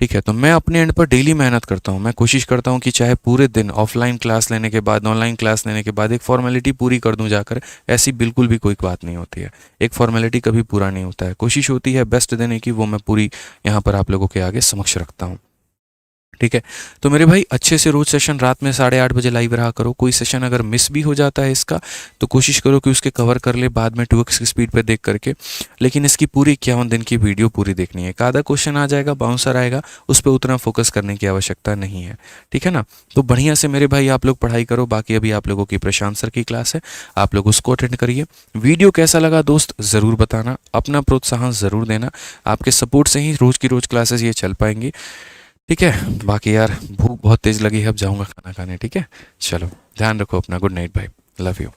ठीक है। तो मैं अपने एंड पर डेली मेहनत करता हूँ। मैं कोशिश करता हूँ कि चाहे पूरे दिन ऑफलाइन क्लास लेने के बाद, ऑनलाइन क्लास लेने के बाद एक फॉर्मेलिटी पूरी कर दूँ जाकर। ऐसी बिल्कुल भी कोई बात नहीं होती है, एक फॉर्मेलिटी कभी पूरा नहीं होता है। कोशिश होती है बेस्ट देने की, वो मैं पूरी यहाँ पर आप लोगों के आगे समक्ष रखता हूँ, ठीक है। तो मेरे भाई अच्छे से रोज सेशन रात में 8:30 बजे लाइव रहा करो। कोई सेशन अगर मिस भी हो जाता है इसका, तो कोशिश करो कि उसके कवर कर ले बाद में 2x की स्पीड पे देख करके। लेकिन इसकी पूरी 51 दिन की वीडियो पूरी देखनी है। एक आधा क्वेश्चन आ जाएगा, बाउंसर आएगा, उस पर उतना फोकस करने की आवश्यकता नहीं है, ठीक है ना। तो बढ़िया से मेरे भाई आप लोग पढ़ाई करो। बाकी अभी आप लोगों की प्रशांत सर की क्लास है, आप लोग उसको अटेंड करिए। वीडियो कैसा लगा दोस्त ज़रूर बताना, अपना प्रोत्साहन ज़रूर देना। आपके सपोर्ट से ही रोज़ की रोज़ क्लासेस ये चल पाएंगी, ठीक है। बाकी यार भूख बहुत तेज लगी है, अब जाऊंगा खाना खाने, ठीक है। चलो ध्यान रखो अपना। गुड नाइट भाई, लव यू।